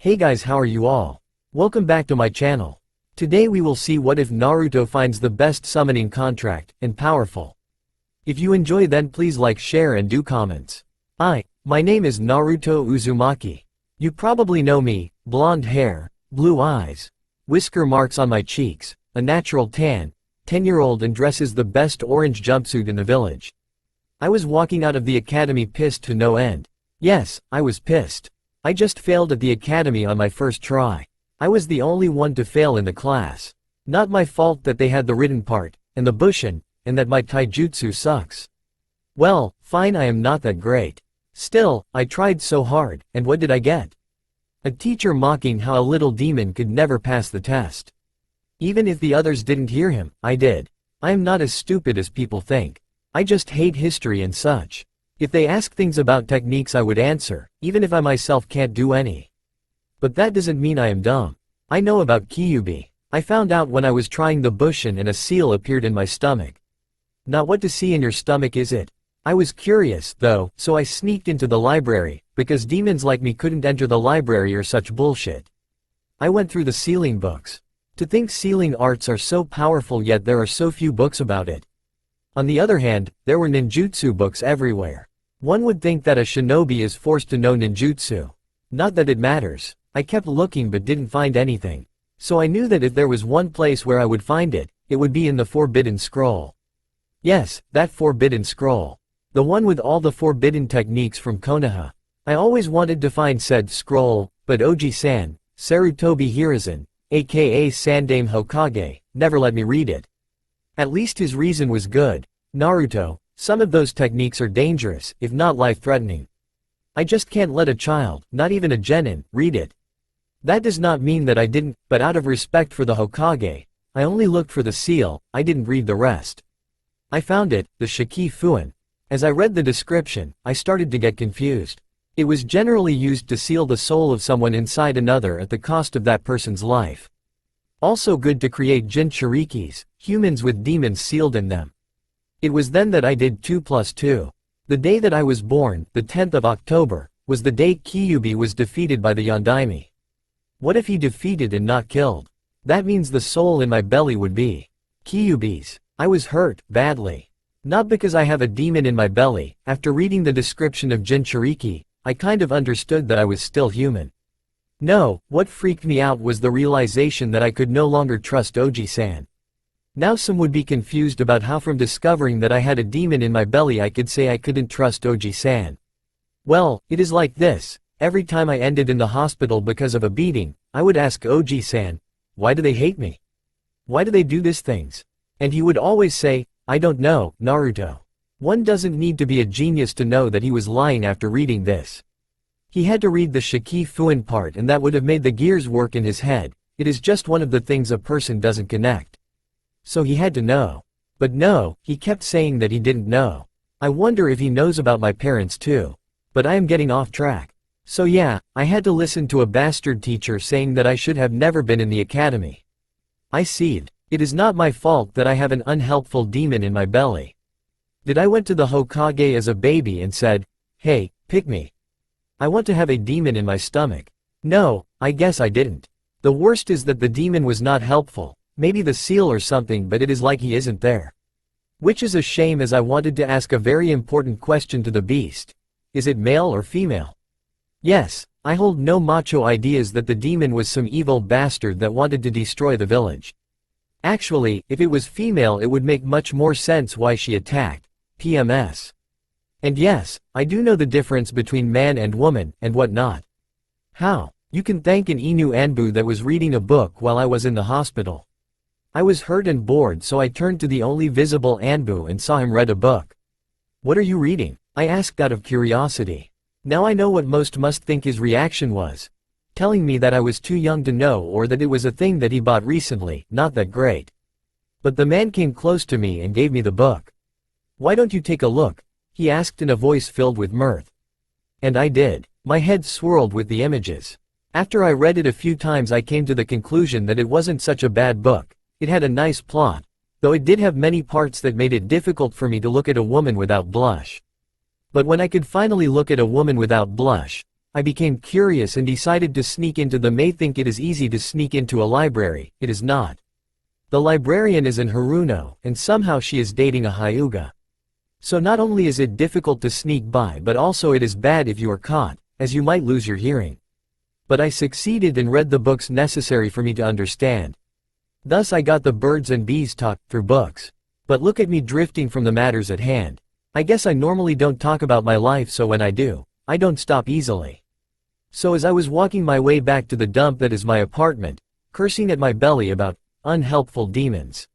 Hey guys, how are you all? Welcome back to my channel. Today we will see what if Naruto finds the best summoning contract, and powerful. If you enjoy then please like, share and do comments. My name is Naruto Uzumaki. You probably know me, blonde hair, blue eyes, whisker marks on my cheeks, a natural tan, 10-year-old and dresses the best orange jumpsuit in the village. I was walking out of the academy pissed to no end. Yes, I was pissed. I just failed at the academy on my first try. I was the only one to fail in the class. Not my fault that they had the written part, and the bushin, and that my taijutsu sucks. Well, fine, I am not that great. Still, I tried so hard, and what did I get? A teacher mocking how a little demon could never pass the test. Even if the others didn't hear him, I did. I am not as stupid as people think. I just hate history and such. If they ask things about techniques I would answer, even if I myself can't do any. But that doesn't mean I am dumb. I know about Kyuubi. I found out when I was trying the bushin and a seal appeared in my stomach. Not what to see in your stomach, is it? I was curious, though, so I sneaked into the library, because demons like me couldn't enter the library or such bullshit. I went through the sealing books. To think sealing arts are so powerful yet there are so few books about it. On the other hand, there were ninjutsu books everywhere. One would think that a shinobi is forced to know ninjutsu. Not that it matters. I kept looking but didn't find anything. So I knew that if there was one place where I would find it, it would be in the Forbidden Scroll. Yes, that Forbidden Scroll. The one with all the forbidden techniques from Konoha. I always wanted to find said scroll, but Oji-san, Sarutobi Hiruzen, aka Sandame Hokage, never let me read it. At least his reason was good. Naruto, some of those techniques are dangerous, if not life-threatening. I just can't let a child, not even a genin, read it. That does not mean that I didn't, but out of respect for the Hokage, I only looked for the seal, I didn't read the rest. I found it, the Shiki Fuin. As I read the description, I started to get confused. It was generally used to seal the soul of someone inside another at the cost of that person's life. Also good to create Jinchurikis, humans with demons sealed in them. It was then that I did 2 + 2. The day that I was born, the 10th of October, was the day Kyuubi was defeated by the Yondaime. What if he defeated and not killed? That means the soul in my belly would be Kyuubi's. I was hurt, badly. Not because I have a demon in my belly. After reading the description of Jinchuriki, I kind of understood that I was still human. No, what freaked me out was the realization that I could no longer trust Oji-san. Now some would be confused about how from discovering that I had a demon in my belly I could say I couldn't trust Oji-san. Well, it is like this. Every time I ended in the hospital because of a beating, I would ask Oji-san, why do they hate me? Why do they do these things? And he would always say, I don't know, Naruto. One doesn't need to be a genius to know that he was lying after reading this. He had to read the Shiki Fuin part and that would have made the gears work in his head. It is just one of the things a person doesn't connect. So he had to know. But no, he kept saying that he didn't know. I wonder if he knows about my parents too. But I am getting off track. So yeah, I had to listen to a bastard teacher saying that I should have never been in the academy. I seethed. It is not my fault that I have an unhelpful demon in my belly. Did I went to the Hokage as a baby and said, hey, pick me. I want to have a demon in my stomach. No, I guess I didn't. The worst is that the demon was not helpful. Maybe the seal or something, but it is like he isn't there. Which is a shame as I wanted to ask a very important question to the beast. Is it male or female? Yes, I hold no macho ideas that the demon was some evil bastard that wanted to destroy the village. Actually, if it was female it would make much more sense why she attacked. PMS. And yes, I do know the difference between man and woman, and what not. How? You can thank an Inu Anbu that was reading a book while I was in the hospital. I was hurt and bored so I turned to the only visible Anbu and saw him read a book. What are you reading? I asked out of curiosity. Now I know what most must think his reaction was. Telling me that I was too young to know or that it was a thing that he bought recently, not that great. But the man came close to me and gave me the book. Why don't you take a look? He asked in a voice filled with mirth. And I did. My head swirled with the images. After I read it a few times I came to the conclusion that it wasn't such a bad book. It had a nice plot, though it did have many parts that made it difficult for me to look at a woman without blush. But when I could finally look at a woman without blush, I became curious and decided to sneak into the may think it is easy to sneak into a library, it is not. The librarian is an Haruno, and somehow she is dating a Hyuga. So not only is it difficult to sneak by but also it is bad if you are caught, as you might lose your hearing. But I succeeded and read the books necessary for me to understand. Thus I got the birds and bees talk, through books. But look at me drifting from the matters at hand. I guess I normally don't talk about my life, so when I do, I don't stop easily. So as I was walking my way back to the dump that is my apartment, cursing at my belly about unhelpful demons,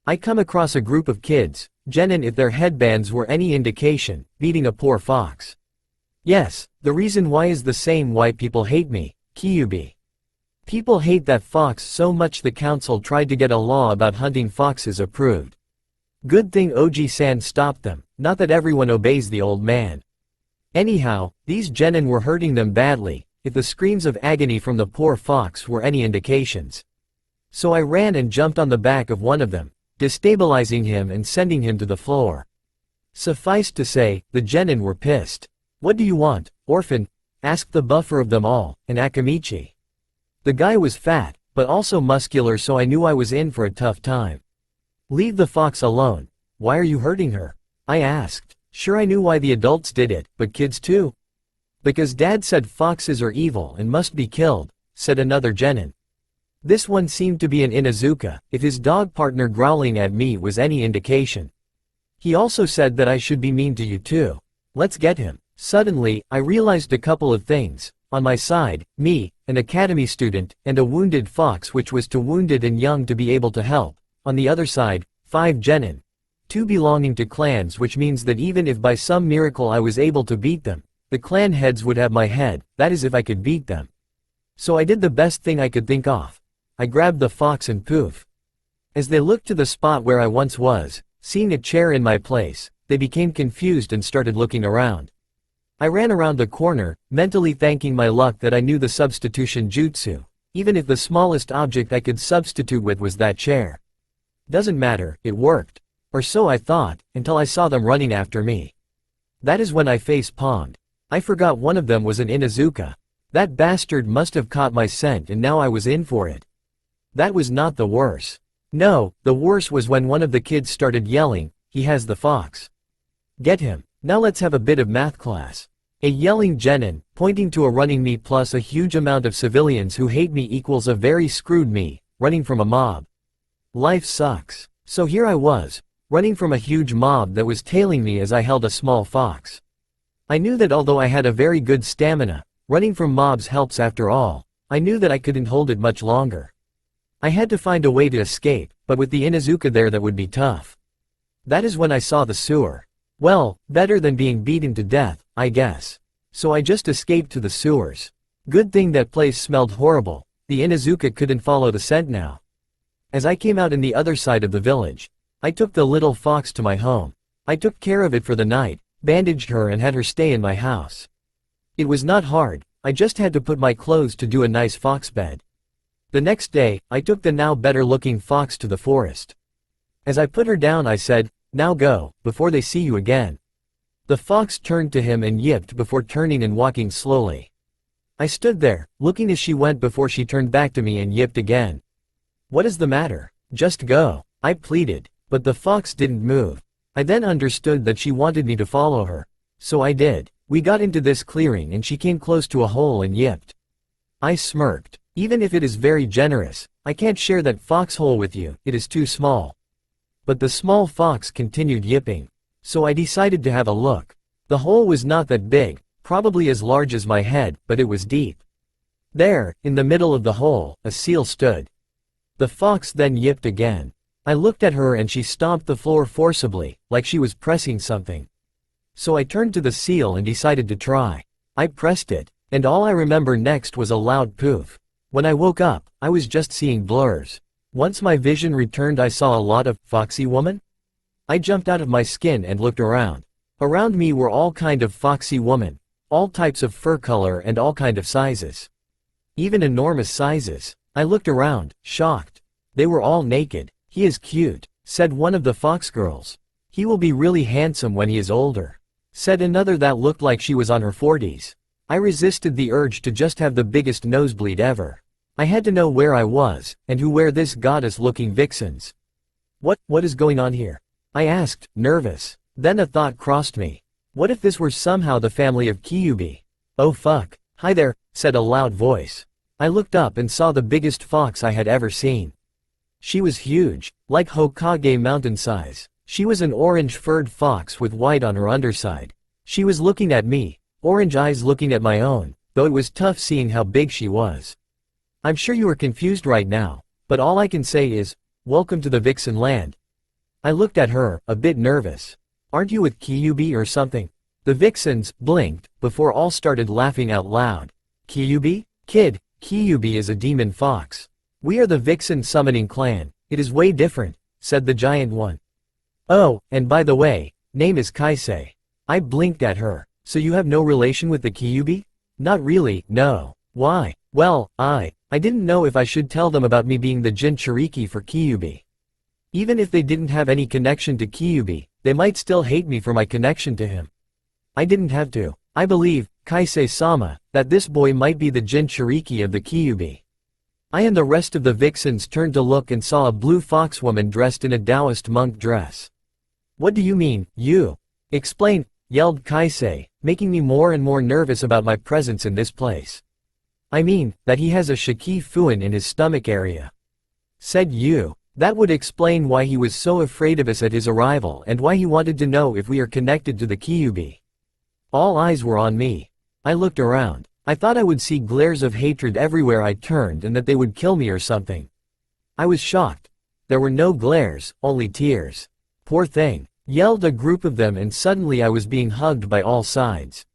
I come across a group of kids, genin if their headbands were any indication, beating a poor fox. Yes, the reason why is the same why people hate me, Kyubi. People hate that fox so much the council tried to get a law about hunting foxes approved. Good thing Oji-san stopped them, not that everyone obeys the old man. Anyhow, these genin were hurting them badly, if the screams of agony from the poor fox were any indications. So I ran and jumped on the back of one of them, destabilizing him and sending him to the floor. Suffice to say, the genin were pissed. "What do you want, orphan?" asked the buffer of them all, an Akamichi. The guy was fat, but also muscular, so I knew I was in for a tough time. "Leave the fox alone. Why are you hurting her?" I asked. Sure, I knew why the adults did it, but kids too? "Because Dad said foxes are evil and must be killed," said another genin. This one seemed to be an Inuzuka, if his dog partner growling at me was any indication. He also said that I should be mean to you too. Let's get him. Suddenly, I realized a couple of things. On my side, me, an academy student, and a wounded fox which was too wounded and young to be able to help. On the other side, 5 genin. 2 belonging to clans, which means that even if by some miracle I was able to beat them, the clan heads would have my head, that is if I could beat them. So I did the best thing I could think of. I grabbed the fox and poof. As they looked to the spot where I once was, seeing a chair in my place, they became confused and started looking around. I ran around the corner, mentally thanking my luck that I knew the substitution jutsu, even if the smallest object I could substitute with was that chair. Doesn't matter, it worked. Or so I thought, until I saw them running after me. That is when I face-palmed. I forgot one of them was an Inuzuka. That bastard must have caught my scent and now I was in for it. That was not the worst. No, the worst was when one of the kids started yelling, "He has the fox. Get him. Now let's have a bit of math class." A yelling genin, pointing to a running me plus a huge amount of civilians who hate me equals a very screwed me, running from a mob. Life sucks. So here I was, running from a huge mob that was tailing me as I held a small fox. I knew that although I had a very good stamina, running from mobs helps after all. I knew that I couldn't hold it much longer. I had to find a way to escape, but with the Inuzuka there that would be tough. That is when I saw the sewer. Well, better than being beaten to death, I guess. So I just escaped to the sewers. Good thing that place smelled horrible, the Inuzuka couldn't follow the scent now. As I came out in the other side of the village, I took the little fox to my home. I took care of it for the night, bandaged her and had her stay in my house. It was not hard, I just had to put my clothes to do a nice fox bed. The next day, I took the now better looking fox to the forest. As I put her down I said, "Now go, before they see you again." The fox turned to him and yipped before turning and walking slowly. I stood there, looking as she went before she turned back to me and yipped again. "What is the matter? Just go," I pleaded, but the fox didn't move. I then understood that she wanted me to follow her. So I did. We got into this clearing and she came close to a hole and yipped. I smirked. Even if it is very generous, I can't share that foxhole with you, it is too small. But the small fox continued yipping. So I decided to have a look. The hole was not that big, probably as large as my head, but it was deep. There, in the middle of the hole, a seal stood. The fox then yipped again. I looked at her and she stomped the floor forcibly, like she was pressing something. So I turned to the seal and decided to try. I pressed it, and all I remember next was a loud poof. When I woke up, I was just seeing blurs. Once my vision returned I saw a lot of foxy woman. I jumped out of my skin and looked around. Around me were all kind of foxy woman, all types of fur color and all kind of sizes. Even enormous sizes. I looked around, shocked. They were all naked. "He is cute," said one of the fox girls. "He will be really handsome when he is older," said another that looked like she was on her 40s. I resisted the urge to just have the biggest nosebleed ever. I had to know where I was, and who were this goddess-looking vixens. What is going on here? I asked, nervous. Then a thought crossed me. What if this were somehow the family of Kyubi? Oh fuck. Hi there, said a loud voice. I looked up and saw the biggest fox I had ever seen. She was huge, like Hokage mountain size. She was an orange-furred fox with white on her underside. She was looking at me, orange eyes looking at my own, though it was tough seeing how big she was. I'm sure you are confused right now, but all I can say is, welcome to the Vixen land. I looked at her, a bit nervous. Aren't you with Kyubi or something? The Vixens blinked, before all started laughing out loud. Kyubi? Kid, Kyubi is a demon fox. We are the Vixen summoning clan. It is way different, said the giant one. Oh, and by the way, name is Kaisei. I blinked at her. So you have no relation with the Kyubi? Not really, no. Why? Well, I didn't know if I should tell them about me being the Jinchuriki for Kyubi. Even if they didn't have any connection to Kyubi, they might still hate me for my connection to him. I didn't have to. I believe, Kaisei-sama, that this boy might be the Jinchuriki of the Kyubi. I and the rest of the Vixens turned to look and saw a blue fox woman dressed in a Taoist monk dress. What do you mean, you? Explain, yelled Kaisei, making me more and more nervous about my presence in this place. I mean, that he has a Shiki Fuin in his stomach area. Said you. That would explain why he was so afraid of us at his arrival and why he wanted to know if we are connected to the Kyubi. All eyes were on me. I looked around. I thought I would see glares of hatred everywhere I turned and that they would kill me or something. I was shocked. There were no glares, only tears. Poor thing, yelled a group of them, and suddenly I was being hugged by all sides.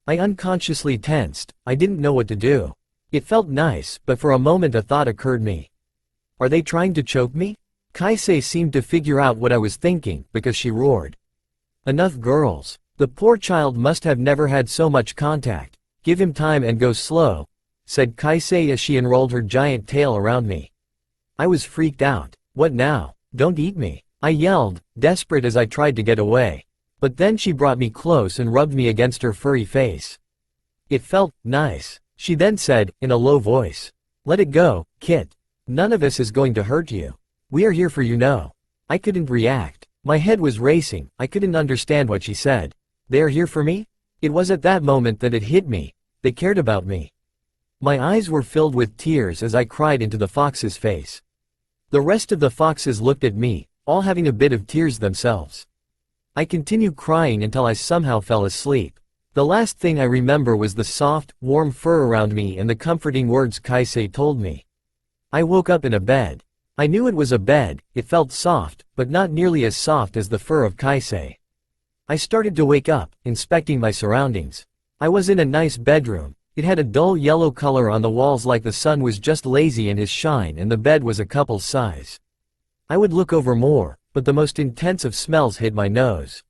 I unconsciously tensed. I didn't know what to do. It felt nice, but for a moment a thought occurred me. Are they trying to choke me? Kaisei seemed to figure out what I was thinking, because she roared. Enough girls. The poor child must have never had so much contact. Give him time and go slow, said Kaisei as she unrolled her giant tail around me. I was freaked out. What now? Don't eat me, I yelled, desperate as I tried to get away. But then she brought me close and rubbed me against her furry face. It felt nice. She then said, in a low voice, "Let it go, Kit. None of us is going to hurt you. We are here for you now." I couldn't react. My head was racing. I couldn't understand what she said. They are here for me? It was at that moment that it hit me. They cared about me. My eyes were filled with tears as I cried into the fox's face. The rest of the foxes looked at me, all having a bit of tears themselves. I continued crying until I somehow fell asleep. The last thing I remember was the soft, warm fur around me and the comforting words Kaisei told me. I woke up in a bed. I knew it was a bed. It felt soft, but not nearly as soft as the fur of Kaisei. I started to wake up, inspecting my surroundings. I was in a nice bedroom. It had a dull yellow color on the walls, like the sun was just lazy in his shine, and the bed was a couple's size. I would look over more, but the most intense of smells hit my nose.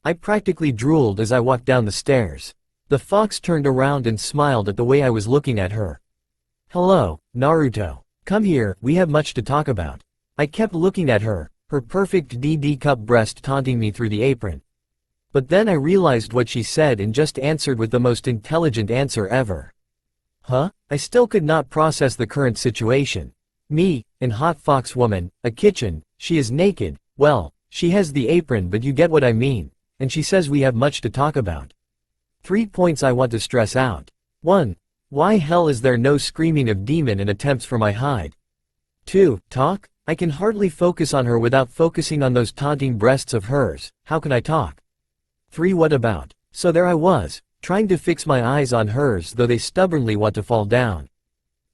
I practically drooled as I walked down the stairs. The fox turned around and smiled at the way I was looking at her. "Hello, Naruto. Come here, we have much to talk about." I kept looking at her, her perfect DD cup breast taunting me through the apron. But then I realized what she said and just answered with the most intelligent answer ever. Huh? I still could not process the current situation. Me, an hot fox woman, a kitchen, she is naked, well, she has the apron, but you get what I mean, and she says we have much to talk about. 3 points I want to stress out. 1. Why hell is there no screaming of demon and attempts for my hide? 2. Talk? I can hardly focus on her without focusing on those taunting breasts of hers. How can I talk? 3. What about? So there I was, trying to fix my eyes on hers, though they stubbornly want to fall down.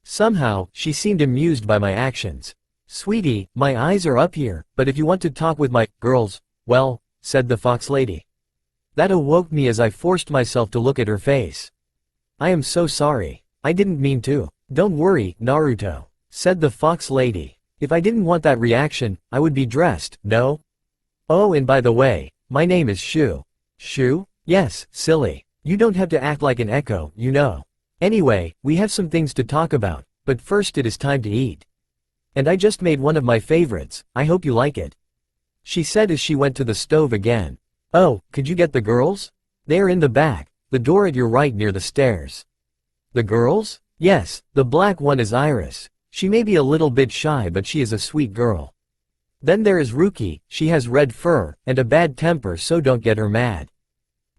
Somehow, she seemed amused by my actions. "Sweetie, my eyes are up here, but if you want to talk with my girls, well," said the fox lady. That awoke me as I forced myself to look at her face. "I am so sorry. I didn't mean to." "Don't worry, Naruto," said the fox lady. "If I didn't want that reaction, I would be dressed, no? Oh, and by the way, my name is Shu." "Shu? Yes, silly. You don't have to act like an echo, you know. Anyway, we have some things to talk about, but first it is time to eat. And I just made one of my favorites, I hope you like it," she said as she went to the stove again. "Oh, could you get the girls? They are in the back." The door at your right near the stairs. The girls? Yes, the black one is Iris. She may be a little bit shy but she is a sweet girl. Then there is Ruki, she has red fur, and a bad temper so don't get her mad.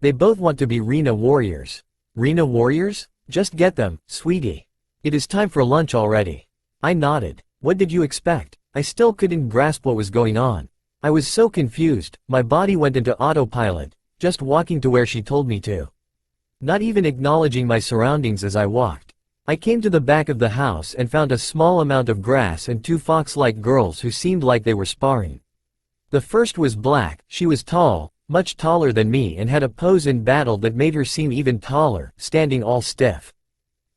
They both want to be Rena warriors. Rena warriors? Just get them, sweetie. It is time for lunch already. I nodded. What did you expect? I still couldn't grasp what was going on. I was so confused, my body went into autopilot, just walking to where she told me to. Not even acknowledging my surroundings as I walked. I came to the back of the house and found a small amount of grass and two fox-like girls who seemed like they were sparring. The first was black, she was tall, much taller than me and had a pose in battle that made her seem even taller, standing all stiff.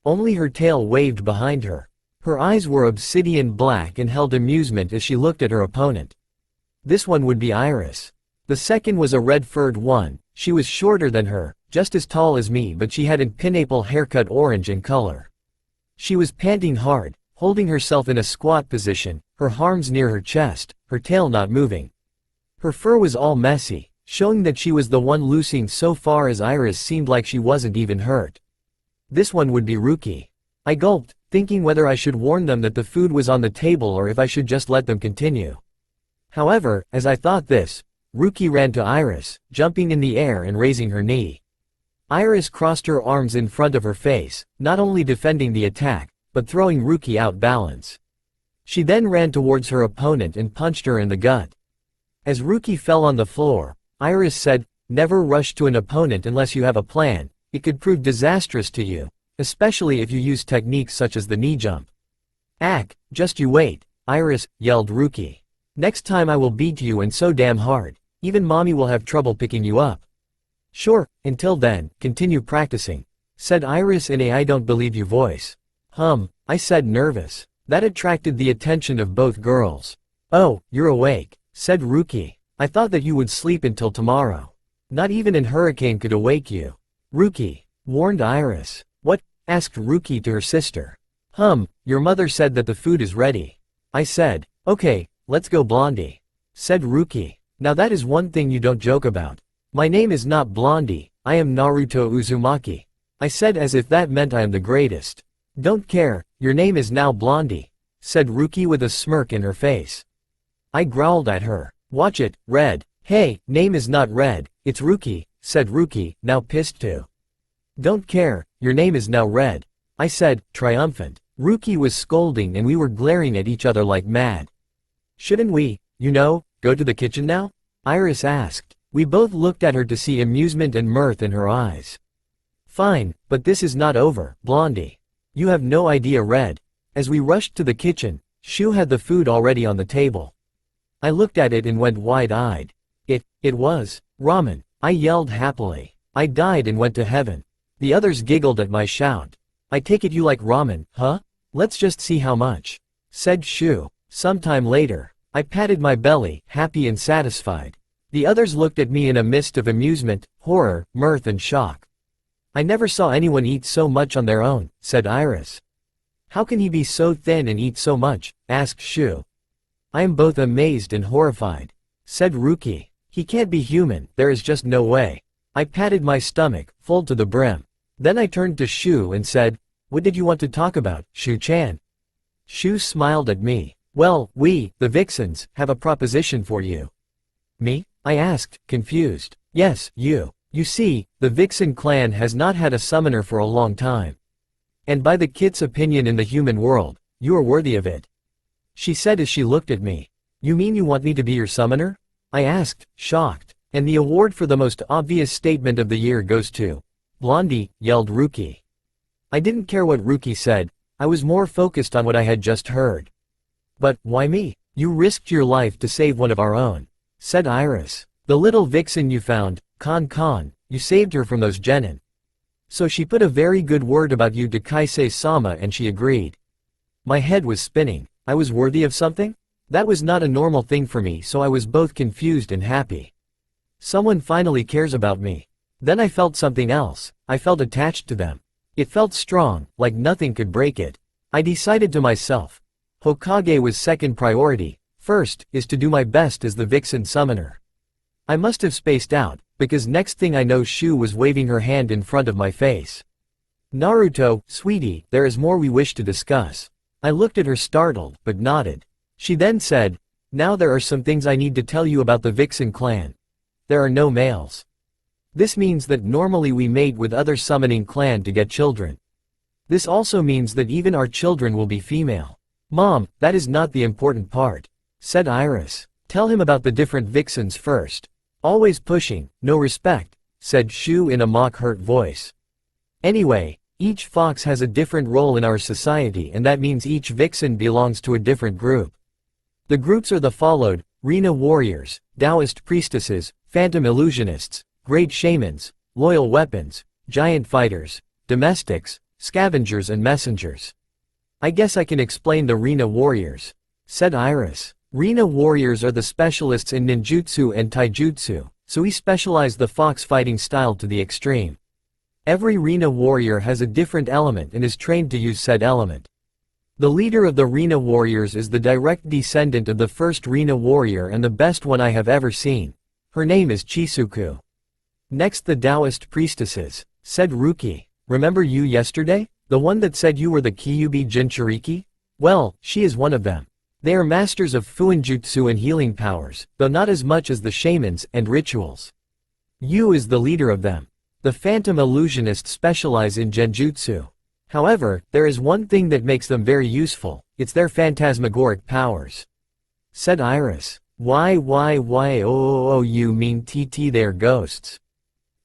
Only her tail waved behind her. Her eyes were obsidian black and held amusement as she looked at her opponent. This one would be Iris. The second was a red-furred one, she was shorter than her, just as tall as me but she had a pineapple haircut orange in color. She was panting hard, holding herself in a squat position, her arms near her chest, her tail not moving. Her fur was all messy, showing that she was the one losing so far as Iris seemed like she wasn't even hurt. This one would be Ruki. I gulped, thinking whether I should warn them that the food was on the table or if I should just let them continue. However, as I thought this, Ruki ran to Iris, jumping in the air and raising her knee. Iris crossed her arms in front of her face, not only defending the attack, but throwing Ruki out balance. She then ran towards her opponent and punched her in the gut. As Ruki fell on the floor, Iris said, "Never rush to an opponent unless you have a plan, it could prove disastrous to you, especially if you use techniques such as the knee jump." "Ack, just you wait," Iris yelled Ruki. "Next time I will beat you and so damn hard, even mommy will have trouble picking you up." "Sure, until then, continue practicing," said Iris in a "I don't believe you" voice. I said, nervous. That attracted the attention of both girls. "Oh, you're awake," said Ruki. "I thought that you would sleep until tomorrow. Not even a hurricane could awake you." "Ruki," warned Iris. "What?" asked Ruki to her sister. Your mother said that the food is ready." I said. "Okay, let's go Blondie," said Ruki. "Now that is one thing you don't joke about. My name is not Blondie, I am Naruto Uzumaki," I said as if that meant I am the greatest. "Don't care, your name is now Blondie," said Ruki with a smirk in her face. I growled at her. "Watch it, Red." "Hey, name is not Red, it's Ruki," said Ruki, now pissed too. "Don't care, your name is now Red," I said, triumphant. Ruki was scolding and we were glaring at each other like mad. "Shouldn't we, go to the kitchen now?" Iris asked. We both looked at her to see amusement and mirth in her eyes. "Fine, but this is not over, Blondie. You have no idea, Red." As we rushed to the kitchen, Shu had the food already on the table. I looked at it and went wide-eyed. It was ramen. I yelled happily. I died and went to heaven. The others giggled at my shout. "I take it you like ramen, huh? Let's just see how much," said Shu. Sometime later, I patted my belly, happy and satisfied. The others looked at me in a mist of amusement, horror, mirth and shock. "I never saw anyone eat so much on their own," said Iris. "How can he be so thin and eat so much?" asked Shu. "I am both amazed and horrified," said Ruki. "He can't be human, there is just no way." I patted my stomach, full to the brim. Then I turned to Shu and said, "What did you want to talk about, Shu-chan?" Shu smiled at me. "Well, we, the Vixens, have a proposition for you." "Me?" I asked, confused. "Yes, you. You see, the Vixen clan has not had a summoner for a long time. And by the Kit's opinion in the human world, you are worthy of it," she said as she looked at me. "You mean you want me to be your summoner?" I asked, shocked. "And the award for the most obvious statement of the year goes to Blondie," yelled Ruki. I didn't care what Ruki said, I was more focused on what I had just heard. "But, why me? You risked your life to save one of our own," said Iris. "The little vixen you found, Kon, you saved her from those genin. So she put a very good word about you to Kaisei-sama and she agreed." My head was spinning. I was worthy of something? That was not a normal thing for me, so I was both confused and happy. Someone finally cares about me. Then I felt something else. I felt attached to them. It felt strong, like nothing could break it. I decided to myself. Hokage was second priority. First, is to do my best as the Vixen summoner. I must have spaced out, because next thing I know Shu was waving her hand in front of my face. Naruto, sweetie, there is more we wish to discuss. I looked at her startled, but nodded. She then said, now there are some things I need to tell you about the Vixen clan. There are no males. This means that normally we mate with other summoning clan to get children. This also means that even our children will be female. Mom, that is not the important part, said Iris. Tell him about the different Vixens first. Always pushing, no respect, said Shu in a mock-hurt voice. Anyway, each fox has a different role in our society, and that means each Vixen belongs to a different group. The groups are the followed: Rena warriors, Taoist priestesses, phantom illusionists, great shamans, loyal weapons, giant fighters, domestics, scavengers and messengers. I guess I can explain the Rena warriors, said Iris. Rena warriors are the specialists in ninjutsu and taijutsu, so we specialize the fox fighting style to the extreme. Every Rena warrior has a different element and is trained to use said element. The leader of the Rena warriors is the direct descendant of the first Rena warrior and the best one I have ever seen. Her name is Chisuku. Next, the Taoist priestesses, said Ruki. Remember you yesterday? The one that said you were the Kyuubi Jinchuriki? Well, she is one of them. They are masters of fuinjutsu and healing powers, though not as much as the shamans and rituals. Yu is the leader of them. The phantom illusionists specialize in genjutsu. However, there is one thing that makes them very useful, it's their phantasmagoric powers, said Iris. Why, oh, you mean they're ghosts?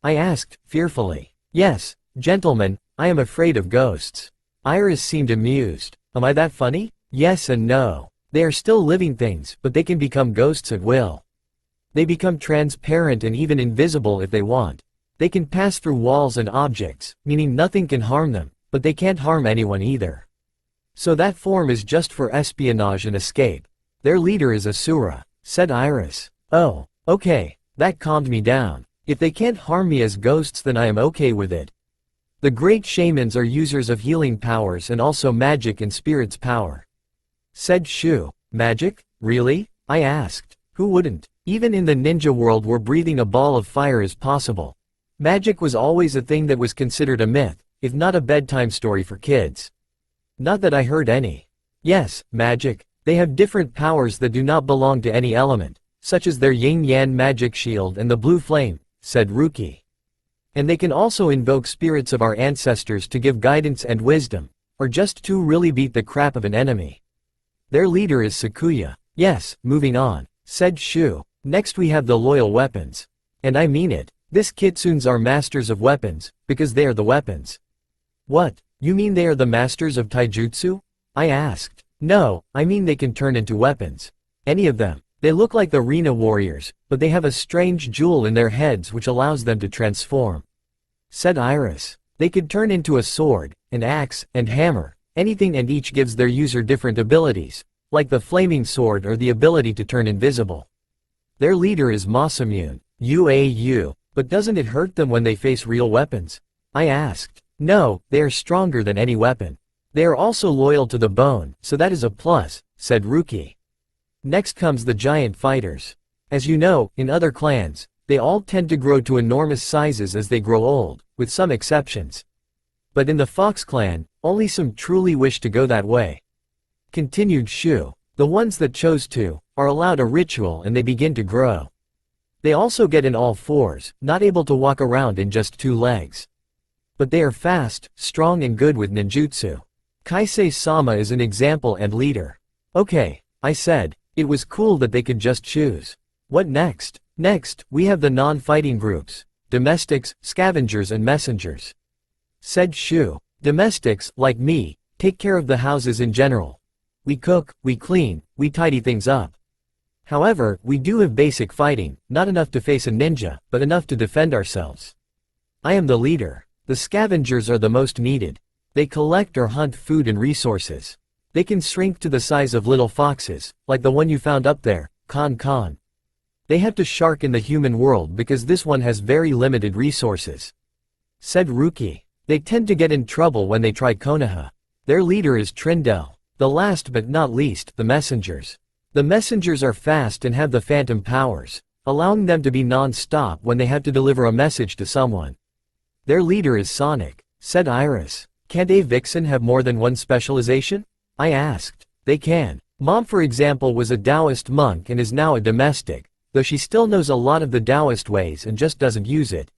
I asked, fearfully. Yes, gentlemen, I am afraid of ghosts. Iris seemed amused. Am I that funny? Yes and no. They are still living things, but they can become ghosts at will. They become transparent and even invisible if they want. They can pass through walls and objects, meaning nothing can harm them, but they can't harm anyone either. So that form is just for espionage and escape. Their leader is Asura, said Iris. Oh, okay, that calmed me down. If they can't harm me as ghosts, then I am okay with it. The great shamans are users of healing powers and also magic and spirit's power, said Shu. Magic? Really? I asked. Who wouldn't? Even in the ninja world where breathing a ball of fire is possible. Magic was always a thing that was considered a myth, if not a bedtime story for kids. Not that I heard any. Yes, magic. They have different powers that do not belong to any element, such as their yin-yang magic shield and the blue flame, said Ruki. And they can also invoke spirits of our ancestors to give guidance and wisdom, or just to really beat the crap of an enemy. Their leader is Sakuya. Yes, moving on, said Shu. Next we have the loyal weapons. And I mean it. This kitsunes are masters of weapons, because they are the weapons. What, you mean they are the masters of taijutsu? I asked. No, I mean they can turn into weapons. Any of them. They look like the Rena warriors, but they have a strange jewel in their heads which allows them to transform, said Iris. They could turn into a sword, an axe, and hammer, anything, and each gives their user different abilities, like the flaming sword or the ability to turn invisible. Their leader is Masamune. UAU. But doesn't it hurt them when they face real weapons? I asked. No, they are stronger than any weapon. They are also loyal to the bone, so that is a plus, said Ruki. Next comes the giant fighters. As you know, in other clans, they all tend to grow to enormous sizes as they grow old, with some exceptions. But in the Fox clan, only some truly wish to go that way. Continued Shu. The ones that chose to, are allowed a ritual and they begin to grow. They also get in all fours, not able to walk around in just 2 legs. But they are fast, strong and good with ninjutsu. Kaisei-sama is an example and leader. Okay, I said. It was cool that they could just choose. What next? Next, we have the non-fighting groups. Domestics, scavengers and messengers, said Shu. Domestics, like me, take care of the houses in general. We cook, we clean, we tidy things up. However, we do have basic fighting, not enough to face a ninja, but enough to defend ourselves. I am the leader. The scavengers are the most needed. They collect or hunt food and resources. They can shrink to the size of little foxes, like the one you found up there, Con. They have to shark in the human world because this one has very limited resources, said Ruki. They tend to get in trouble when they try Konoha. Their leader is Trindle. The last but not least, the messengers. The messengers are fast and have the phantom powers, allowing them to be non-stop when they have to deliver a message to someone. Their leader is Sonic, said Iris. Can't a vixen have more than one specialization? I asked. They can. Mom, for example, was a Taoist monk and is now a domestic, though she still knows a lot of the Taoist ways and just doesn't use it,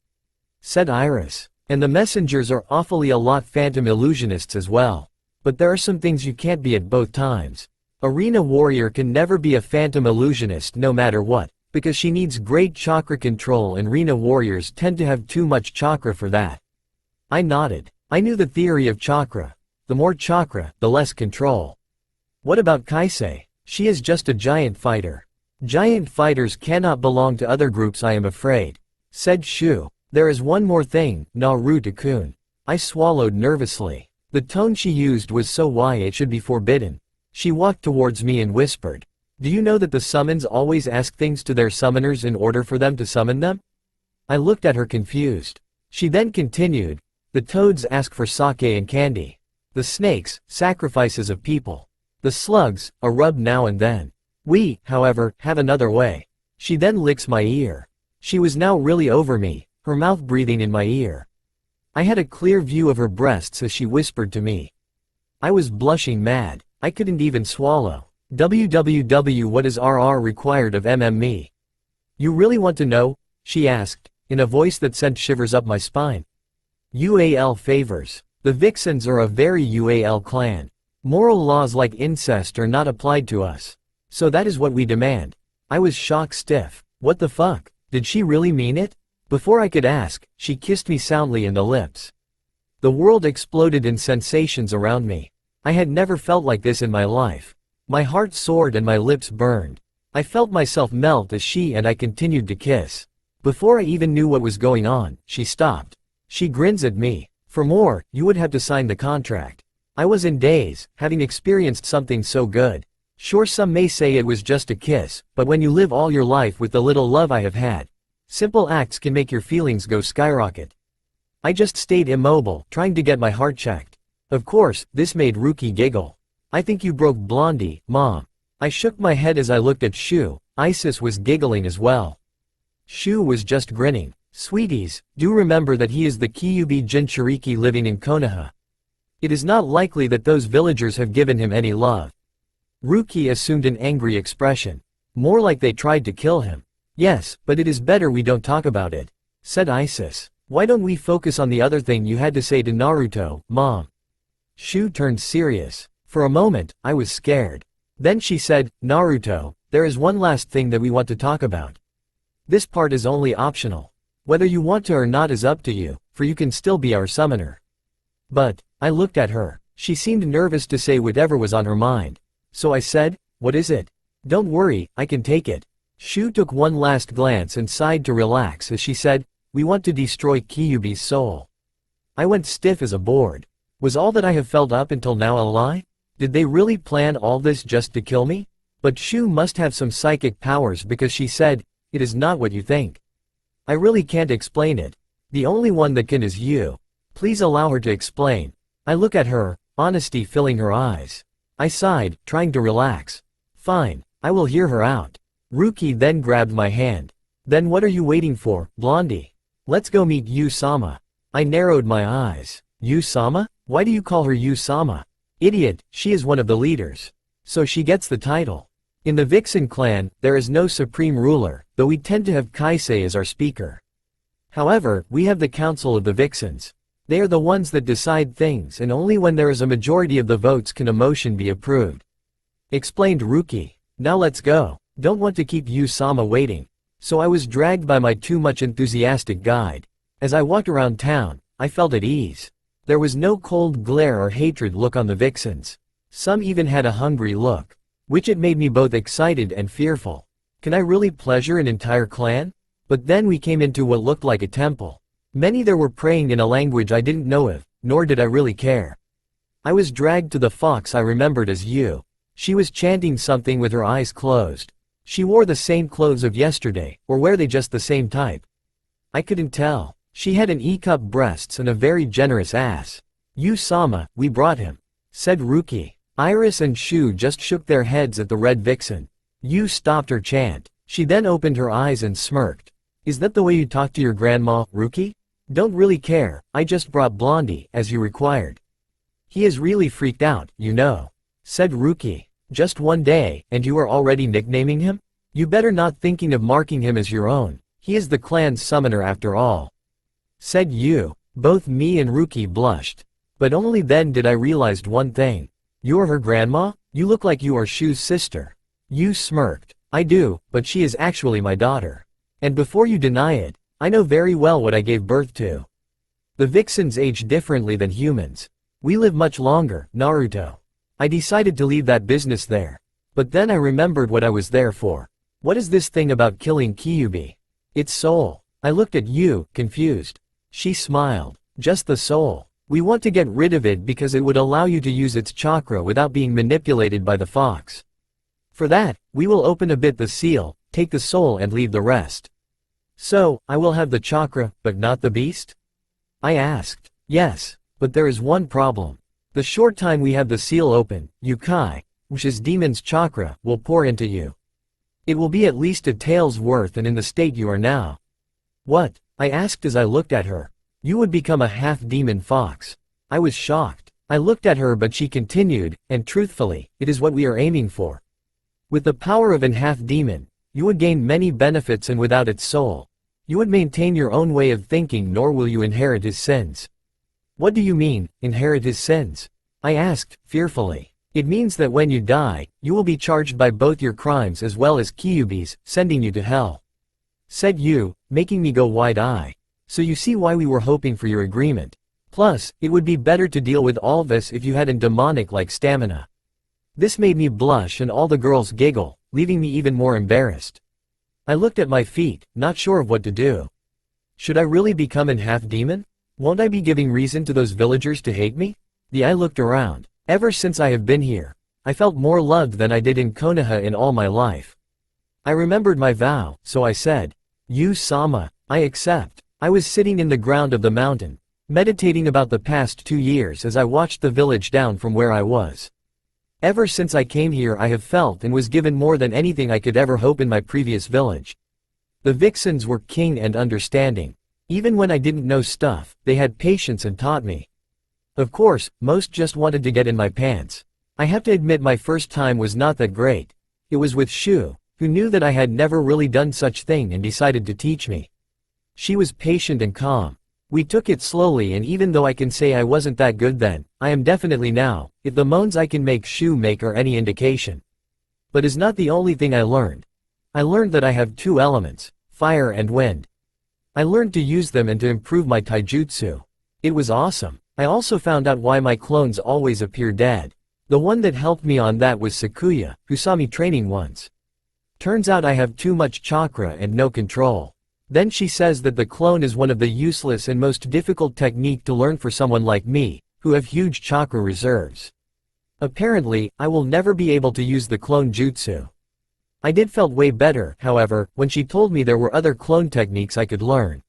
said Iris. And the messengers are awfully a lot phantom illusionists as well. But there are some things you can't be at both times. Arena warrior can never be a phantom illusionist no matter what, because she needs great chakra control and arena warriors tend to have too much chakra for that. I nodded. I knew the theory of chakra. The more chakra, the less control. What about Kaisei? She is just a giant fighter. Giant fighters cannot belong to other groups, I am afraid, said Shu. There is one more thing, Naruto-kun. I swallowed nervously. The tone she used was so why it should be forbidden. She walked towards me and whispered, "Do you know that the summons always ask things to their summoners in order for them to summon them?" I looked at her confused. She then continued, "The toads ask for sake and candy. The snakes, sacrifices of people. The slugs, a rub now and then. We, however, have another way." She then licks my ear. She was now really over me, her mouth breathing in my ear. I had a clear view of her breasts as she whispered to me. I was blushing mad. I couldn't even swallow. What is RR required of MME? You really want to know? She asked, in a voice that sent shivers up my spine. UAL favors. The Vixens are a very UAL clan. Moral laws like incest are not applied to us. So that is what we demand. I was shock stiff. What the fuck? Did she really mean it? Before I could ask, she kissed me soundly in the lips. The world exploded in sensations around me. I had never felt like this in my life. My heart soared and my lips burned. I felt myself melt as she and I continued to kiss. Before I even knew what was going on, she stopped. She grins at me. For more, you would have to sign the contract. I was in daze, having experienced something so good. Sure, some may say it was just a kiss, but when you live all your life with the little love I have had, simple acts can make your feelings go skyrocket. I just stayed immobile, trying to get my heart checked. Of course, this made Ruki giggle. I think you broke Blondie, Mom. I shook my head as I looked at Shu. Isis was giggling as well. Shu was just grinning. Sweeties, do remember that he is the Kyuubi Jinchuriki living in Konoha. It is not likely that those villagers have given him any love. Ruki assumed an angry expression. More like they tried to kill him. Yes, but it is better we don't talk about it, said Isis. Why don't we focus on the other thing you had to say to Naruto, Mom? Shu turned serious. For a moment, I was scared. Then she said, Naruto, there is one last thing that we want to talk about. This part is only optional. Whether you want to or not is up to you, for you can still be our summoner. But, I looked at her. She seemed nervous to say whatever was on her mind. So I said, what is it? Don't worry, I can take it. Shu took one last glance and sighed to relax as she said, we want to destroy Kyuubi's soul. I went stiff as a board. Was all that I have felt up until now a lie? Did they really plan all this just to kill me? But Shu must have some psychic powers because she said, it is not what you think. I really can't explain it. The only one that can is you. Please allow her to explain. I look at her, honesty filling her eyes. I sighed, trying to relax. Fine, I will hear her out. Ruki then grabbed my hand. Then what are you waiting for, Blondie? Let's go meet Yu-sama. I narrowed my eyes. Yu-sama? Why do you call her Yu-sama? Idiot, she is one of the leaders. So she gets the title. In the Vixen clan, there is no supreme ruler, though we tend to have Kaisei as our speaker. However, we have the Council of the Vixens. They are the ones that decide things, and only when there is a majority of the votes can a motion be approved. Explained Ruki. Now let's go. Don't want to keep Yu-sama waiting. So I was dragged by my too much enthusiastic guide. As I walked around town, I felt at ease. There was no cold glare or hatred look on the Vixens. Some even had a hungry look, which it made me both excited and fearful. Can I really pleasure an entire clan? But then we came into what looked like a temple. Many there were praying in a language I didn't know of, nor did I really care. I was dragged to the fox I remembered as Yu. She was chanting something with her eyes closed. She wore the same clothes of yesterday, or were they just the same type? I couldn't tell. She had an E-cup breasts and a very generous ass. Yu-sama, we brought him, said Ruki. Iris and Shu just shook their heads at the red vixen. Yu stopped her chant. She then opened her eyes and smirked. Is that the way you talk to your grandma, Ruki? Don't really care, I just brought Blondie, as you required. He is really freaked out, you know, said Ruki. Just one day, and you are already nicknaming him? You better not thinking of marking him as your own. He is the clan's summoner after all, said Yu. Both me and Ruki blushed. But only then did I realize one thing. You're her grandma? You look like you are Shu's sister. Yu smirked. I do, but she is actually my daughter. And before you deny it, I know very well what I gave birth to. The vixens age differently than humans. We live much longer, Naruto. I decided to leave that business there. But then I remembered what I was there for. What is this thing about killing Kyuubi? Its soul. I looked at Yu, confused. She smiled. Just the soul. We want to get rid of it because it would allow you to use its chakra without being manipulated by the fox. For that, we will open a bit the seal, take the soul and leave the rest. So, I will have the chakra, but not the beast? I asked. Yes, but there is one problem. The short time we have the seal open, Yukai, which is demon's chakra, will pour into you. It will be at least a tael's worth and in the state you are now. What? I asked as I looked at her. You would become a half-demon fox. I was shocked. I looked at her but she continued, and truthfully, it is what we are aiming for. With the power of an half-demon, you would gain many benefits and without its soul, you would maintain your own way of thinking nor will you inherit his sins. What do you mean, inherit his sins? I asked, fearfully. It means that when you die, you will be charged by both your crimes as well as Kyuubi's, sending you to hell. Said Yu, making me go wide-eyed. So you see why we were hoping for your agreement. Plus, it would be better to deal with all this if you had a demonic-like stamina. This made me blush and all the girls giggle, leaving me even more embarrassed. I looked at my feet, not sure of what to do. Should I really become an half-demon? Won't I be giving reason to those villagers to hate me? I looked around. Ever since I have been here, I felt more loved than I did in Konoha in all my life. I remembered my vow, so I said, Yu-sama, I accept. I was sitting in the ground of the mountain, meditating about the past 2 years as I watched the village down from where I was. Ever since I came here I have felt and was given more than anything I could ever hope in my previous village. The vixens were king and understanding. Even when I didn't know stuff, they had patience and taught me. Of course, most just wanted to get in my pants. I have to admit my first time was not that great. It was with Shu, who knew that I had never really done such thing and decided to teach me. She was patient and calm. We took it slowly and even though I can say I wasn't that good then, I am definitely now, if the moans I can make Shu make are any indication. But is not the only thing I learned. I learned that I have 2 elements, fire and wind. I learned to use them and to improve my taijutsu. It was awesome. I also found out why my clones always appear dead. The one that helped me on that was Sakuya, who saw me training once. Turns out I have too much chakra and no control. Then she says that the clone is one of the useless and most difficult technique to learn for someone like me, who have huge chakra reserves. Apparently, I will never be able to use the clone jutsu. I did felt way better, however, when she told me there were other clone techniques I could learn.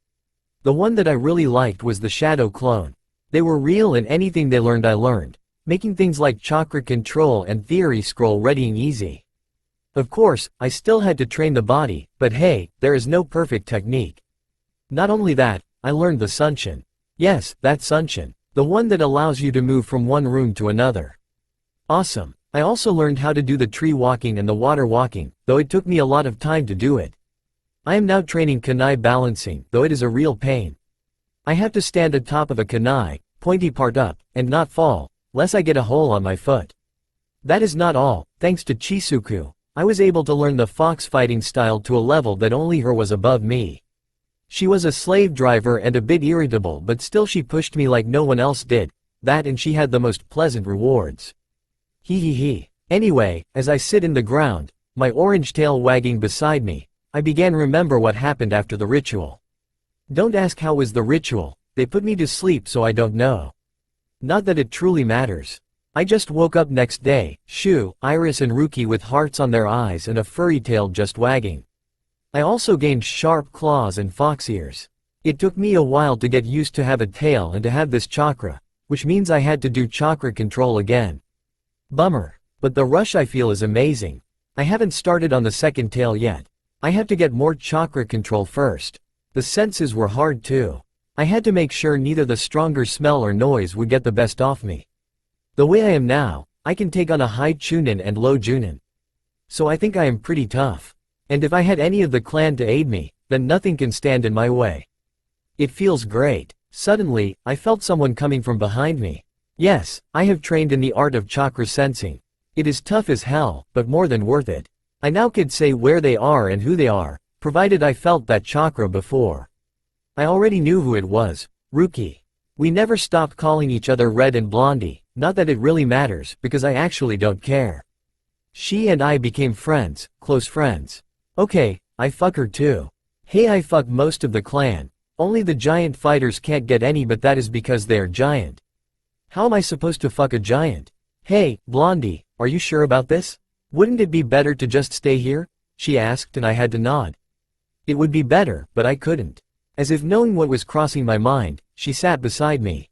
The one that I really liked was the shadow clone. They were real and anything they learned I learned, making things like chakra control and theory scroll readying easy. Of course, I still had to train the body, but hey, there is no perfect technique. Not only that, I learned the sunshin. Yes, that sunshin. The one that allows you to move from one room to another. Awesome. I also learned how to do the tree walking and the water walking, though it took me a lot of time to do it. I am now training kunai balancing, though it is a real pain. I have to stand atop of a kunai, pointy part up, and not fall, lest I get a hole on my foot. That is not all, thanks to Chisuku. I was able to learn the fox fighting style to a level that only her was above me. She was a slave driver and a bit irritable but still she pushed me like no one else did, that and she had the most pleasant rewards. Hee. Anyway, as I sit in the ground, my orange tail wagging beside me, I began remember what happened after the ritual. Don't ask how was the ritual, they put me to sleep so I don't know. Not that it truly matters. I just woke up next day, Shu, Iris and Ruki with hearts on their eyes and a furry tail just wagging. I also gained sharp claws and fox ears. It took me a while to get used to have a tail and to have this chakra, which means I had to do chakra control again. Bummer. But the rush I feel is amazing. I haven't started on the second tail yet. I have to get more chakra control first. The senses were hard too. I had to make sure neither the stronger smell or noise would get the best off me. The way I am now, I can take on a high chunin and low junin. So I think I am pretty tough. And if I had any of the clan to aid me, then nothing can stand in my way. It feels great. Suddenly, I felt someone coming from behind me. Yes, I have trained in the art of chakra sensing. It is tough as hell, but more than worth it. I now could say where they are and who they are, provided I felt that chakra before. I already knew who it was, Ruki. We never stopped calling each other Red and Blondie, not that it really matters, because I actually don't care. She and I became friends, close friends. Okay, I fuck her too. Hey, I fuck most of the clan. Only the giant fighters can't get any, but that is because they are giant. How am I supposed to fuck a giant? Hey, Blondie, are you sure about this? Wouldn't it be better to just stay here? She asked and I had to nod. It would be better, but I couldn't. As if knowing what was crossing my mind, she sat beside me.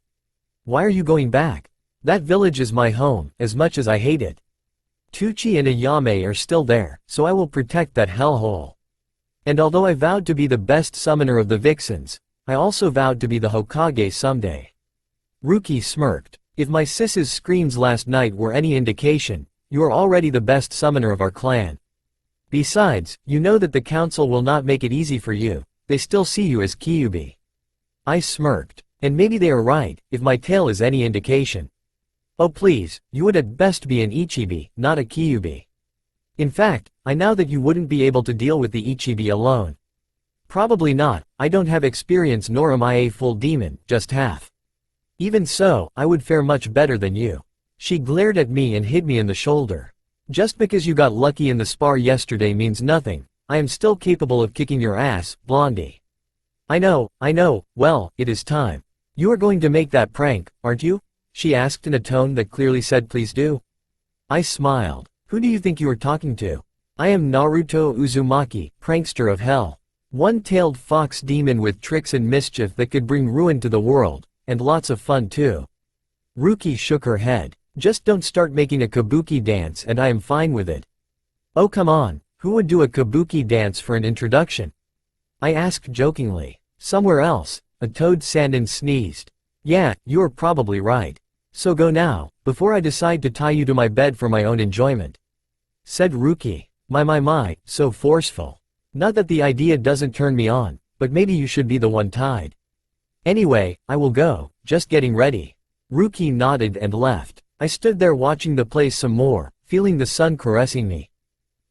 Why are you going back? That village is my home, as much as I hate it. Tucci and Ayame are still there, so I will protect that hellhole. And although I vowed to be the best summoner of the Vixens, I also vowed to be the Hokage someday. Ruki smirked. If my sis's screams last night were any indication, you are already the best summoner of our clan. Besides, you know that the council will not make it easy for you. They still see you as Kyuubi. I smirked. And maybe they are right, if my tail is any indication. Oh please, you would at best be an Ichibi, not a Kyuubi. In fact, I know that you wouldn't be able to deal with the Ichibi alone. Probably not, I don't have experience nor am I a full demon, just half. Even so, I would fare much better than you. She glared at me and hit me in the shoulder. Just because you got lucky in the spar yesterday means nothing. I am still capable of kicking your ass, Blondie. I know, well, it is time. You are going to make that prank, aren't you? She asked in a tone that clearly said please do. I smiled. Who do you think you are talking to? I am Naruto Uzumaki, prankster of hell. One-tailed fox demon with tricks and mischief that could bring ruin to the world, and lots of fun too. Ruki shook her head. Just don't start making a kabuki dance and I am fine with it. Oh come on, who would do a kabuki dance for an introduction? I asked jokingly. Somewhere else, a toad Sandin sneezed. Yeah, you are probably right. So go now, before I decide to tie you to my bed for my own enjoyment. Said Ruki. My, so forceful. Not that the idea doesn't turn me on, but maybe you should be the one tied. Anyway, I will go, just getting ready. Ruki nodded and left. I stood there watching the place some more, feeling the sun caressing me.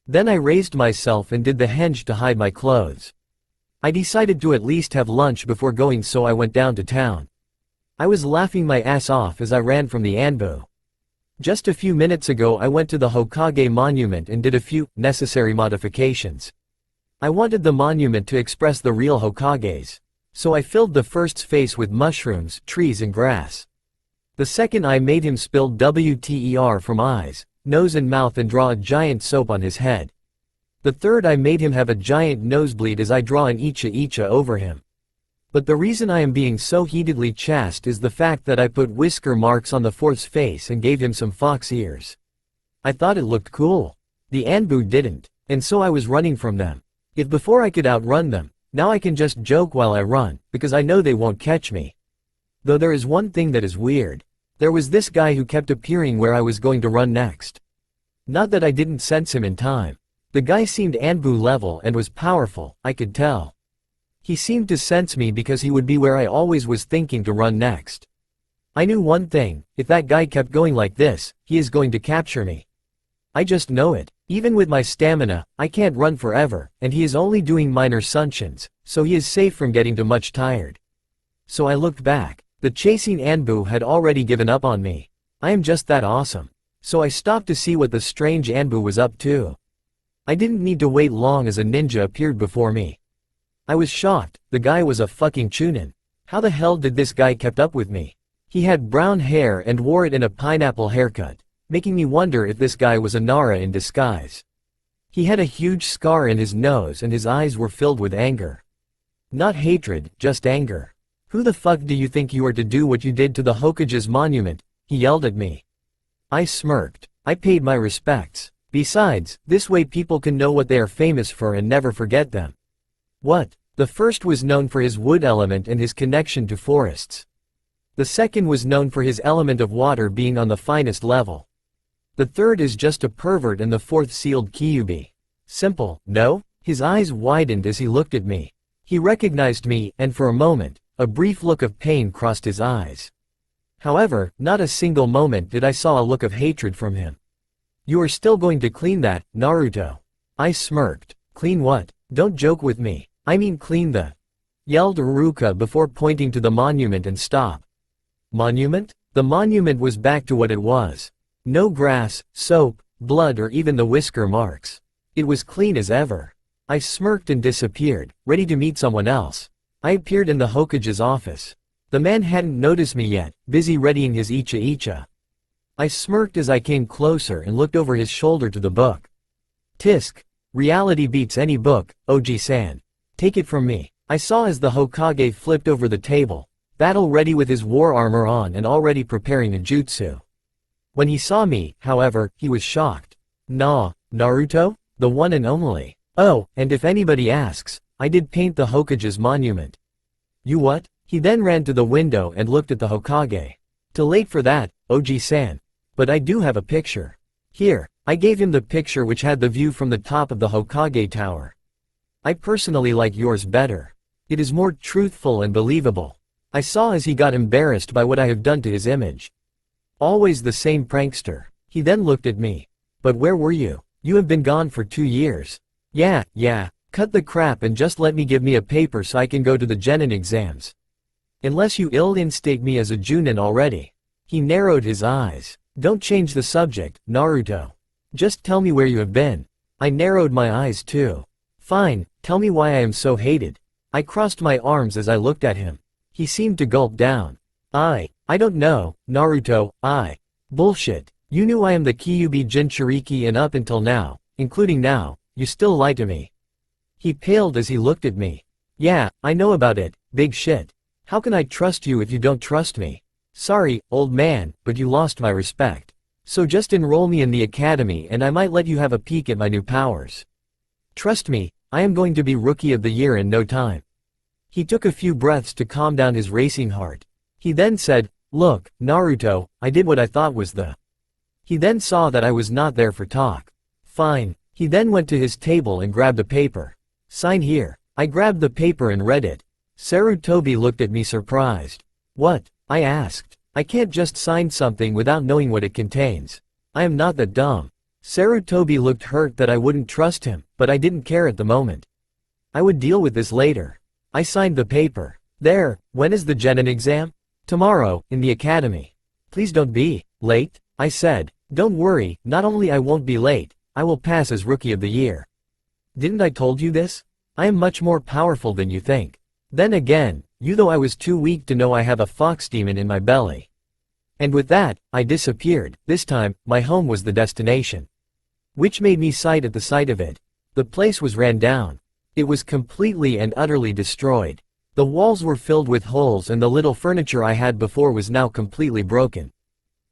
Then I raised myself and did the henge to hide my clothes. I decided to at least have lunch before going, so I went down to town. I was laughing my ass off as I ran from the Anbu. Just a few minutes ago I went to the Hokage monument and did a few necessary modifications. I wanted the monument to express the real Hokages. So I filled the first's face with mushrooms, trees and grass. The second I made him spill water from eyes, nose and mouth and draw a giant soap on his head. The third I made him have a giant nosebleed as I draw an icha over him. But the reason I am being so heatedly chaste is the fact that I put whisker marks on the fourth's face and gave him some fox ears. I thought it looked cool. The Anbu didn't, and so I was running from them. If before I could outrun them, now I can just joke while I run, because I know they won't catch me. Though there is one thing that is weird. There was this guy who kept appearing where I was going to run next. Not that I didn't sense him in time. The guy seemed Anbu level and was powerful, I could tell. He seemed to sense me because he would be where I always was thinking to run next. I knew one thing, if that guy kept going like this, he is going to capture me. I just know it. Even with my stamina, I can't run forever, and he is only doing minor sunshions, so he is safe from getting too much tired. So I looked back. The chasing Anbu had already given up on me. I am just that awesome. So I stopped to see what the strange Anbu was up to. I didn't need to wait long as a ninja appeared before me. I was shocked. The guy was a fucking chunin. How the hell did this guy kept up with me? He had brown hair and wore it in a pineapple haircut, making me wonder if this guy was a Nara in disguise. He had a huge scar in his nose and his eyes were filled with anger. Not hatred, just anger. Who the fuck do you think you are to do what you did to the Hokage's monument? He yelled at me. I smirked. I paid my respects. Besides, this way people can know what they are famous for and never forget them. What? The first was known for his wood element and his connection to forests. The second was known for his element of water being on the finest level. The third is just a pervert, and the fourth sealed Kyuubi. Simple, no? His eyes widened as he looked at me. He recognized me, and for a moment, a brief look of pain crossed his eyes. However, not a single moment did I saw a look of hatred from him. You are still going to clean that, Naruto? I smirked. Clean what? Don't joke with me. I mean clean the... yelled Iruka before pointing to the monument and stop. Monument? The monument was back to what it was. No grass, soap, blood, or even the whisker marks. It was clean as ever. I smirked and disappeared, ready to meet someone else. I appeared in the Hokage's office. The man hadn't noticed me yet, busy readying his icha-icha. I smirked as I came closer and looked over his shoulder to the book. Tisk. Reality beats any book, Oji-san. Take it from me. I saw as the Hokage flipped over the table, battle ready with his war armor on and already preparing a jutsu. When he saw me, however, he was shocked. Nah, Naruto? The one and only. Oh, and if anybody asks, I did paint the Hokage's monument. You what? He then ran to the window and looked at the Hokage. Too late for that, Oji-san. But I do have a picture. Here, I gave him the picture which had the view from the top of the Hokage tower. I personally like yours better. It is more truthful and believable. I saw as he got embarrassed by what I have done to his image. Always the same prankster. He then looked at me. But where were you? You have been gone for 2 years. Yeah, cut the crap and just let me give me a paper so I can go to the genin exams. Unless you ill-instate me as a Junin already. He narrowed his eyes. Don't change the subject, Naruto. Just tell me where you have been. I narrowed my eyes too. Fine, tell me why I am so hated. I crossed my arms as I looked at him. He seemed to gulp down. I don't know, Naruto, Bullshit. You knew I am the Kyuubi Jinchuriki, and up until now, including now, you still lie to me. He paled as he looked at me. Yeah, I know about it, big shit. How can I trust you if you don't trust me? Sorry, old man, but you lost my respect. So just enroll me in the academy and I might let you have a peek at my new powers. Trust me, I am going to be Rookie of the Year in no time. He took a few breaths to calm down his racing heart. He then said, Look, Naruto, I did what I thought was the... He then saw that I was not there for talk. Fine. He then went to his table and grabbed a paper. Sign here. I grabbed the paper and read it. Sarutobi looked at me surprised. What? I asked. I can't just sign something without knowing what it contains. I am not that dumb. Sarutobi looked hurt that I wouldn't trust him, but I didn't care at the moment. I would deal with this later. I signed the paper. There, when is the genin exam? Tomorrow, in the academy. Please don't be late, I said. Don't worry, not only I won't be late, I will pass as Rookie of the Year. Didn't I told you this? I am much more powerful than you think. Then again, you though I was too weak to know I have a fox demon in my belly. And with that, I disappeared. This time, my home was the destination. Which made me sigh at the sight of it. The place was ran down. It was completely and utterly destroyed. The walls were filled with holes and the little furniture I had before was now completely broken.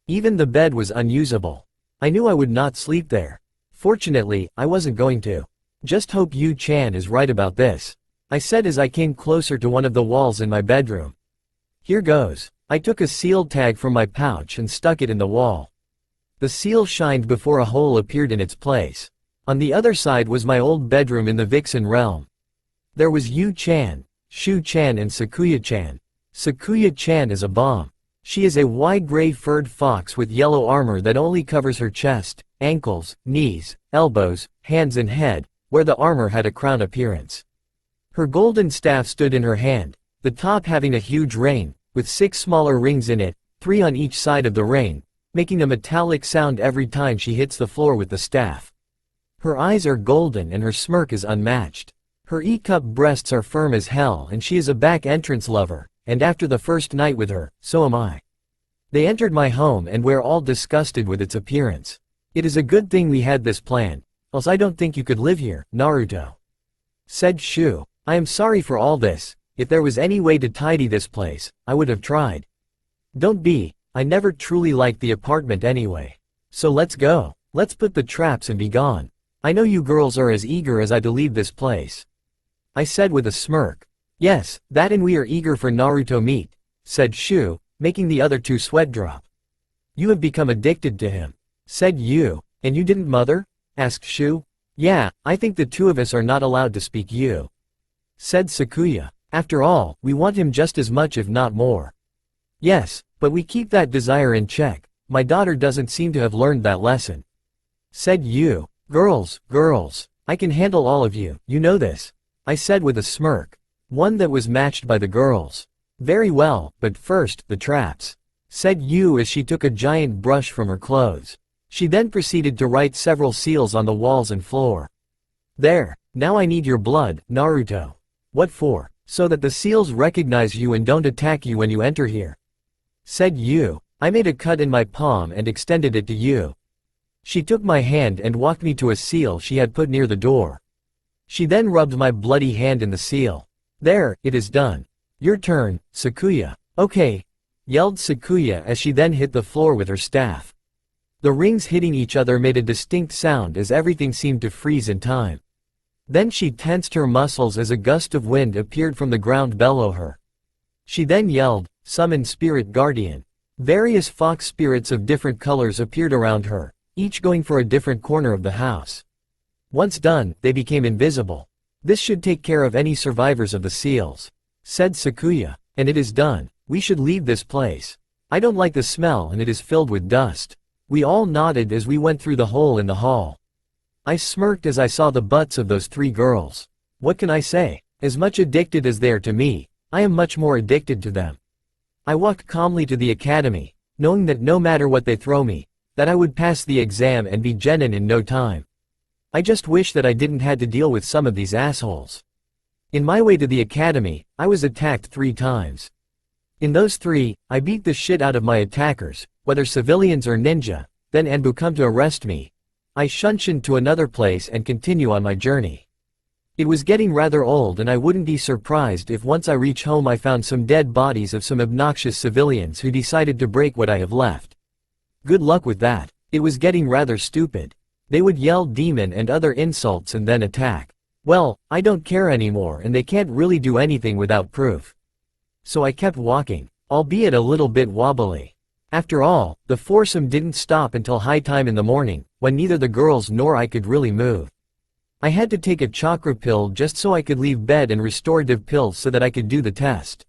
Even the bed was unusable. I knew I would not sleep there. Fortunately, I wasn't going to. Just hope Yu-chan is right about this, I said as I came closer to one of the walls in my bedroom. Here goes. I took a seal tag from my pouch and stuck it in the wall. The seal shined before a hole appeared in its place. On the other side was my old bedroom in the Vixen realm. There was Yu-chan, Shu-chan and Sakuya-chan. Sakuya-chan is a bomb. She is a wide gray furred fox with yellow armor that only covers her chest, ankles, knees, elbows, hands and head, where the armor had a crown appearance. Her golden staff stood in her hand, the top having a huge ring, with 6 smaller rings in it, 3 on each side of the ring, making a metallic sound every time she hits the floor with the staff. Her eyes are golden and her smirk is unmatched. Her E-cup breasts are firm as hell and she is a back entrance lover, and after the first night with her, so am I. They entered my home and we're all disgusted with its appearance. It is a good thing we had this plan, else I don't think you could live here, Naruto. Said Shu. I am sorry for all this. If there was any way to tidy this place, I would have tried. Don't be. I never truly liked the apartment anyway. So let's go. Let's put the traps and be gone. I know you girls are as eager as I to leave this place. I said with a smirk. Yes, that and we are eager for Naruto meat, said Shu, making the other two sweat drop. You have become addicted to him, said Yu. And you didn't, mother? Asked Shu. Yeah, I think the two of us are not allowed to speak Yu, said Sakuya. After all, we want him just as much if not more. Yes, but we keep that desire in check. My daughter doesn't seem to have learned that lesson, said Yu. Girls, I can handle all of you, you know this, I said with a smirk. One that was matched by the girls. Very well, but first, the traps, said Yu as she took a giant brush from her clothes. She then proceeded to write several seals on the walls and floor. There, now I need your blood, Naruto. What for? So that the seals recognize you and don't attack you when you enter here, said Yu. I made a cut in my palm and extended it to Yu. She took my hand and walked me to a seal she had put near the door. She then rubbed my bloody hand in the seal. There, it is done. Your turn, Sakuya. Okay, yelled Sakuya as she then hit the floor with her staff. The rings hitting each other made a distinct sound as everything seemed to freeze in time. Then she tensed her muscles as a gust of wind appeared from the ground below her. She then yelled, "Summon Spirit Guardian." Various fox spirits of different colors appeared around her, each going for a different corner of the house. Once done, they became invisible. This should take care of any survivors of the seals, said Sakuya. And it is done. We should leave this place. I don't like the smell and it is filled with dust. We all nodded as we went through the hole in the hall. I smirked as I saw the butts of those three girls. What can I say? As much addicted as they are to me, I am much more addicted to them. I walked calmly to the academy, knowing that no matter what they throw me, that I would pass the exam and be genin in no time. I just wish that I didn't had to deal with some of these assholes. In my way to the academy, I was attacked 3 times. In those 3, I beat the shit out of my attackers, whether civilians or ninja. Then Anbu come to arrest me. I shunshined to another place and continue on my journey. It was getting rather old and I wouldn't be surprised if once I reach home I found some dead bodies of some obnoxious civilians who decided to break what I have left. Good luck with that. It was getting rather stupid. They would yell demon and other insults and then attack. Well, I don't care anymore and they can't really do anything without proof. So I kept walking, albeit a little bit wobbly. After all, the foursome didn't stop until high time in the morning, when neither the girls nor I could really move. I had to take a chakra pill just so I could leave bed and restorative pills so that I could do the test.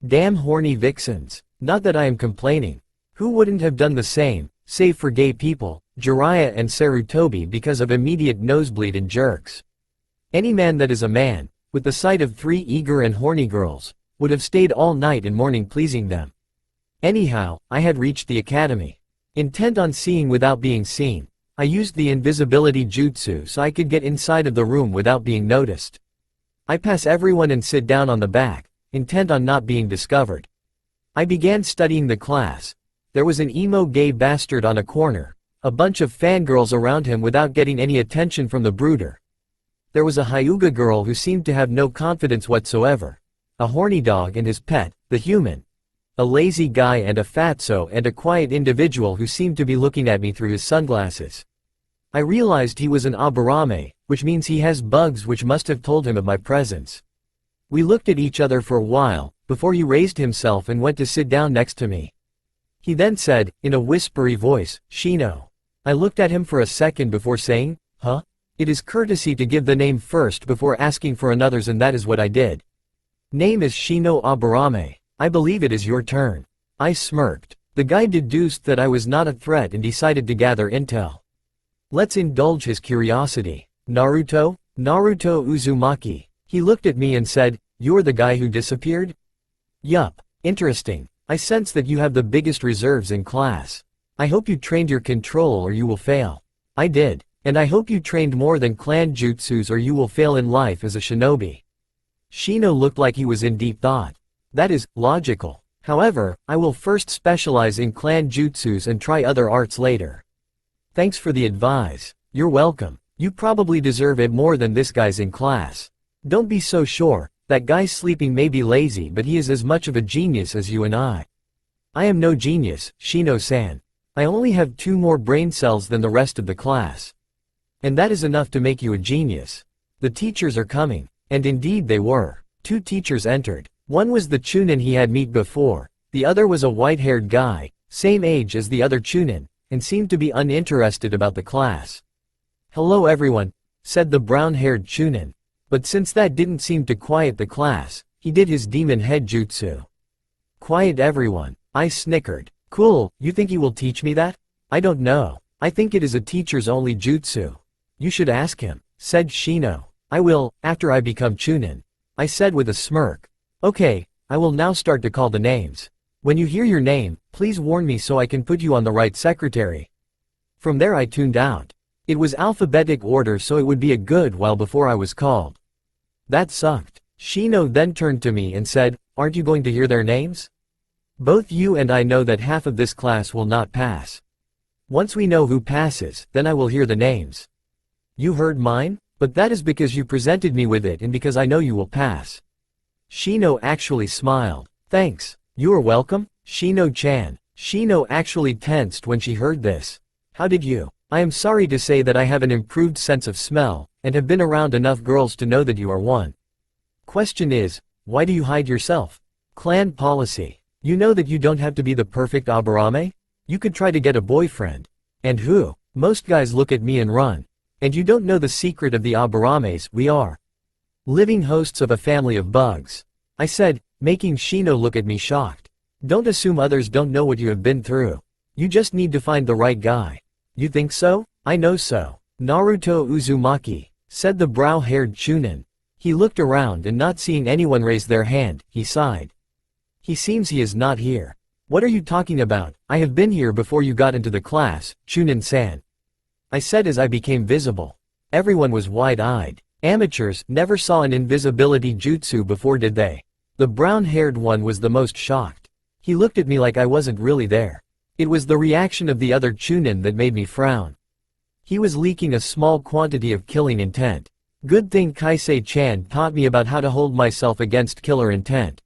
Damn horny vixens. Not that I am complaining. Who wouldn't have done the same, save for gay people, Jiraiya and Sarutobi because of immediate nosebleed and jerks. Any man that is a man, with the sight of 3 eager and horny girls, would have stayed all night and morning pleasing them. Anyhow, I had reached the academy. Intent on seeing without being seen, I used the invisibility jutsu so I could get inside of the room without being noticed. I pass everyone and sit down on the back, intent on not being discovered. I began studying the class. There was an emo gay bastard on a corner, a bunch of fangirls around him without getting any attention from the brooder. There was a Hyuga girl who seemed to have no confidence whatsoever. A horny dog and his pet, the human. A lazy guy and a fatso and a quiet individual who seemed to be looking at me through his sunglasses. I realized he was an Aburame, which means he has bugs which must have told him of my presence. We looked at each other for a while, before he raised himself and went to sit down next to me. He then said, in a whispery voice, "Shino." I looked at him for a second before saying, "Huh?" It is courtesy to give the name first before asking for another's and that is what I did. Name is Shino Aburame. I believe it is your turn. I smirked. The guy deduced that I was not a threat and decided to gather intel. Let's indulge his curiosity. Naruto? Naruto Uzumaki. He looked at me and said, "You're the guy who disappeared?" Yup. Interesting. I sense that you have the biggest reserves in class. I hope you trained your control or you will fail. I did. And I hope you trained more than clan jutsus or you will fail in life as a shinobi. Shino looked like he was in deep thought. That is logical. However, I will first specialize in clan jutsus and try other arts later. Thanks for the advice. You're welcome. You probably deserve it more than this guy's in class. Don't be so sure. That guy sleeping may be lazy but he is as much of a genius as you and I. I am no genius, Shino-san. I only have 2 more brain cells than the rest of the class. And that is enough to make you a genius. The teachers are coming. And indeed they were. 2 teachers entered. One was the Chunin he had met before, the other was a white-haired guy, same age as the other Chunin, and seemed to be uninterested about the class. "Hello everyone," said the brown-haired Chunin. But since that didn't seem to quiet the class, he did his demon head jutsu. "Quiet everyone," I snickered. "Cool, you think he will teach me that? I don't know. I think it is a teacher's only jutsu. You should ask him," said Shino. "I will, after I become Chunin," I said with a smirk. "Okay, I will now start to call the names. When you hear your name, please warn me so I can put you on the right secretary." From there I tuned out. It was alphabetic order, so it would be a good while before I was called. That sucked. Shino then turned to me and said, "Aren't you going to hear their names? Both you and I know that half of this class will not pass. Once we know who passes, then I will hear the names." "You heard mine? But that is because you presented me with it and because I know you will pass." Shino actually smiled. "Thanks. You are welcome, Shino-chan." Shino actually tensed when she heard this. "How did you? I am sorry to say that I have an improved sense of smell, and have been around enough girls to know that you are one. Question is, why do you hide yourself? Clan policy. You know that you don't have to be the perfect Aburame? You could try to get a boyfriend. And who? Most guys look at me and run. And you don't know the secret of the Aburames. We are living hosts of a family of bugs," I said, making Shino look at me shocked. "Don't assume others don't know what you have been through. You just need to find the right guy." "You think so? I know so. Naruto Uzumaki," said the brow-haired Chunin. He looked around and not seeing anyone raise their hand, he sighed. "He seems he is not here." "What are you talking about? I have been here before you got into the class, Chunin-san," I said as I became visible. Everyone was wide-eyed. Amateurs never saw an invisibility jutsu before, did they? The brown-haired one was the most shocked. He looked at me like I wasn't really there. It was the reaction of the other Chunin that made me frown. He was leaking a small quantity of killing intent. Good thing Kaisei-chan taught me about how to hold myself against killer intent.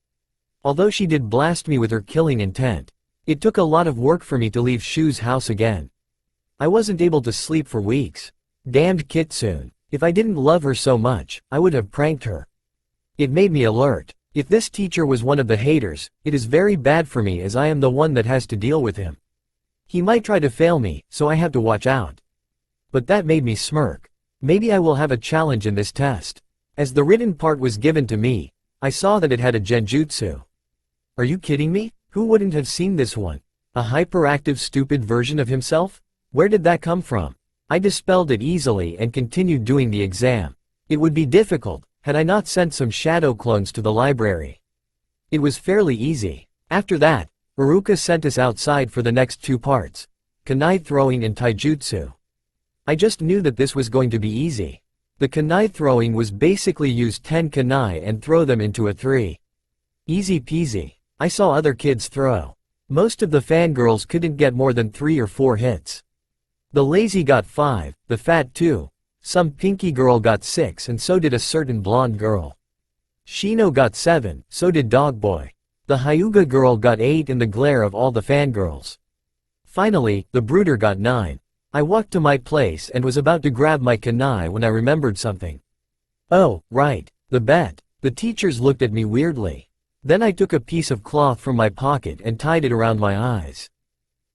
Although she did blast me with her killing intent, it took a lot of work for me to leave Shu's house again. I wasn't able to sleep for weeks. Damned Kitsune. If I didn't love her so much, I would have pranked her. It made me alert. If this teacher was one of the haters, it is very bad for me as I am the one that has to deal with him. He might try to fail me, so I have to watch out. But that made me smirk. Maybe I will have a challenge in this test. As the written part was given to me, I saw that it had a genjutsu. Are you kidding me? Who wouldn't have seen this one? A hyperactive stupid version of himself? Where did that come from? I dispelled it easily and continued doing the exam. It would be difficult, had I not sent some shadow clones to the library. It was fairly easy. After that, Iruka sent us outside for the next 2 parts, kunai throwing and taijutsu. I just knew that this was going to be easy. The kunai throwing was basically use 10 kunai and throw them into a 3. Easy peasy. I saw other kids throw. Most of the fangirls couldn't get more than 3 or 4 hits. The lazy got 5, the fat 2. Some pinky girl got 6 and so did a certain blonde girl. Shino got 7, so did Dogboy. The Hyuga girl got 8 in the glare of all the fangirls. Finally, the brooder got 9. I walked to my place and was about to grab my kunai when I remembered something. Oh, right, the bet. The teachers looked at me weirdly. Then I took a piece of cloth from my pocket and tied it around my eyes.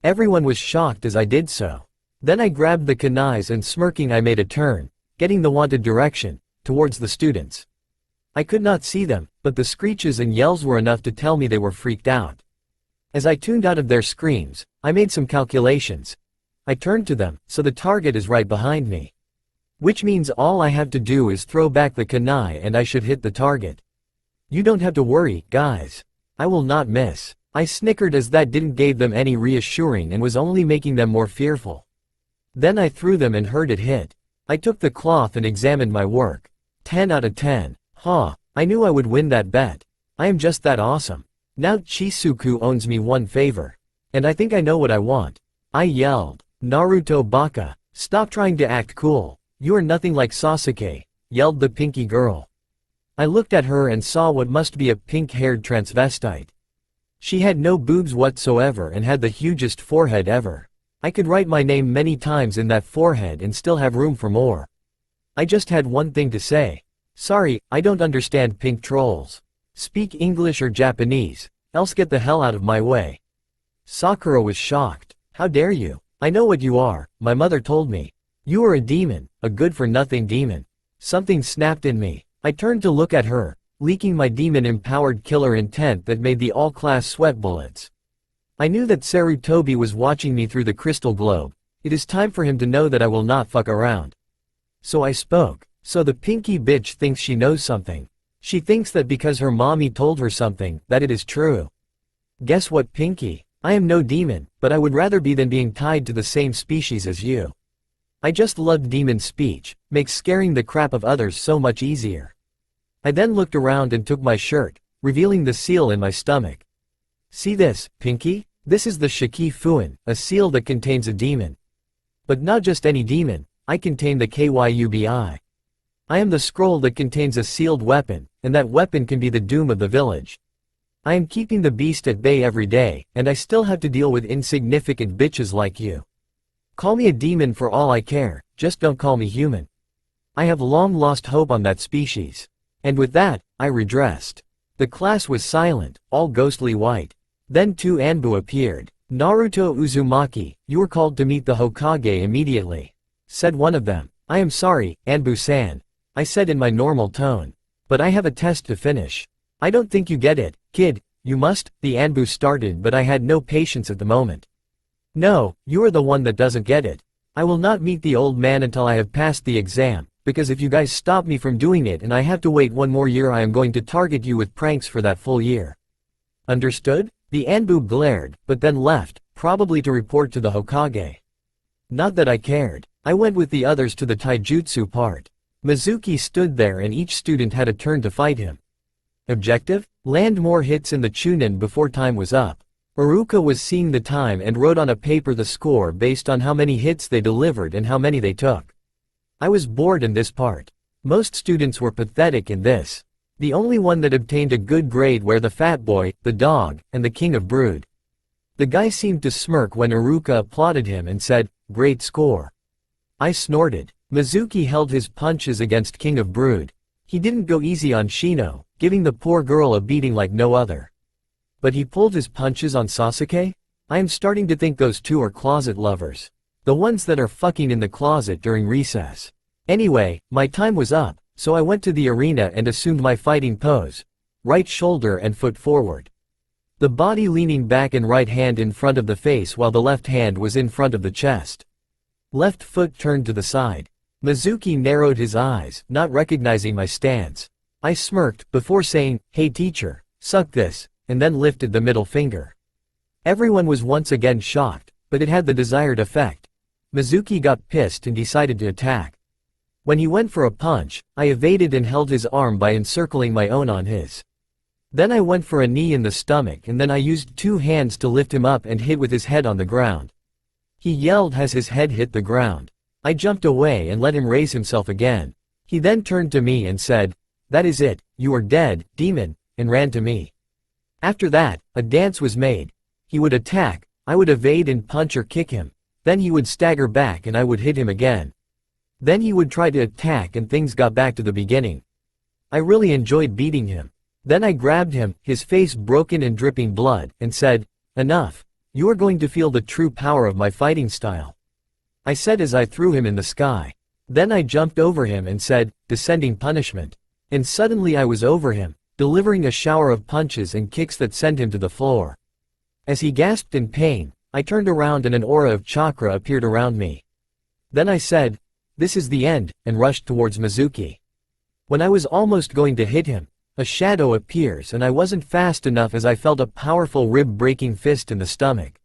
Everyone was shocked as I did so. Then I grabbed the kunais and smirking I made a turn, getting the wanted direction, towards the students. I could not see them, but the screeches and yells were enough to tell me they were freaked out. As I tuned out of their screams, I made some calculations. I turned to them, so the target is right behind me. Which means all I have to do is throw back the kunai and I should hit the target. You don't have to worry, guys. I will not miss. I snickered as that didn't give them any reassuring and was only making them more fearful. Then I threw them and heard it hit. I took the cloth and examined my work. 10 out of 10. Huh, I knew I would win that bet. I am just that awesome. Now Chisuku owns me one favor. And I think I know what I want. I yelled, Naruto baka, stop trying to act cool. You are nothing like Sasuke, yelled the pinky girl. I looked at her and saw what must be a pink-haired transvestite. She had no boobs whatsoever and had the hugest forehead ever. I could write my name many times in that forehead and still have room for more. I just had one thing to say. Sorry, I don't understand pink trolls. Speak English or Japanese, else get the hell out of my way. Sakura was shocked. How dare you? I know what you are, my mother told me. You are a demon, a good-for-nothing demon. Something snapped in me. I turned to look at her, leaking my demon-empowered killer intent that made the all-class sweat bullets. I knew that Sarutobi was watching me through the crystal globe. It is time for him to know that I will not fuck around. So I spoke. So the pinky bitch thinks she knows something. She thinks that because her mommy told her something, that it is true. Guess what, Pinky? I am no demon, but I would rather be than being tied to the same species as you. I just loved demon speech, makes scaring the crap of others so much easier. I then looked around and took my shirt, revealing the seal in my stomach. See this, Pinky? This is the Shiki Fuin, a seal that contains a demon. But not just any demon, I contain the Kyubi. I am the scroll that contains a sealed weapon, and that weapon can be the doom of the village. I am keeping the beast at bay every day, and I still have to deal with insignificant bitches like you. Call me a demon for all I care, just don't call me human. I have long lost hope on that species. And with that, I redressed. The class was silent, all ghostly white. Then two Anbu appeared. Naruto Uzumaki, you were called to meet the Hokage immediately. Said one of them. I am sorry, Anbu-san. I said in my normal tone. But I have a test to finish. I don't think you get it, kid, you must, the Anbu started, but I had no patience at the moment. No, you are the one that doesn't get it. I will not meet the old man until I have passed the exam, because if you guys stop me from doing it and I have to wait one more year, I am going to target you with pranks for that full year. Understood? The Anbu glared, but then left, probably to report to the Hokage. Not that I cared. I went with the others to the taijutsu part. Mizuki stood there and each student had a turn to fight him. Objective? Land more hits in the Chunin before time was up. Iruka was seeing the time and wrote on a paper the score based on how many hits they delivered and how many they took. I was bored in this part. Most students were pathetic in this. The only one that obtained a good grade were the fat boy, the dog, and the king of brood. The guy seemed to smirk when Iruka applauded him and said, "Great score." I snorted. Mizuki held his punches against King of Brood. He didn't go easy on Shino, giving the poor girl a beating like no other. But he pulled his punches on Sasuke? I am starting to think those two are closet lovers. The ones that are fucking in the closet during recess. Anyway, my time was up, so I went to the arena and assumed my fighting pose. Right shoulder and foot forward. The body leaning back and right hand in front of the face while the left hand was in front of the chest. Left foot turned to the side. Mizuki narrowed his eyes, not recognizing my stance. I smirked, before saying, "Hey teacher, suck this," and then lifted the middle finger. Everyone was once again shocked, but it had the desired effect. Mizuki got pissed and decided to attack. When he went for a punch, I evaded and held his arm by encircling my own on his. Then I went for a knee in the stomach and then I used two hands to lift him up and hit with his head on the ground. He yelled as his head hit the ground. I jumped away and let him raise himself again. He then turned to me and said, "That is it, you are dead, demon," and ran to me. After that, a dance was made. He would attack, I would evade and punch or kick him. Then he would stagger back and I would hit him again. Then he would try to attack and things got back to the beginning. I really enjoyed beating him. Then I grabbed him, his face broken and dripping blood, and said, "Enough. You are going to feel the true power of my fighting style," I said as I threw him in the sky. Then I jumped over him and said, "Descending punishment." And suddenly I was over him, delivering a shower of punches and kicks that sent him to the floor. As he gasped in pain, I turned around and an aura of chakra appeared around me. Then I said, "This is the end," and rushed towards Mizuki. When I was almost going to hit him, a shadow appears and I wasn't fast enough as I felt a powerful rib-breaking fist in the stomach.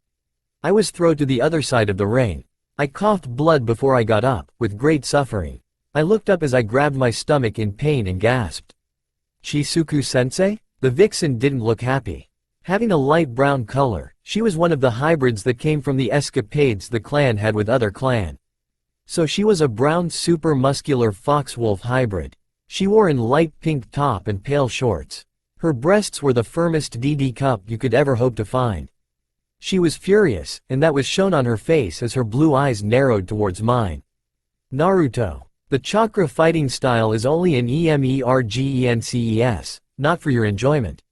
I was thrown to the other side of the ring. I coughed blood before I got up, with great suffering. I looked up as I grabbed my stomach in pain and gasped. Shizuku-sensei? The vixen didn't look happy. Having a light brown color, she was one of the hybrids that came from the escapades the clan had with other clan. So she was a brown super muscular fox-wolf hybrid. She wore in light pink top and pale shorts. Her breasts were the firmest DD cup you could ever hope to find. She was furious, and that was shown on her face as her blue eyes narrowed towards mine. Naruto. The chakra fighting style is only an emergencies, not for your enjoyment.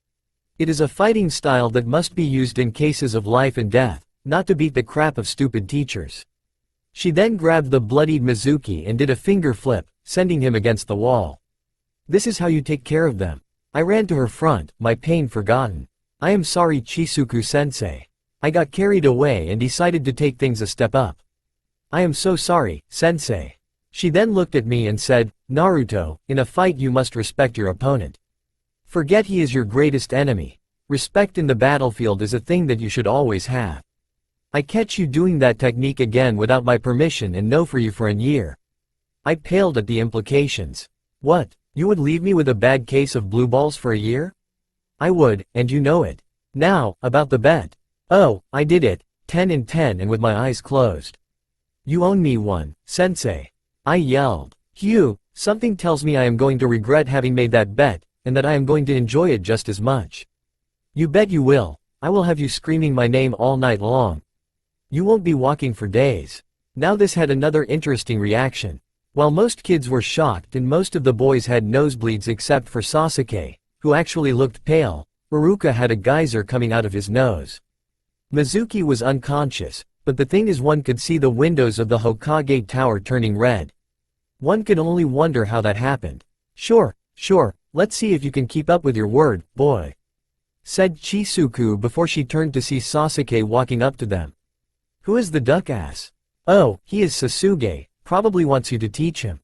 It is a fighting style that must be used in cases of life and death, not to beat the crap of stupid teachers. She then grabbed the bloodied Mizuki and did a finger flip, sending him against the wall. This is how you take care of them. I ran to her front, my pain forgotten. I am sorry, Chisuku-sensei. I got carried away and decided to take things a step up. I am so sorry, sensei. She then looked at me and said, Naruto, in a fight you must respect your opponent. Forget he is your greatest enemy. Respect in the battlefield is a thing that you should always have. I catch you doing that technique again without my permission and no for you for a year. I paled at the implications. What, you would leave me with a bad case of blue balls for a year? I would, and you know it. Now, about the bet. Oh, I did it, 10 and 10 and with my eyes closed. You owe me one, sensei. I yelled. Hugh, something tells me I am going to regret having made that bet, and that I am going to enjoy it just as much. You bet you will. I will have you screaming my name all night long. You won't be walking for days. Now this had another interesting reaction. While most kids were shocked and most of the boys had nosebleeds except for Sasuke, who actually looked pale, Iruka had a geyser coming out of his nose. Mizuki was unconscious, but the thing is one could see the windows of the Hokage tower turning red. One could only wonder how that happened. Sure, let's see if you can keep up with your word, boy, said Chisuku before she turned to see Sasuke walking up to them. Who is the duck ass? Oh, he is Sasuke, probably wants you to teach him.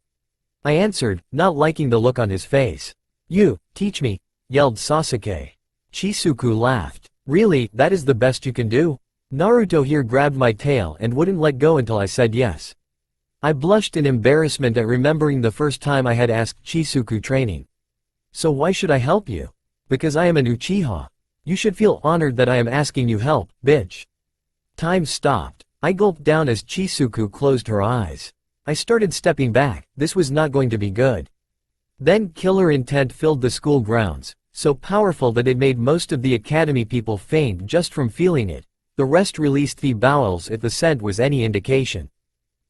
I answered, not liking the look on his face. You, teach me, yelled Sasuke. Chisuku laughed. Really, that is the best you can do? Naruto here grabbed my tail and wouldn't let go until I said yes. I blushed in embarrassment at remembering the first time I had asked Chisuku training. So why should I help you? Because I am an Uchiha. You should feel honored that I am asking you help, bitch. Time stopped. I gulped down as Chisuku closed her eyes. I started stepping back, this was not going to be good. Then killer intent filled the school grounds, so powerful that it made most of the academy people faint just from feeling it. The rest released the bowels if the scent was any indication.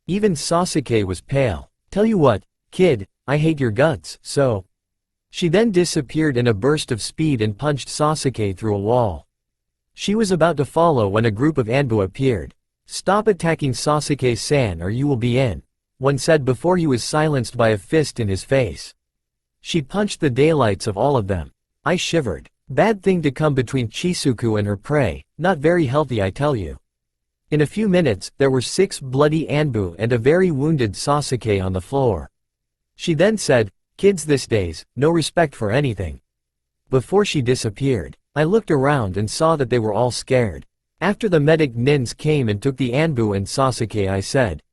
Even Sasuke was pale. Tell you what, kid, I hate your guts, so. She then disappeared in a burst of speed and punched Sasuke through a wall. She was about to follow when a group of Anbu appeared. Stop attacking Sasuke-san or you will be in, one said before he was silenced by a fist in his face. She punched the daylights of all of them. I shivered. Bad thing to come between Chisuku and her prey, not very healthy I tell you. In a few minutes, there were 6 bloody Anbu and a very wounded Sasuke on the floor. She then said, kids these days, no respect for anything. Before she disappeared, I looked around and saw that they were all scared. After the medic nins came and took the Anbu and Sasuke, I said,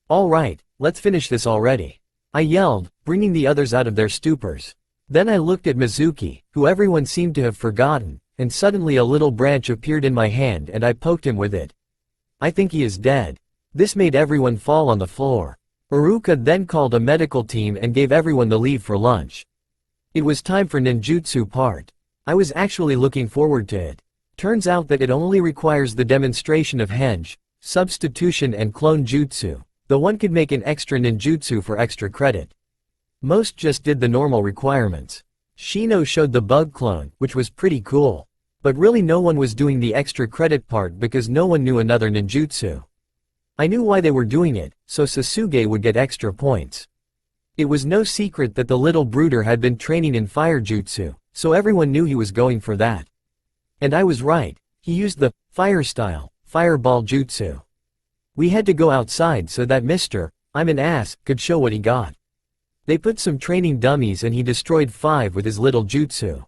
all right, let's finish this already. I yelled, bringing the others out of their stupors. Then I looked at Mizuki, who everyone seemed to have forgotten, and suddenly a little branch appeared in my hand and I poked him with it. I think he is dead. This made everyone fall on the floor. Iruka then called a medical team and gave everyone the leave for lunch. It was time for ninjutsu part. I was actually looking forward to it. Turns out that it only requires the demonstration of henge, substitution and clone jutsu, though one could make an extra ninjutsu for extra credit. Most just did the normal requirements. Shino showed the bug clone, which was pretty cool. But really no one was doing the extra credit part because no one knew another ninjutsu. I knew why they were doing it, so Sasuke would get extra points. It was no secret that the little brooder had been training in fire jutsu, so everyone knew he was going for that. And I was right, he used the fire style, fireball jutsu. We had to go outside so that Mr. I'm an ass could show what he got. They put some training dummies and he destroyed 5 with his little jutsu.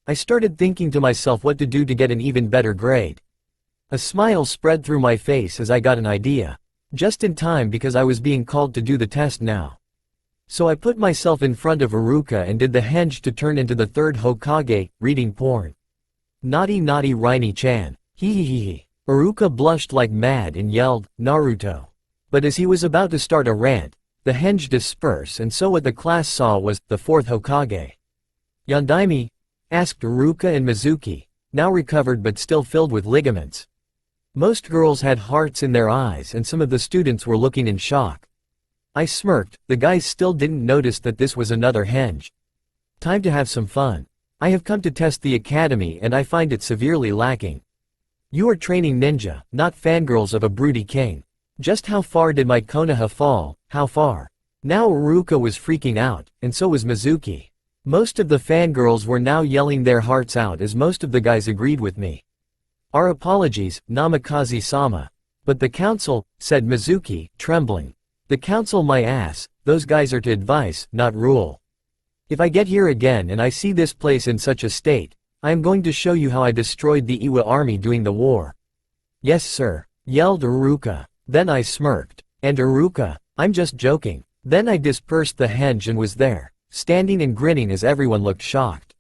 I started thinking to myself what to do to get an even better grade. A smile spread through my face as I got an idea. Just in time because I was being called to do the test now. So I put myself in front of Iruka and did the henge to turn into the 3rd Hokage, reading porn. Naughty Raini-chan. Hee. Iruka blushed like mad and yelled, Naruto. But as he was about to start a rant, the henge dispersed and so what the class saw was, the 4th Hokage. Yondaime? Asked Iruka and Mizuki, now recovered but still filled with ligaments. Most girls had hearts in their eyes and some of the students were looking in shock. I smirked, the guys still didn't notice that this was another henge. Time to have some fun. I have come to test the academy and I find it severely lacking. You are training ninja, not fangirls of a broody king. Just how far did my Konoha fall, how far? Now Uruka was freaking out, and so was Mizuki. Most of the fangirls were now yelling their hearts out as most of the guys agreed with me. Our apologies, Namikaze-sama. But the council, said Mizuki, trembling. The council my ass, those guys are to advise, not rule. If I get here again and I see this place in such a state, I am going to show you how I destroyed the Iwa army during the war. Yes sir, yelled Uruka. Then I smirked. And Uruka, I'm just joking. Then I dispersed the henge and was there, standing and grinning as everyone looked shocked.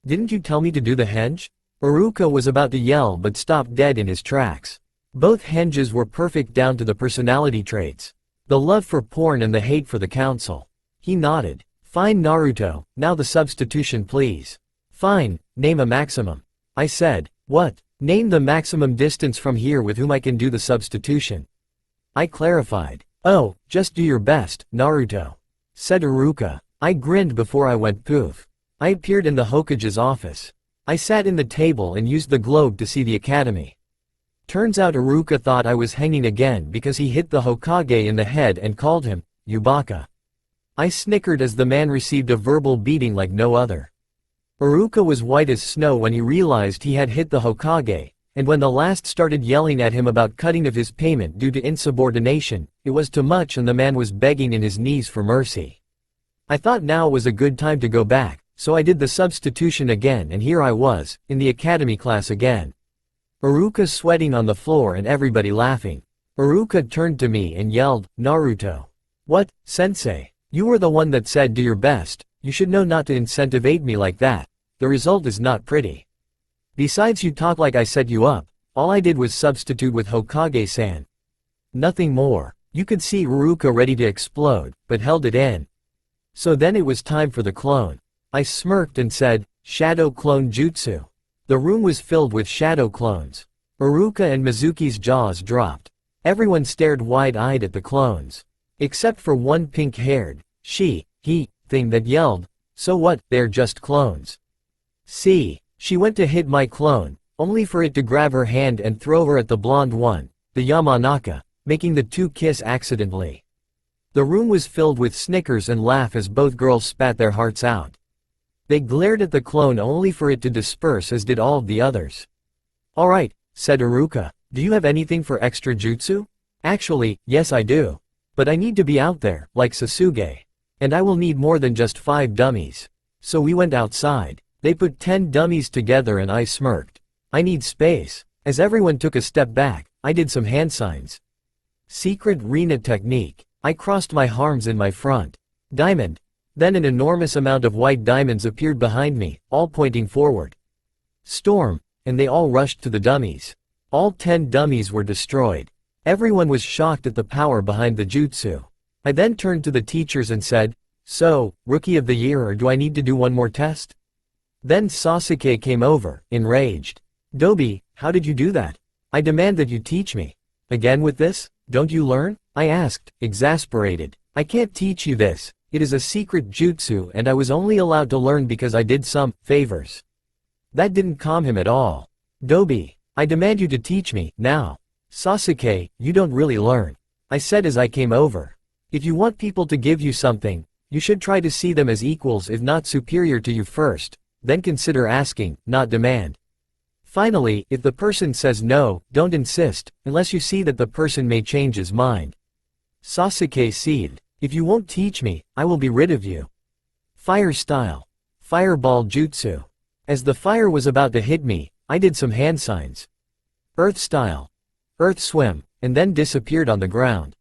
Didn't you tell me to do the henge? Uruka was about to yell but stopped dead in his tracks. Both henges were perfect down to the personality traits. The love for porn and the hate for the council. He nodded. Fine Naruto, now the substitution please. Fine, name a maximum. I said, what? Name the maximum distance from here with whom I can do the substitution. I clarified. Oh, just do your best, Naruto. Said Uruka. I grinned before I went poof. I appeared in the Hokage's office. I sat in the table and used the globe to see the academy. Turns out Uruka thought I was hanging again because he hit the Hokage in the head and called him, Yubaka. I snickered as the man received a verbal beating like no other. Uruka was white as snow when he realized he had hit the Hokage, and when the last started yelling at him about cutting of his payment due to insubordination, it was too much and the man was begging in his knees for mercy. I thought now was a good time to go back, so I did the substitution again and here I was, in the academy class again. Uruka sweating on the floor and everybody laughing. Uruka turned to me and yelled, Naruto. What, sensei? You were the one that said do your best, you should know not to incentivate me like that, the result is not pretty. Besides you talk like I set you up, all I did was substitute with Hokage-san. Nothing more. You could see Uruka ready to explode, but held it in. So then it was time for the clone. I smirked and said, Shadow Clone Jutsu. The room was filled with shadow clones. Uruka and Mizuki's jaws dropped. Everyone stared wide-eyed at the clones. Except for one pink-haired, he thing that yelled, so what, they're just clones. See, she went to hit my clone, only for it to grab her hand and throw her at the blonde one, the Yamanaka, making the two kiss accidentally. The room was filled with snickers and laugh as both girls spat their hearts out. They glared at the clone only for it to disperse as did all of the others. Alright, said Uruka, do you have anything for extra jutsu? Actually, yes I do. But I need to be out there, like Sasuke. And I will need more than just 5 dummies. So we went outside. They put 10 dummies together and I smirked. I need space. As everyone took a step back, I did some hand signs. Secret Rina technique. I crossed my arms in my front. Diamond. Then an enormous amount of white diamonds appeared behind me, all pointing forward. Storm. And they all rushed to the dummies. All 10 dummies were destroyed. Everyone was shocked at the power behind the jutsu. I then turned to the teachers and said, so, Rookie of the Year or do I need to do one more test? Then Sasuke came over, enraged. Dobi, how did you do that? I demand that you teach me. Again with this? Don't you learn? I asked, exasperated. I can't teach you this. It is a secret jutsu and I was only allowed to learn because I did some favors. That didn't calm him at all. Dobi, I demand you to teach me, now. Sasuke, you don't really learn. I said as I came over. If you want people to give you something, you should try to see them as equals if not superior to you first, then consider asking, not demand. Finally, if the person says no, don't insist, unless you see that the person may change his mind. Sasuke seethed. If you won't teach me, I will be rid of you. Fire style. Fireball jutsu. As the fire was about to hit me, I did some hand signs. Earth style. Earth swim, and then disappeared on the ground.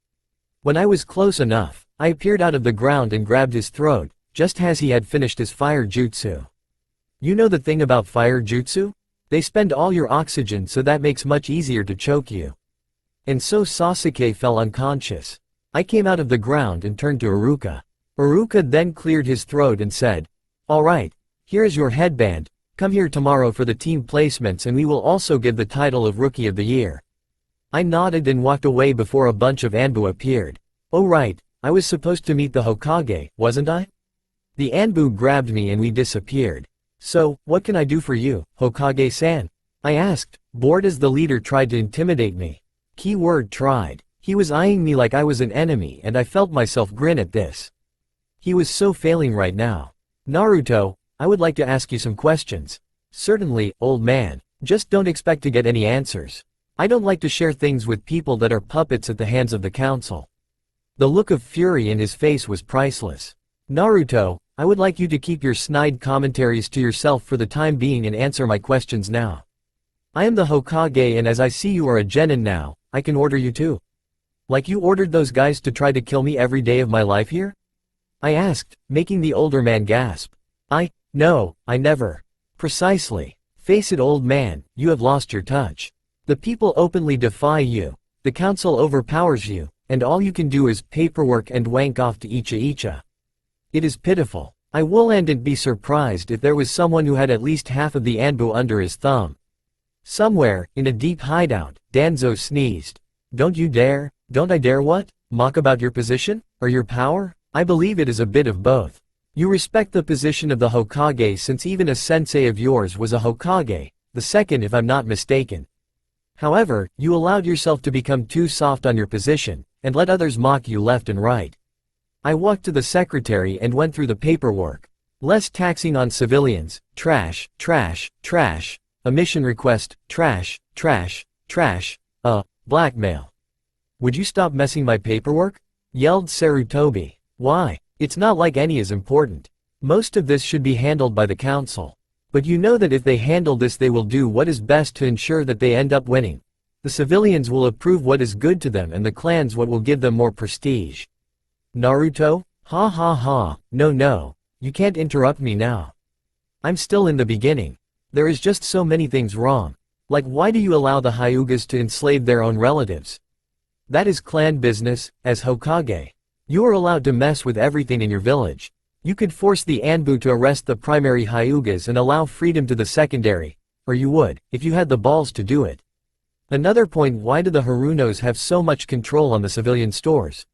When I was close enough, I appeared out of the ground and grabbed his throat, just as he had finished his fire jutsu. You know the thing about fire jutsu? They spend all your oxygen so that makes much easier to choke you. And so Sasuke fell unconscious. I came out of the ground and turned to Uruka. Uruka then cleared his throat and said, alright, here is your headband, come here tomorrow for the team placements and we will also give the title of Rookie of the Year. I nodded and walked away before a bunch of Anbu appeared. Oh right, I was supposed to meet the Hokage, wasn't I? The Anbu grabbed me and we disappeared. So, what can I do for you, Hokage-san? I asked, bored as the leader tried to intimidate me. Keyword tried. He was eyeing me like I was an enemy and I felt myself grin at this. He was so failing right now. Naruto, I would like to ask you some questions. Certainly, old man. Just don't expect to get any answers. I don't like to share things with people that are puppets at the hands of the council. The look of fury in his face was priceless. Naruto, I would like you to keep your snide commentaries to yourself for the time being and answer my questions now. I am the Hokage and as I see you are a genin now, I can order you too. Like you ordered those guys to try to kill me every day of my life here? I asked, making the older man gasp. No, I never. Precisely. Face it, old man, you have lost your touch. The people openly defy you, the council overpowers you, and all you can do is paperwork and wank off to Icha. It is pitiful. I wouldn't be surprised if there was someone who had at least half of the Anbu under his thumb. Somewhere, in a deep hideout, Danzo sneezed. Don't you dare, don't I dare what? Mock about your position? Or your power? I believe it is a bit of both. You respect the position of the Hokage since even a sensei of yours was a Hokage, the second if I'm not mistaken. However, you allowed yourself to become too soft on your position, and let others mock you left and right. I walked to the secretary and went through the paperwork. Less taxing on civilians, trash, trash, trash, a mission request, trash, trash, trash, blackmail. Would you stop messing my paperwork? Yelled Sarutobi. Why? It's not like any is important. Most of this should be handled by the council. But you know that if they handle this they will do what is best to ensure that they end up winning. The civilians will approve what is good to them and the clans what will give them more prestige. Naruto? Ha ha ha, no, you can't interrupt me now. I'm still in the beginning. There is just so many things wrong. Like why do you allow the Hyugas to enslave their own relatives? That is clan business, as Hokage. You are allowed to mess with everything in your village. You could force the Anbu to arrest the primary Hyugas and allow freedom to the secondary, or you would, if you had the balls to do it. Another point, why do the Harunos have so much control on the civilian stores?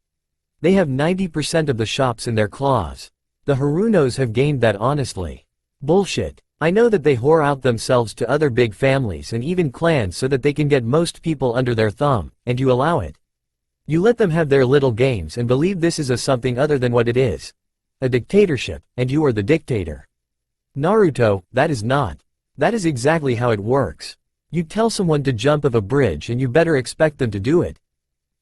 They have 90% of the shops in their claws. The Harunos have gained that honestly. Bullshit. I know that they whore out themselves to other big families and even clans so that they can get most people under their thumb, and you allow it. You let them have their little games and believe this is something other than what it is. A dictatorship, and you are the dictator. Naruto, that is not. That is exactly how it works. You tell someone to jump off a bridge and you better expect them to do it.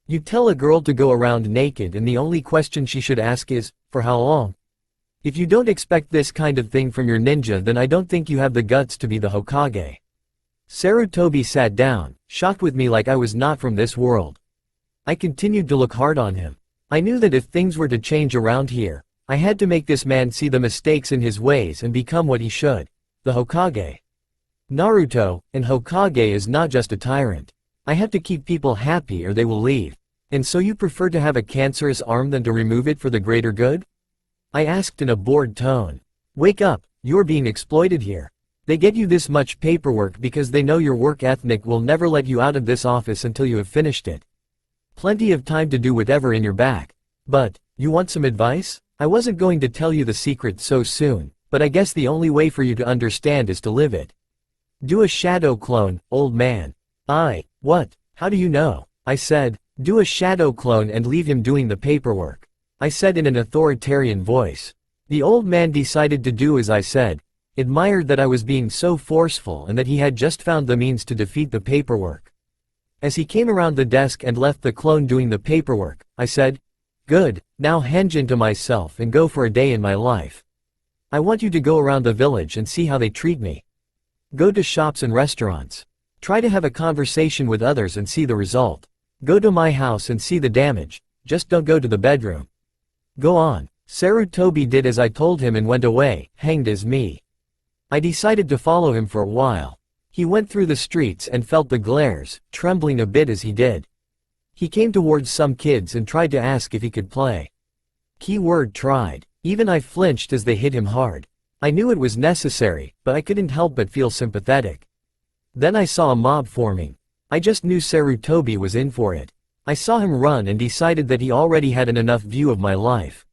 You tell a girl to go around naked and the only question she should ask is, for how long? If you don't expect this kind of thing from your ninja then I don't think you have the guts to be the Hokage. Sarutobi sat down, shocked with me like I was not from this world. I continued to look hard on him. I knew that if things were to change around here, I had to make this man see the mistakes in his ways and become what he should, the Hokage. Naruto, and Hokage is not just a tyrant. I have to keep people happy or they will leave. And so you prefer to have a cancerous arm than to remove it for the greater good? I asked in a bored tone. Wake up, you're being exploited here. They get you this much paperwork because they know your work ethic will never let you out of this office until you have finished it. Plenty of time to do whatever in your back. But, you want some advice? I wasn't going to tell you the secret so soon, but I guess the only way for you to understand is to live it. Do a shadow clone, old man. What? How do you know? I said, do a shadow clone and leave him doing the paperwork. I said in an authoritarian voice. The old man decided to do as I said, admired that I was being so forceful and that he had just found the means to defeat the paperwork. As he came around the desk and left the clone doing the paperwork, I said, good, now henjin to myself and go for a day in my life. I want you to go around the village and see how they treat me. Go to shops and restaurants. Try to have a conversation with others and see the result. Go to my house and see the damage, just don't go to the bedroom. Go on. Sarutobi did as I told him and went away, hanged as me. I decided to follow him for a while. He went through the streets and felt the glares, trembling a bit as he did. He came towards some kids and tried to ask if he could play. Keyword tried. Even I flinched as they hit him hard. I knew it was necessary, but I couldn't help but feel sympathetic. Then I saw a mob forming. I just knew Sarutobi was in for it. I saw him run and decided that he already had an enough view of my life.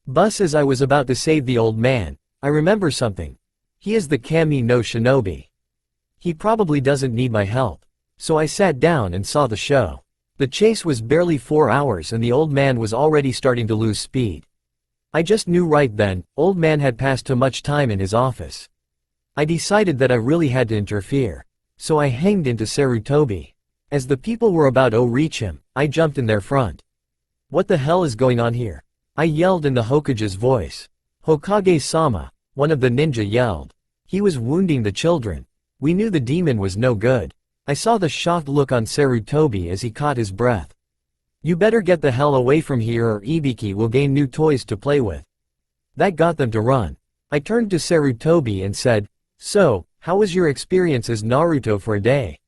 Bus as I was about to save the old man, I remember something. He is the Kami no Shinobi. He probably doesn't need my help. So I sat down and saw the show. The chase was barely 4 hours and the old man was already starting to lose speed. I just knew right then, old man had passed too much time in his office. I decided that I really had to interfere. So I hanged into Sarutobi. As the people were about to reach him, I jumped in their front. What the hell is going on here? I yelled in the Hokage's voice. Hokage-sama, one of the ninja yelled. He was wounding the children. We knew the demon was no good. I saw the shocked look on Sarutobi as he caught his breath. You better get the hell away from here or Ibiki will gain new toys to play with. That got them to run. I turned to Sarutobi and said, so, how was your experience as Naruto for a day?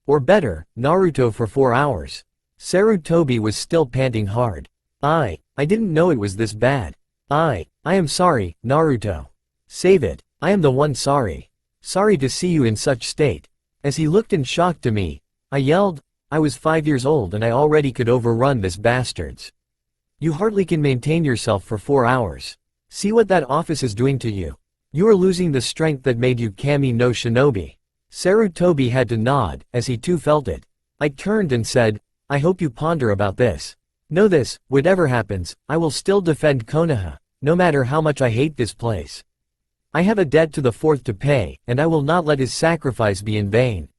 Or better, Naruto for 4 hours. Sarutobi was still panting hard. I didn't know it was this bad. I am sorry, Naruto. Save it, I am the one sorry. Sorry to see you in such state. As he looked in shock to me, I yelled, I was 5 years old and I already could overrun this bastards. You hardly can maintain yourself for 4 hours. See what that office is doing to you. You are losing the strength that made you Kami no Shinobi. Sarutobi had to nod, as he too felt it. I turned and said, I hope you ponder about this. Know this, whatever happens, I will still defend Konoha, no matter how much I hate this place. I have a debt to the fourth to pay, and I will not let his sacrifice be in vain.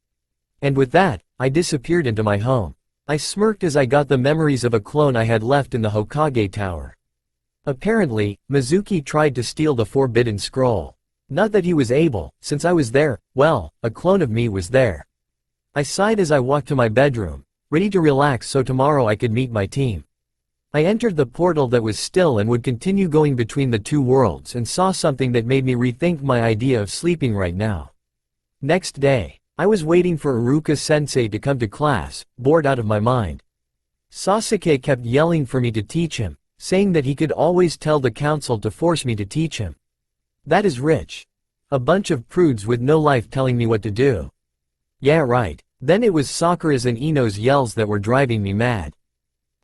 And with that, I disappeared into my home. I smirked as I got the memories of a clone I had left in the Hokage Tower. Apparently, Mizuki tried to steal the Forbidden Scroll. Not that he was able, since I was there, well, a clone of me was there. I sighed as I walked to my bedroom, ready to relax so tomorrow I could meet my team. I entered the portal that was still and would continue going between the two worlds and saw something that made me rethink my idea of sleeping right now. Next day, I was waiting for Iruka-sensei to come to class, bored out of my mind. Sasuke kept yelling for me to teach him, saying that he could always tell the council to force me to teach him. That is rich. A bunch of prudes with no life telling me what to do. Yeah, right. Then it was Sakura's and Ino's yells that were driving me mad.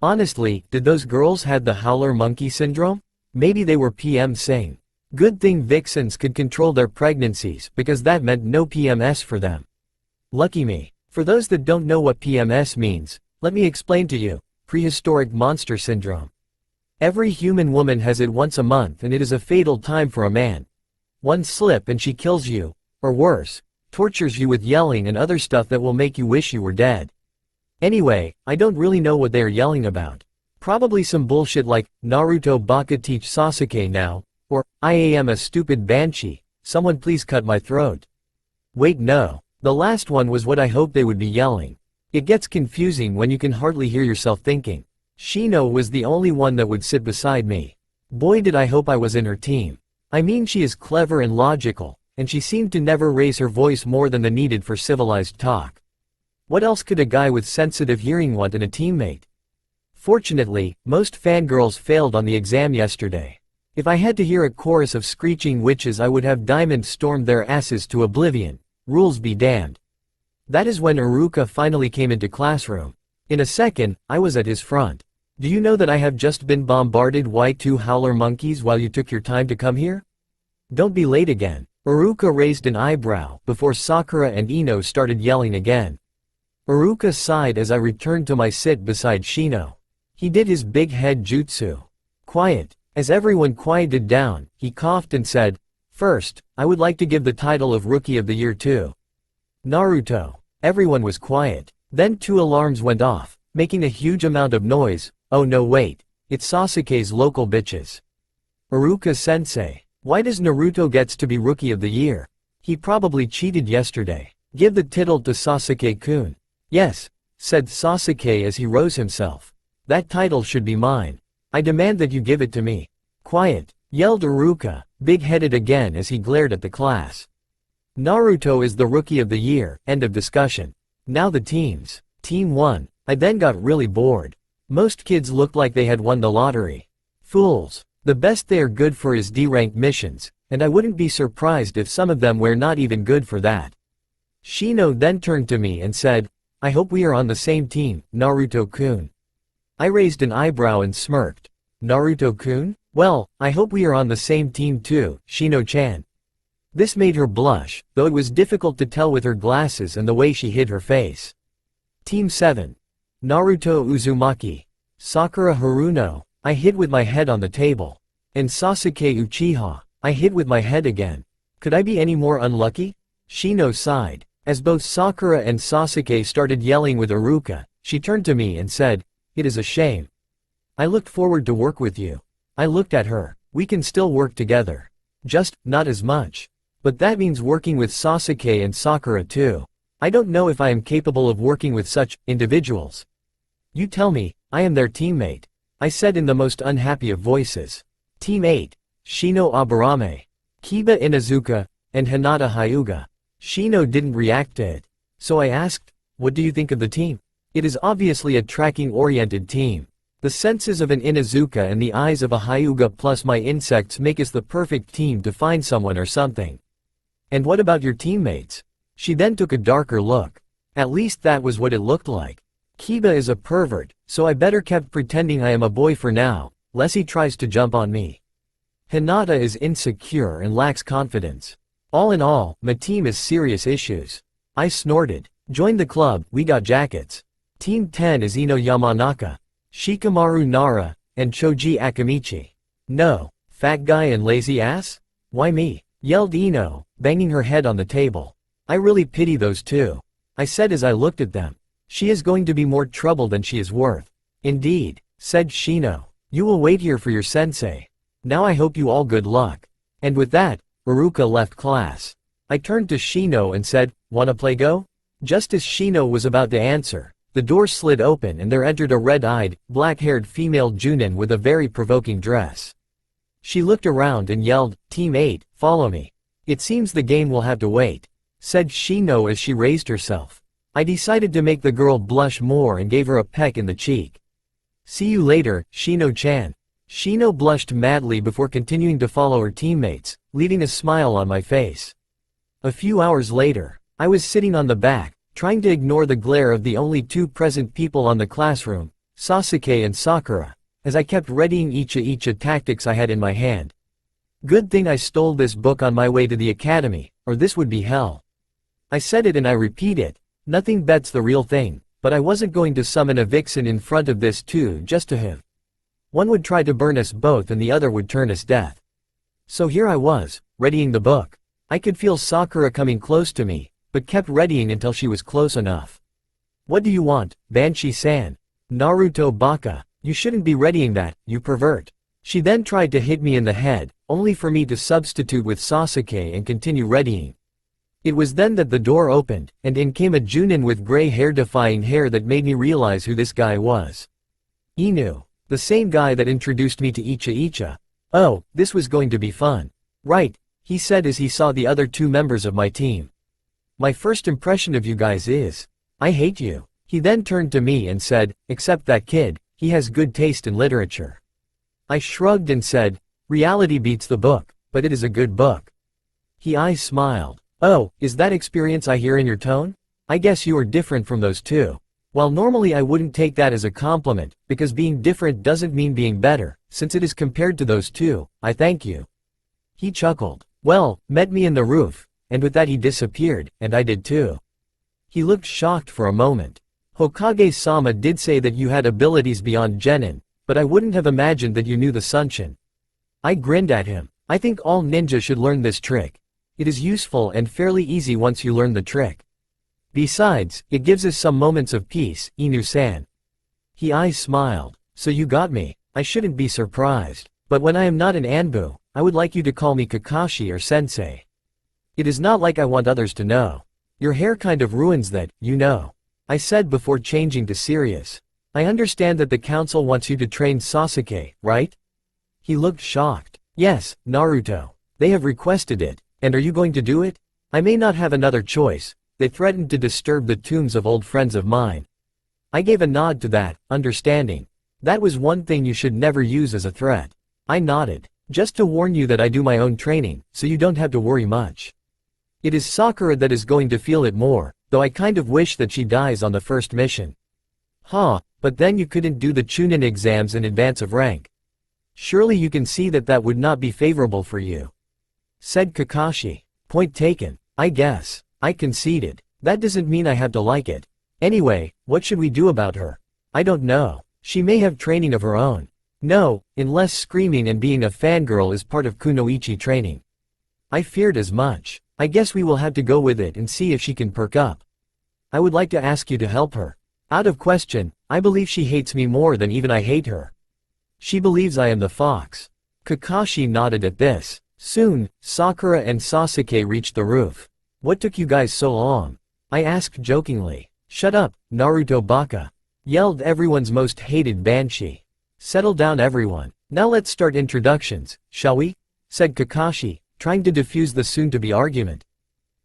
Honestly, did those girls had the howler monkey syndrome? Maybe they were PMSing. Good thing vixens could control their pregnancies because that meant no PMS for them. Lucky me. For those that don't know what PMS means, let me explain to you. Prehistoric monster syndrome. Every human woman has it once a month and it is a fatal time for a man. One slip and she kills you, or worse, tortures you with yelling and other stuff that will make you wish you were dead. Anyway, I don't really know what they are yelling about. Probably some bullshit like, Naruto baka teach Sasuke now, or, I am a stupid banshee, someone please cut my throat. Wait no, the last one was what I hoped they would be yelling. It gets confusing when you can hardly hear yourself thinking. Shino was the only one that would sit beside me. Boy did I hope I was in her team. I mean she is clever and logical, and she seemed to never raise her voice more than the needed for civilized talk. What else could a guy with sensitive hearing want in a teammate? Fortunately, most fangirls failed on the exam yesterday. If I had to hear a chorus of screeching witches I would have Diamond stormed their asses to oblivion. Rules be damned. That is when Iruka finally came into classroom. In a second, I was at his front. Do you know that I have just been bombarded by 2 howler monkeys while you took your time to come here? Don't be late again. Iruka raised an eyebrow before Sakura and Ino started yelling again. Iruka sighed as I returned to my sit beside Shino. He did his big head jutsu. Quiet. As everyone quieted down, he coughed and said, First, I would like to give the title of Rookie of the Year to Naruto. Everyone was quiet. Then 2 alarms went off, making a huge amount of noise. Oh no wait, it's Sasuke's local bitches. Iruka-sensei, why does Naruto gets to be Rookie of the Year? He probably cheated yesterday. Give the title to Sasuke-kun. Yes, said Sasuke as he rose himself. That title should be mine. I demand that you give it to me. Quiet, yelled Iruka, big-headed again as he glared at the class. Naruto is the Rookie of the Year, end of discussion. Now the teams. Team 1. I then got really bored. Most kids looked like they had won the lottery. Fools. The best they are good for is D-rank missions, and I wouldn't be surprised if some of them were not even good for that. Shino then turned to me and said, I hope we are on the same team, Naruto-kun. I raised an eyebrow and smirked. Naruto-kun? Well, I hope we are on the same team too, Shino-chan. This made her blush, though it was difficult to tell with her glasses and the way she hid her face. Team 7. Naruto Uzumaki. Sakura Haruno. I hid with my head on the table. And Sasuke Uchiha. I hid with my head again. Could I be any more unlucky? Shino sighed. As both Sakura and Sasuke started yelling with Iruka, she turned to me and said, "It is a shame. I looked forward to work with you." I looked at her. We can still work together. Just, not as much. But that means working with Sasuke and Sakura too. I don't know if I am capable of working with such individuals. You tell me, I am their teammate, I said in the most unhappy of voices. Team 8. Shino Aburame. Kiba Inuzuka, and Hinata Hyuga. Shino didn't react to it. So I asked, what do you think of the team? It is obviously a tracking-oriented team. The senses of an Inuzuka and the eyes of a Hyuga plus my insects make us the perfect team to find someone or something. And what about your teammates? She then took a darker look. At least that was what it looked like. Kiba is a pervert, so I better kept pretending I am a boy for now, lest he tries to jump on me. Hinata is insecure and lacks confidence. All in all, my team is serious issues. I snorted. Join the club, we got jackets. Team 10 is Ino Yamanaka, Shikamaru Nara, and Choji Akamichi. No, fat guy and lazy ass? Why me? Yelled Ino, banging her head on the table. I really pity those two. I said as I looked at them. She is going to be more trouble than she is worth. Indeed, said Shino. You will wait here for your sensei. Now I hope you all good luck. And with that, Iruka left class. I turned to Shino and said, wanna play Go? Just as Shino was about to answer, the door slid open and there entered a red-eyed, black-haired female Junin with a very provoking dress. She looked around and yelled, Team 8, follow me. It seems the game will have to wait, said Shino as she raised herself. I decided to make the girl blush more and gave her a peck in the cheek. See you later, Shino-chan. Shino blushed madly before continuing to follow her teammates, leaving a smile on my face. A few hours later, I was sitting on the back, trying to ignore the glare of the only two present people on the classroom, Sasuke and Sakura, as I kept readying each tactics I had in my hand. Good thing I stole this book on my way to the academy, or this would be hell. I said it and I repeat it, nothing bets the real thing, but I wasn't going to summon a vixen in front of this too just to have. One would try to burn us both and the other would turn us death. So here I was, readying the book. I could feel Sakura coming close to me, but kept readying until she was close enough. What do you want, Banshee-san? Naruto Baka, you shouldn't be readying that, you pervert. She then tried to hit me in the head, only for me to substitute with Sasuke and continue readying. It was then that the door opened, and in came a Junin with gray hair defying hair that made me realize who this guy was. Inu. The same guy that introduced me to Icha. Oh, this was going to be fun. Right, he said as he saw the other two members of my team. My first impression of you guys is, I hate you. He then turned to me and said, except that kid, he has good taste in literature. I shrugged and said, reality beats the book, but it is a good book. I smiled. Oh, is that experience I hear in your tone? I guess you are different from those two. While normally I wouldn't take that as a compliment, because being different doesn't mean being better, since it is compared to those two, I thank you. He chuckled. Well, met me in the roof, and with that he disappeared, and I did too. He looked shocked for a moment. Hokage-sama did say that you had abilities beyond genin, but I wouldn't have imagined that you knew the Sunshin. I grinned at him. I think all ninja should learn this trick. It is useful and fairly easy once you learn the trick. Besides, it gives us some moments of peace, Inu-san. I smiled. So you got me. I shouldn't be surprised. But when I am not an Anbu, I would like you to call me Kakashi or Sensei. It is not like I want others to know. Your hair kind of ruins that, you know. I said before changing to serious. I understand that the council wants you to train Sasuke, right? He looked shocked. Yes, Naruto. They have requested it. And are you going to do it? I may not have another choice. They threatened to disturb the tombs of old friends of mine. I gave a nod to that, understanding. That was one thing you should never use as a threat. I nodded. Just to warn you that I do my own training, so you don't have to worry much. It is Sakura that is going to feel it more, though I kind of wish that she dies on the first mission. Huh, but then you couldn't do the Chunin exams in advance of rank. Surely you can see that that would not be favorable for you," said Kakashi. "Point taken, I guess. I conceded. That doesn't mean I have to like it. Anyway, what should we do about her? I don't know. She may have training of her own. No, unless screaming and being a fangirl is part of kunoichi training." I feared as much. I guess we will have to go with it and see if she can perk up. I would like to ask you to help her. Out of question, I believe she hates me more than even I hate her. She believes I am the fox. Kakashi nodded at this. Soon, Sakura and Sasuke reached the roof. "What took you guys so long?" I asked jokingly. "Shut up, Naruto baka," yelled everyone's most hated banshee. "Settle down everyone. Now let's start introductions, shall we?" said Kakashi, trying to defuse the soon-to-be argument.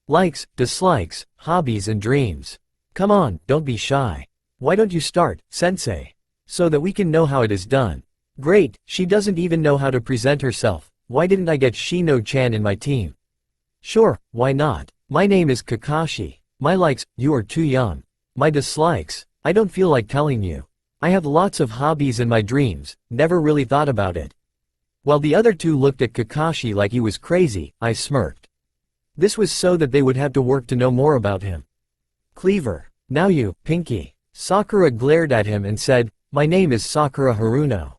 "Likes, dislikes, hobbies and dreams. Come on, don't be shy. Why don't you start, sensei? So that we can know how it is done." "Great, she doesn't even know how to present herself. Why didn't I get Shino-chan in my team?" "Sure, why not? My name is Kakashi. My likes, you are too young. My dislikes, I don't feel like telling you. I have lots of hobbies and my dreams, never really thought about it." While the other two looked at Kakashi like he was crazy, I smirked. This was so that they would have to work to know more about him. "Cleaver. Now you, Pinky." Sakura glared at him and said, "My name is Sakura Haruno.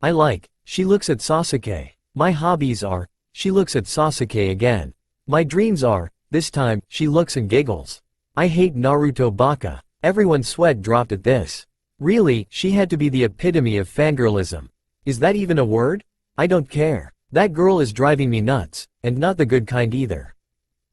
I like." She looks at Sasuke. "My hobbies are." She looks at Sasuke again. "My dreams are." This time, she looks and giggles. "I hate Naruto baka." Everyone's sweat dropped at this. Really, she had to be the epitome of fangirlism. Is that even a word? I don't care. That girl is driving me nuts, and not the good kind either.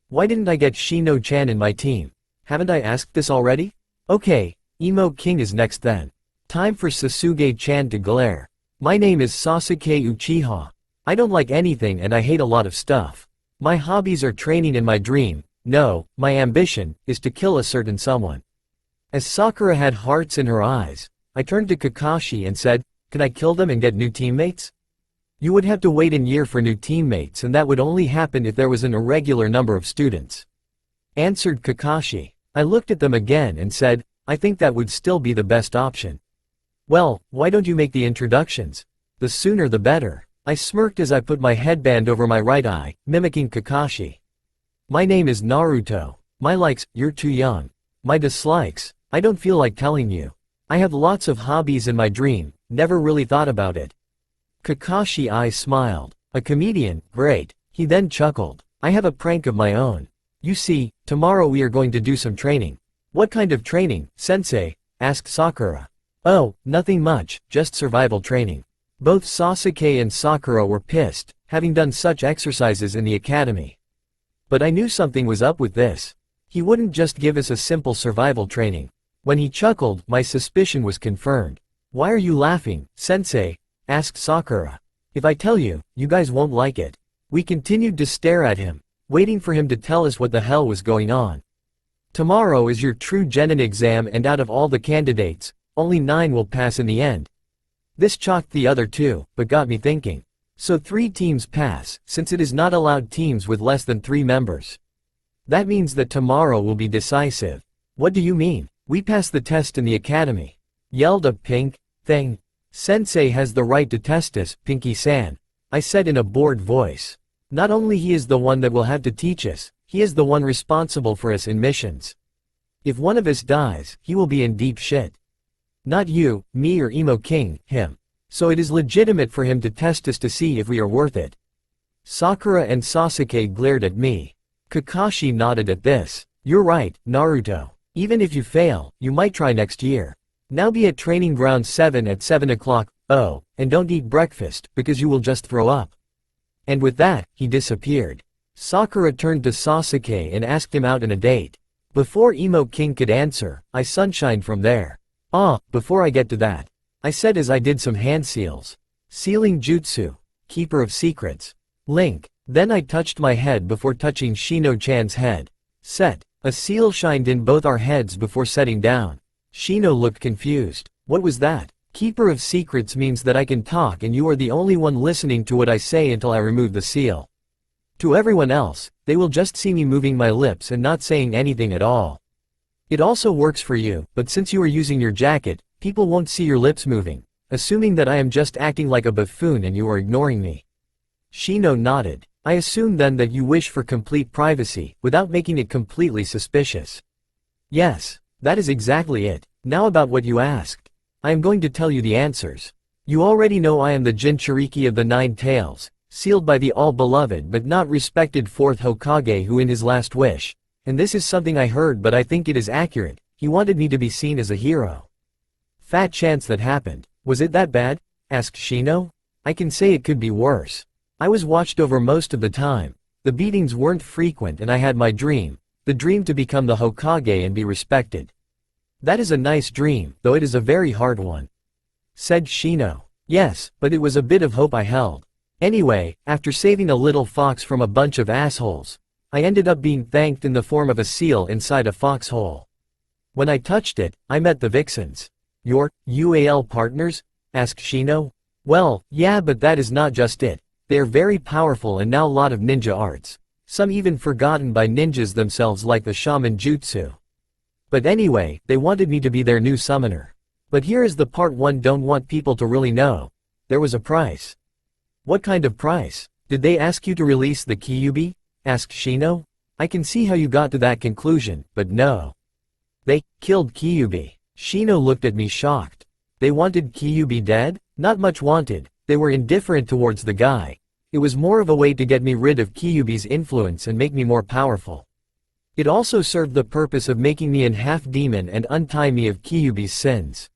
Why didn't I get Shino-chan in my team? Haven't I asked this already? Okay, Emo King is next then. Time for Sasuke-chan to glare. "My name is Sasuke Uchiha. I don't like anything and I hate a lot of stuff. My hobbies are training and my dream, no, my ambition, is to kill a certain someone." As Sakura had hearts in her eyes, I turned to Kakashi and said, "Can I kill them and get new teammates?" "You would have to wait a year for new teammates and that would only happen if there was an irregular number of students," answered Kakashi. I looked at them again and said, "I think that would still be the best option." "Well, why don't you make the introductions? The sooner the better." I smirked as I put my headband over my right eye, mimicking Kakashi. "My name is Naruto. My likes, you're too young. My dislikes, I don't feel like telling you. I have lots of hobbies and my dream, never really thought about it." Kakashi I smiled. "A comedian, great." He then chuckled. "I have a prank of my own. You see, tomorrow we are going to do some training." "What kind of training, sensei?" asked Sakura. "Oh, nothing much, just survival training." Both Sasuke and Sakura were pissed, having done such exercises in the academy. But I knew something was up with this. He wouldn't just give us a simple survival training. When he chuckled, my suspicion was confirmed. "Why are you laughing, sensei?" asked Sakura. "If I tell you, you guys won't like it." We continued to stare at him, waiting for him to tell us what the hell was going on. "Tomorrow is your true genin exam and out of all the candidates, only 9 will pass in the end." This shocked the other two, but got me thinking. So 3 teams pass, since it is not allowed teams with less than 3 members. That means that tomorrow will be decisive. "What do you mean? We pass the test in the academy," yelled a pink thing. "Sensei has the right to test us, Pinky-san," I said in a bored voice. "Not only he is the one that will have to teach us, he is the one responsible for us in missions. If one of us dies, he will be in deep shit. Not you, me or Emo King, him. So it is legitimate for him to test us to see if we are worth it." Sakura and Sasuke glared at me. Kakashi nodded at this. "You're right, Naruto. Even if you fail, you might try next year. Now be at training ground 7 at 7 o'clock, oh, and don't eat breakfast, because you will just throw up." And with that, he disappeared. Sakura turned to Sasuke and asked him out on a date. Before Emo King could answer, I sunshined from there. Before I get to that, I said as I did some hand seals. Sealing jutsu. Keeper of secrets. Link. Then I touched my head before touching Shino-chan's head. Set. A seal shined in both our heads before setting down. Shino looked confused. "What was that?" "Keeper of secrets means that I can talk and you are the only one listening to what I say until I remove the seal. To everyone else, they will just see me moving my lips and not saying anything at all." It also works for you, but since you are using your jacket, people won't see your lips moving, assuming that I am just acting like a buffoon and you are ignoring me. Shino nodded. I assume then that you wish for complete privacy, without making it completely suspicious. Yes, that is exactly it. Now about what you asked. I am going to tell you the answers. You already know I am the Jinchuriki of the Nine Tails, sealed by the all-beloved but not respected 4th Hokage who in his last wish, and this is something I heard but I think it is accurate, he wanted me to be seen as a hero. Fat chance that happened. Was it that bad? Asked Shino. I can say it could be worse. I was watched over most of the time. The beatings weren't frequent and I had my dream, the dream to become the Hokage and be respected. That is a nice dream, though it is a very hard one. Said Shino. Yes, but it was a bit of hope I held. Anyway, after saving a little fox from a bunch of assholes, I ended up being thanked in the form of a seal inside a foxhole. When I touched it, I met the vixens. Your UAL partners? Asked Shino. Well, yeah, but that is not just it. They are very powerful and now a lot of ninja arts. Some even forgotten by ninjas themselves like the shaman jutsu. But anyway, they wanted me to be their new summoner. But here is the part one don't want people to really know. There was a price. What kind of price? Did they ask you to release the Kyuubi? Asked Shino. I can see how you got to that conclusion, but no. They killed Kyuubi. Shino looked at me shocked. They wanted Kyuubi dead? Not much wanted, they were indifferent towards the guy. It was more of a way to get me rid of Kyuubi's influence and make me more powerful. It also served the purpose of making me an half-demon and untie me of Kyuubi's sins.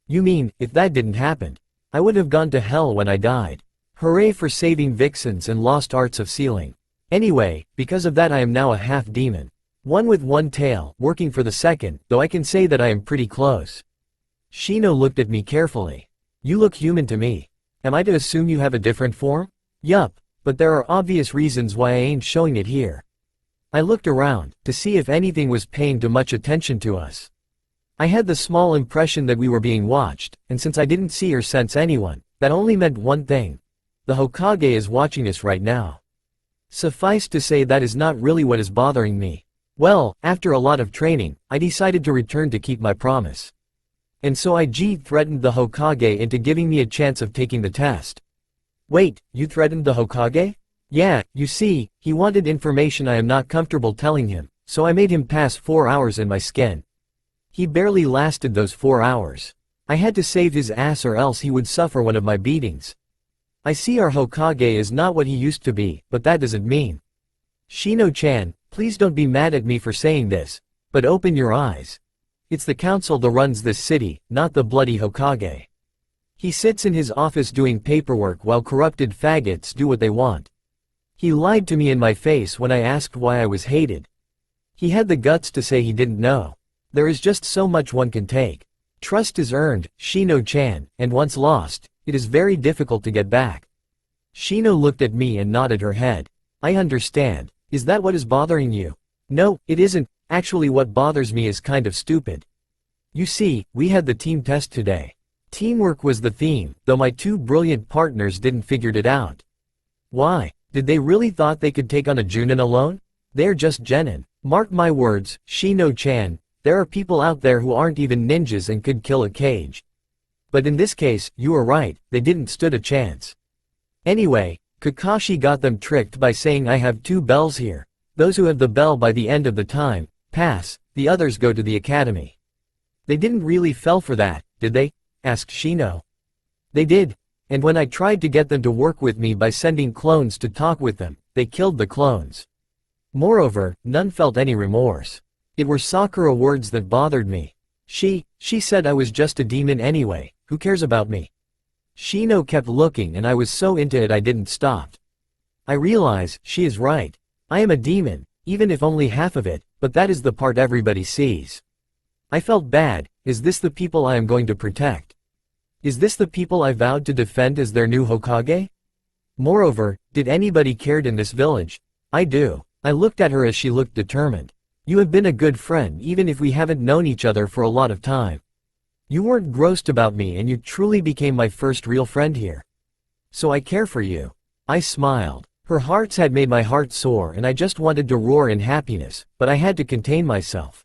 You mean, if that didn't happen, I would have gone to hell when I died. Hooray for saving vixens and lost arts of sealing. Anyway, because of that I am now a half-demon. One with one tail, working for the second, though I can say that I am pretty close. Shino looked at me carefully. You look human to me. Am I to assume you have a different form? Yup, but there are obvious reasons why I ain't showing it here. I looked around, to see if anything was paying too much attention to us. I had the small impression that we were being watched, and since I didn't see or sense anyone, that only meant one thing. The Hokage is watching us right now. Suffice to say that is not really what is bothering me. Well, after a lot of training, I decided to return to keep my promise. And so I threatened the Hokage into giving me a chance of taking the test. Wait, you threatened the Hokage? Yeah, you see, he wanted information I am not comfortable telling him, so I made him pass 4 hours in my skin. He barely lasted those 4 hours. I had to save his ass or else he would suffer one of my beatings. I see our Hokage is not what he used to be, but that doesn't mean. Shino-chan, please don't be mad at me for saying this, but open your eyes. It's the council that runs this city, not the bloody Hokage. He sits in his office doing paperwork while corrupted faggots do what they want. He lied to me in my face when I asked why I was hated. He had the guts to say he didn't know. There is just so much one can take. Trust is earned, Shino-chan, and once lost, it is very difficult to get back. Shino looked at me and nodded her head. I understand. Is that what is bothering you? No, it isn't. Actually what bothers me is kind of stupid. You see, we had the team test today. Teamwork was the theme, though my two brilliant partners didn't figure it out. Why? Did they really thought they could take on a Junin alone? They're just genin. Mark my words, Shino-chan, there are people out there who aren't even ninjas and could kill a cage. But in this case, you are right, they didn't stood a chance. Anyway, Kakashi got them tricked by saying I have 2 bells here. Those who have the bell by the end of the time, pass, the others go to the academy. They didn't really fell for that, did they? Asked Shino. They did. And when I tried to get them to work with me by sending clones to talk with them, they killed the clones. Moreover, none felt any remorse. It were Sakura words that bothered me. She said I was just a demon anyway, who cares about me? Shino kept looking and I was so into it I didn't stop. I realize, she is right. I am a demon, even if only half of it, but that is the part everybody sees. I felt bad. Is this the people I am going to protect? Is this the people I vowed to defend as their new Hokage? Moreover, did anybody cared in this village? I do. I looked at her as she looked determined. You have been a good friend even if we haven't known each other for a lot of time. You weren't grossed about me and you truly became my first real friend here. So I care for you. I smiled. Her hearts had made my heart sore and I just wanted to roar in happiness, but I had to contain myself.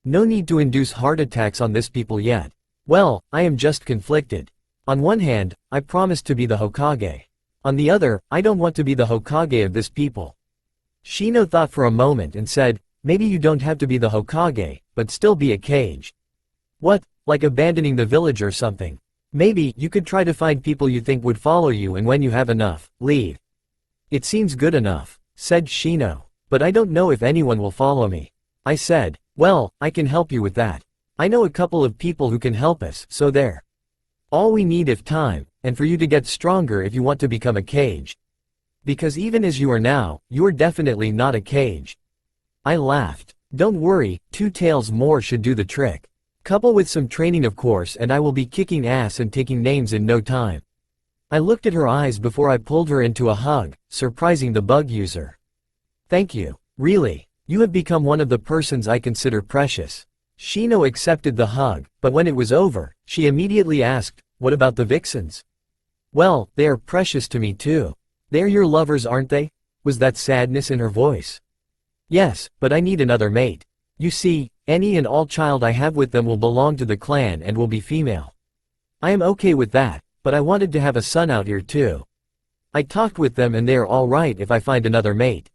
No need to induce heart attacks on this people yet. Well, I am just conflicted. On one hand, I promised to be the Hokage. On the other, I don't want to be the Hokage of this people. Shino thought for a moment and said, maybe you don't have to be the Hokage, but still be a Kage. What, like abandoning the village or something? Maybe you could try to find people you think would follow you, and when you have enough, leave. It seems good enough, said Shino. But I don't know if anyone will follow me. I said, well, I can help you with that. I know a couple of people who can help us, so there. All we need is time, and for you to get stronger if you want to become a Kage. Because even as you are now, you're definitely not a Kage. I laughed. Don't worry, 2 tails more should do the trick. Couple with some training of course, and I will be kicking ass and taking names in no time. I looked at her eyes before I pulled her into a hug, surprising the bug user. Thank you. Really, you have become one of the persons I consider precious. Shino accepted the hug, but when it was over, she immediately asked, what about the vixens? Well, they are precious to me too. They're your lovers, aren't they? Was that sadness in her voice? Yes, but I need another mate. You see, any and all child I have with them will belong to the clan and will be female. I am okay with that, but I wanted to have a son out here too. I talked with them and they are all right if I find another mate.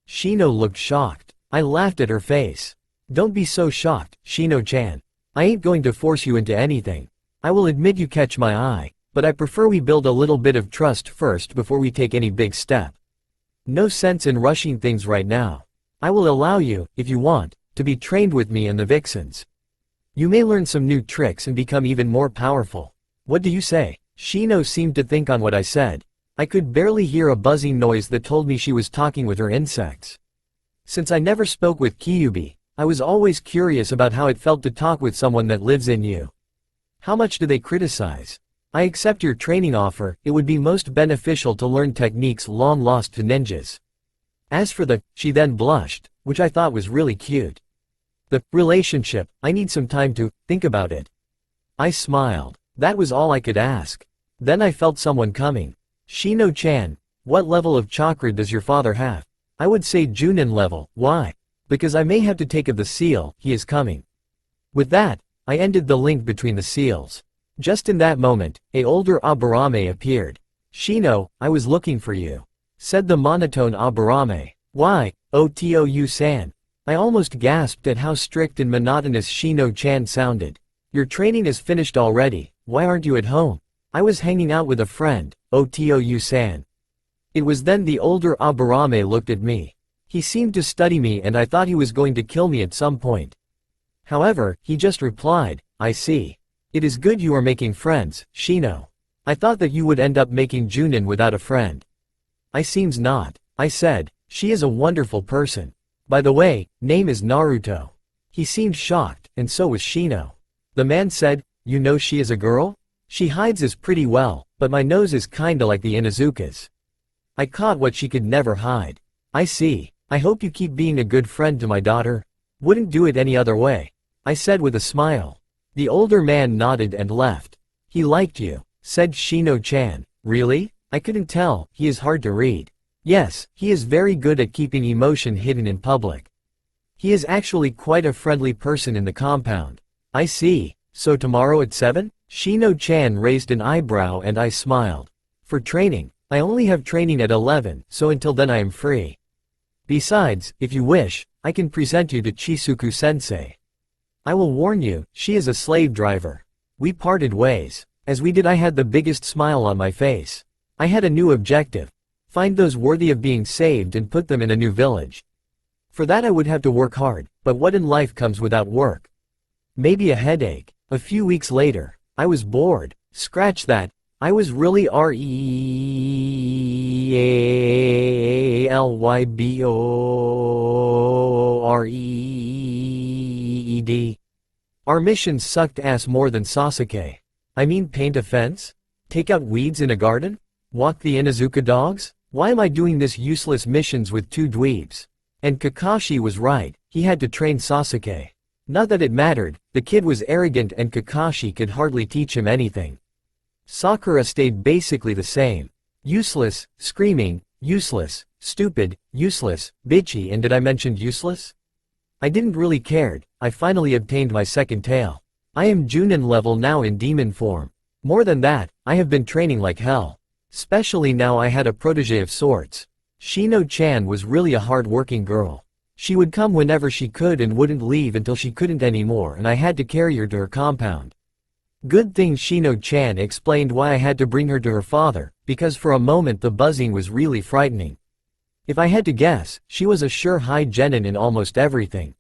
Shino looked shocked. I laughed at her face. Don't be so shocked, Shino-chan. I ain't going to force you into anything. I will admit you catch my eye, but I prefer we build a little bit of trust first before we take any big step. No sense in rushing things right now. I will allow you, if you want, to be trained with me and the vixens. You may learn some new tricks and become even more powerful. What do you say? Shino seemed to think on what I said. I could barely hear a buzzing noise that told me she was talking with her insects. Since I never spoke with Kyubi, I was always curious about how it felt to talk with someone that lives in you. How much do they criticize? I accept your training offer. It would be most beneficial to learn techniques long lost to ninjas. As for she then blushed, which I thought was really cute. The relationship, I need some time to think about it. I smiled. That was all I could ask. Then I felt someone coming. Shino-chan, what level of chakra does your father have? I would say Junin level. Why? Because I may have to take of the seal. He is coming. With that, I ended the link between the seals. Just in that moment, a older Aburame appeared. Shino, I was looking for you, said the monotone Aburame. Why, Otou-san? I almost gasped at how strict and monotonous Shino-chan sounded. Your training is finished already. Why aren't you at home? I was hanging out with a friend, Otou-san. It was then the older Aburame looked at me. He seemed to study me and I thought he was going to kill me at some point. However, he just replied, I see. It is good you are making friends, Shino. I thought that you would end up making Junin without a friend. I seems not. I said, she is a wonderful person. By the way, name is Naruto. He seemed shocked, and so was Shino. The man said, you know she is a girl? She hides us pretty well, but my nose is kinda like the Inuzuka's. I caught what she could never hide. I see. I hope you keep being a good friend to my daughter. Wouldn't do it any other way, I said with a smile. The older man nodded and left. He liked you, said Shino-chan. Really? I couldn't tell. He is hard to read. Yes, he is very good at keeping emotion hidden in public. He is actually quite a friendly person in the compound. I see. So tomorrow at 7? Shino-chan raised an eyebrow and I smiled. For training, I only have training at 11, so until then I am free. Besides, if you wish, I can present you to Chisuku-sensei. I will warn you, she is a slave driver. We parted ways. As we did, I had the biggest smile on my face. I had a new objective. Find those worthy of being saved and put them in a new village. For that I would have to work hard, but what in life comes without work? Maybe a headache. A few weeks later, I was bored. Scratch that. I was really reallybored. Our missions sucked ass more than Sasuke. I mean, paint a fence? Take out weeds in a garden? Walk the Inuzuka dogs? Why am I doing this useless missions with 2 dweebs? And Kakashi was right, he had to train Sasuke. Not that it mattered, the kid was arrogant and Kakashi could hardly teach him anything. Sakura stayed basically the same. Useless, screaming, useless, stupid, useless, bitchy, and did I mention useless? I didn't really cared. I finally obtained my second tail. I am Junin level now in demon form. More than that, I have been training like hell. Especially now I had a protege of sorts. Shino-chan was really a hard-working girl. She would come whenever she could and wouldn't leave until she couldn't anymore, and I had to carry her to her compound. Good thing Shino-chan explained why I had to bring her to her father, because for a moment the buzzing was really frightening. If I had to guess, she was a sure high genin in almost everything.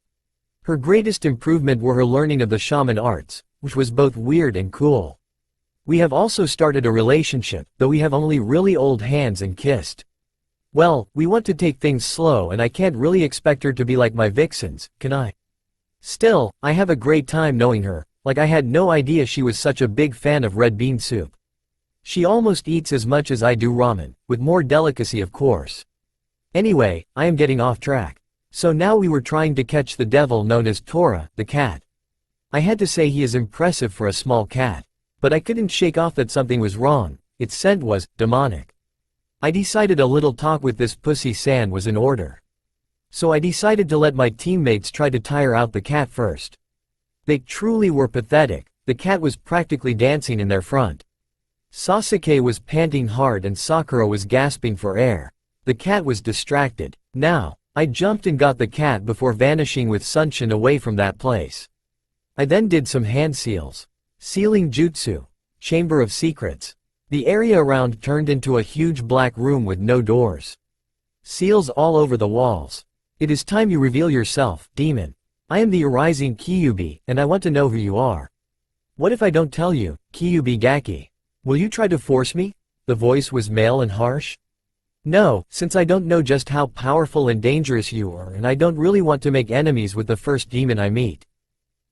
Her greatest improvement were her learning of the shaman arts, which was both weird and cool. We have also started a relationship, though we have only really old hands and kissed. Well, we want to take things slow and I can't really expect her to be like my vixens, can I? Still, I have a great time knowing her, like I had no idea she was such a big fan of red bean soup. She almost eats as much as I do ramen, with more delicacy of course. Anyway, I am getting off track. So now we were trying to catch the devil known as Tora, the cat. I had to say he is impressive for a small cat. But I couldn't shake off that something was wrong. Its scent was demonic. I decided a little talk with this pussy-san was in order. So I decided to let my teammates try to tire out the cat first. They truly were pathetic. The cat was practically dancing in their front. Sasuke was panting hard and Sakura was gasping for air. The cat was distracted. Now, I jumped and got the cat before vanishing with Sunshin away from that place. I then did some hand seals. Sealing jutsu. Chamber of secrets. The area around turned into a huge black room with no doors. Seals all over the walls. It is time you reveal yourself, demon. I am the Arising Kyuubi, and I want to know who you are. What if I don't tell you, Kyuubi Gaki? Will you try to force me? The voice was male and harsh. No, since I don't know just how powerful and dangerous you are and I don't really want to make enemies with the first demon I meet.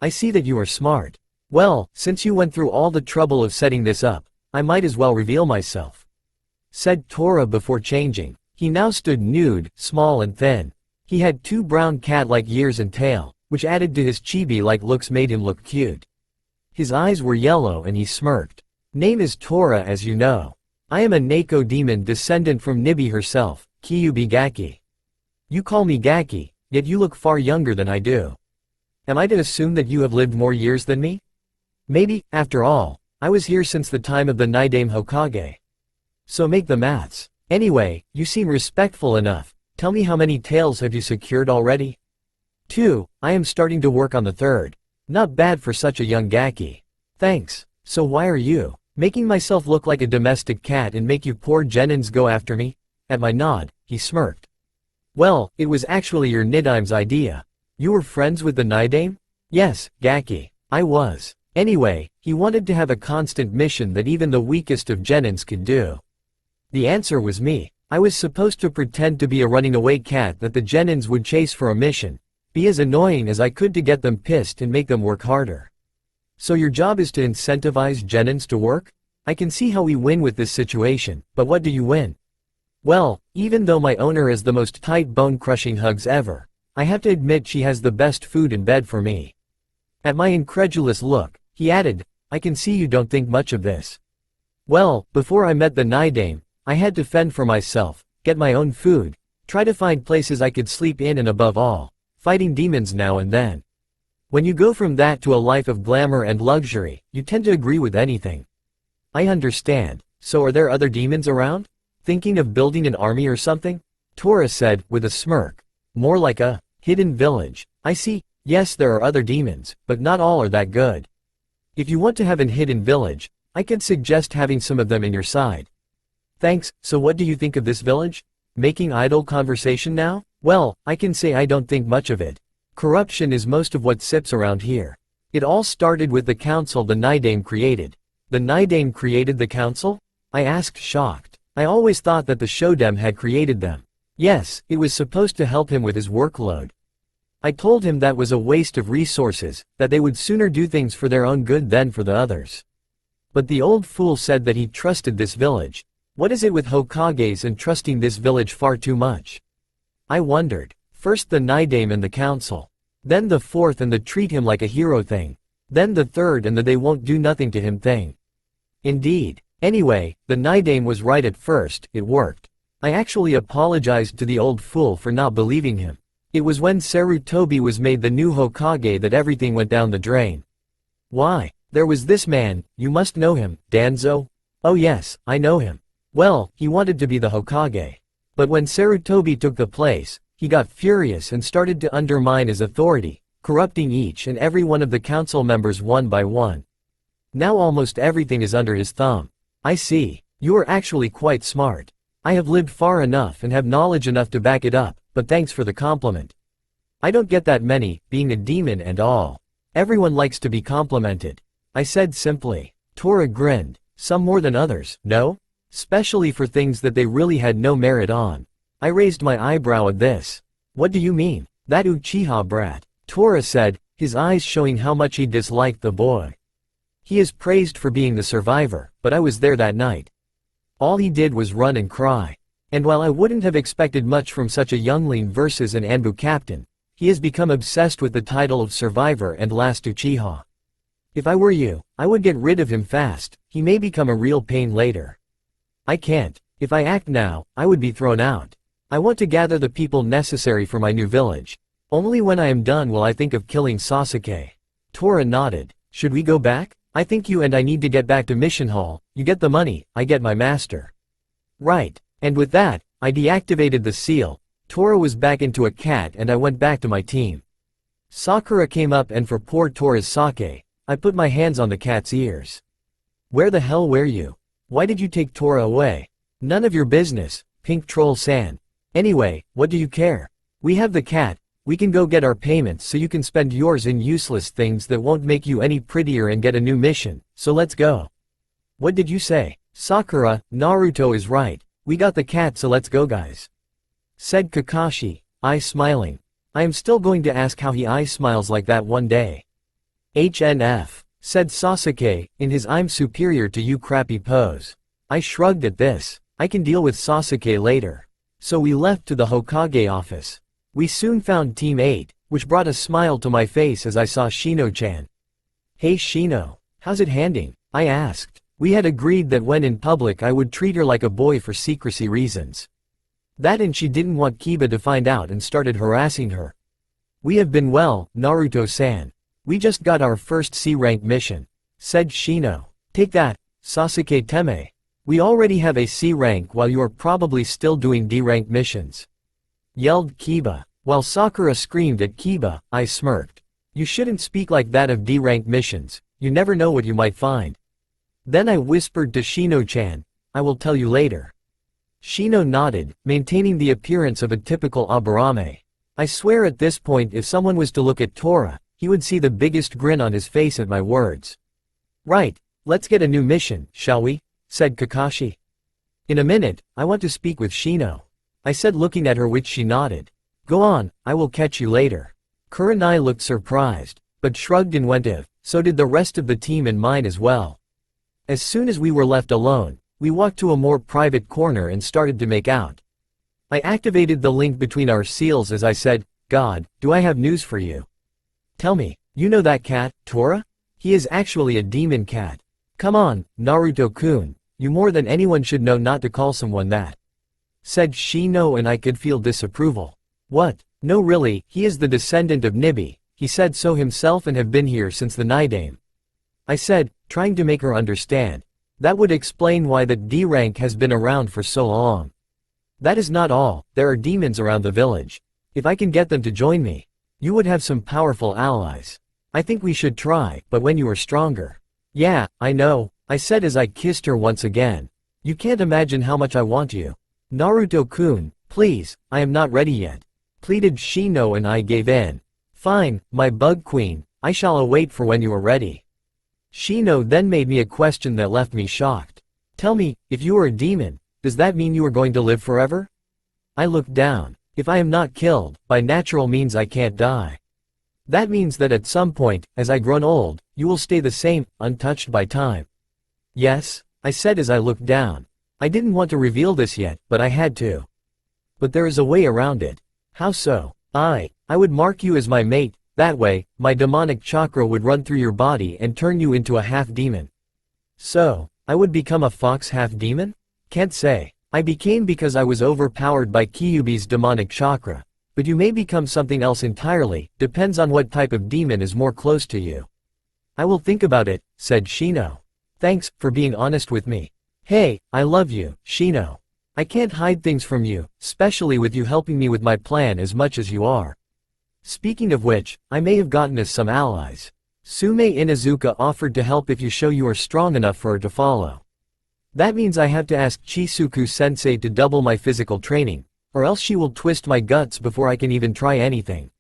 I see that you are smart. Well, since you went through all the trouble of setting this up, I might as well reveal myself. Said Tora before changing. He now stood nude, small and thin. He had two brown cat-like ears and tail, which added to his chibi-like looks made him look cute. His eyes were yellow and he smirked. Name is Tora as you know. I am a Neko demon descendant from Nibi herself, Kyuubi Gaki. You call me Gaki, yet you look far younger than I do. Am I to assume that you have lived more years than me? Maybe, after all, I was here since the time of the Naidame Hokage. So make the maths. Anyway, you seem respectful enough. Tell me how many tails have you secured already? 2, I am starting to work on the 3rd. Not bad for such a young Gaki. Thanks. So why are you making myself look like a domestic cat and make you poor genins go after me? At my nod, he smirked. Well, it was actually your Nidame's idea. You were friends with the Naidame? Yes, Gaki. I was. Anyway, he wanted to have a constant mission that even the weakest of genins could do. The answer was me. I was supposed to pretend to be a running away cat that the genins would chase for a mission, be as annoying as I could to get them pissed and make them work harder. So your job is to incentivize genins to work? I can see how we win with this situation, but what do you win? Well, even though my owner has the most tight bone-crushing hugs ever, I have to admit she has the best food in bed for me. At my incredulous look, he added, I can see you don't think much of this. Well, before I met the Naidame, I had to fend for myself, get my own food, try to find places I could sleep in and above all, fighting demons now and then. When you go from that to a life of glamour and luxury, you tend to agree with anything. I understand. So are there other demons around? Thinking of building an army or something? Tora said, with a smirk. More like a hidden village. I see. Yes, there are other demons, but not all are that good. If you want to have an hidden village, I could suggest having some of them in your side. Thanks. So what do you think of this village? Making idle conversation now? Well, I can say I don't think much of it. Corruption is most of what sips around here. It all started with the council the Naidame created. The Naidame created the council? I asked shocked. I always thought that the Shodem had created them. Yes, it was supposed to help him with his workload. I told him that was a waste of resources, that they would sooner do things for their own good than for the others. But the old fool said that he trusted this village. What is it with Hokages and trusting this village far too much? I wondered. First the Naidame and the council. Then the 4th and the treat him like a hero thing. Then the 3rd and the they won't do nothing to him thing. Indeed. Anyway, the Naidame was right at first, it worked. I actually apologized to the old fool for not believing him. It was when Sarutobi was made the new Hokage that everything went down the drain. Why? There was this man, you must know him, Danzo? Oh yes, I know him. Well, he wanted to be the Hokage. But when Sarutobi took the place, he got furious and started to undermine his authority, corrupting each and every one of the council members one by one. Now almost everything is under his thumb. I see. You are actually quite smart. I have lived far enough and have knowledge enough to back it up, but thanks for the compliment. I don't get that many, being a demon and all. Everyone likes to be complimented. I said simply. Tora grinned. Some more than others, no? Especially for things that they really had no merit on. I raised my eyebrow at this. What do you mean? That Uchiha brat. Tora said, his eyes showing how much he disliked the boy. He is praised for being the survivor, but I was there that night. All he did was run and cry. And while I wouldn't have expected much from such a youngling versus an Anbu captain, he has become obsessed with the title of survivor and last Uchiha. If I were you, I would get rid of him fast, he may become a real pain later. I can't. If I act now, I would be thrown out. I want to gather the people necessary for my new village. Only when I am done will I think of killing Sasuke. Tora nodded. Should we go back? I think you and I need to get back to Mission Hall. You get the money, I get my master. Right. And with that, I deactivated the seal. Tora was back into a cat and I went back to my team. Sakura came up and for poor Tora's sake, I put my hands on the cat's ears. Where the hell were you? Why did you take Tora away? None of your business, Pink Troll-san. Anyway, what do you care? We have the cat, we can go get our payments so you can spend yours in useless things that won't make you any prettier and get a new mission, so let's go. What did you say? Sakura, Naruto is right, we got the cat so let's go guys. Said Kakashi, eye smiling. I am still going to ask how he eye smiles like that one day. HNF, said Sasuke, in his I'm superior to you crappy pose. I shrugged at this. I can deal with Sasuke later. So we left to the Hokage office. We soon found Team 8, which brought a smile to my face as I saw Shino-chan. Hey Shino, how's it handing? I asked. We had agreed that when in public I would treat her like a boy for secrecy reasons. That and she didn't want Kiba to find out and started harassing her. We have been well, Naruto-san. We just got our first C-rank mission, said Shino. Take that, Sasuke Teme. We already have a C rank while you are probably still doing D rank missions. Yelled Kiba. While Sakura screamed at Kiba, I smirked. You shouldn't speak like that of D rank missions, you never know what you might find. Then I whispered to Shino-chan, I will tell you later. Shino nodded, maintaining the appearance of a typical Aburame. I swear at this point if someone was to look at Tora, he would see the biggest grin on his face at my words. Right, let's get a new mission, shall we? Said Kakashi. In a minute, I want to speak with Shino. I said looking at her which she nodded. Go on, I will catch you later. Kurenai looked surprised, but shrugged and went if, so did the rest of the team and mine as well. As soon as we were left alone, we walked to a more private corner and started to make out. I activated the link between our seals as I said, God, do I have news for you? Tell me, you know that cat, Tora? He is actually a demon cat. Come on, Naruto-kun, you more than anyone should know not to call someone that. Said Shino and I could feel disapproval. What? No really, he is the descendant of Nibi, he said so himself and have been here since the Nidaime. I said, trying to make her understand. That would explain why that D rank has been around for so long. That is not all, there are demons around the village. If I can get them to join me, you would have some powerful allies. I think we should try, but when you are stronger. Yeah, I know, I said as I kissed her once again. You can't imagine how much I want you. Naruto-kun, please, I am not ready yet. Pleaded Shino and I gave in. Fine, my bug queen, I shall await for when you are ready. Shino then made me a question that left me shocked. Tell me, if you are a demon, does that mean you are going to live forever? I looked down. If I am not killed, by natural means I can't die. That means that at some point, as I grown old, you will stay the same, untouched by time. Yes, I said as I looked down. I didn't want to reveal this yet, but I had to. But there is a way around it. How so? I would mark you as my mate, that way, my demonic chakra would run through your body and turn you into a half-demon. So, I would become a fox half-demon? Can't say. I became because I was overpowered by Kyuubi's demonic chakra. But you may become something else entirely, depends on what type of demon is more close to you. I will think about it, said Shino. Thanks, for being honest with me. Hey, I love you, Shino. I can't hide things from you, especially with you helping me with my plan as much as you are. Speaking of which, I may have gotten us some allies. Sume Inuzuka offered to help if you show you are strong enough for her to follow. That means I have to ask Chisuku-sensei to double my physical training, or else she will twist my guts before I can even try anything.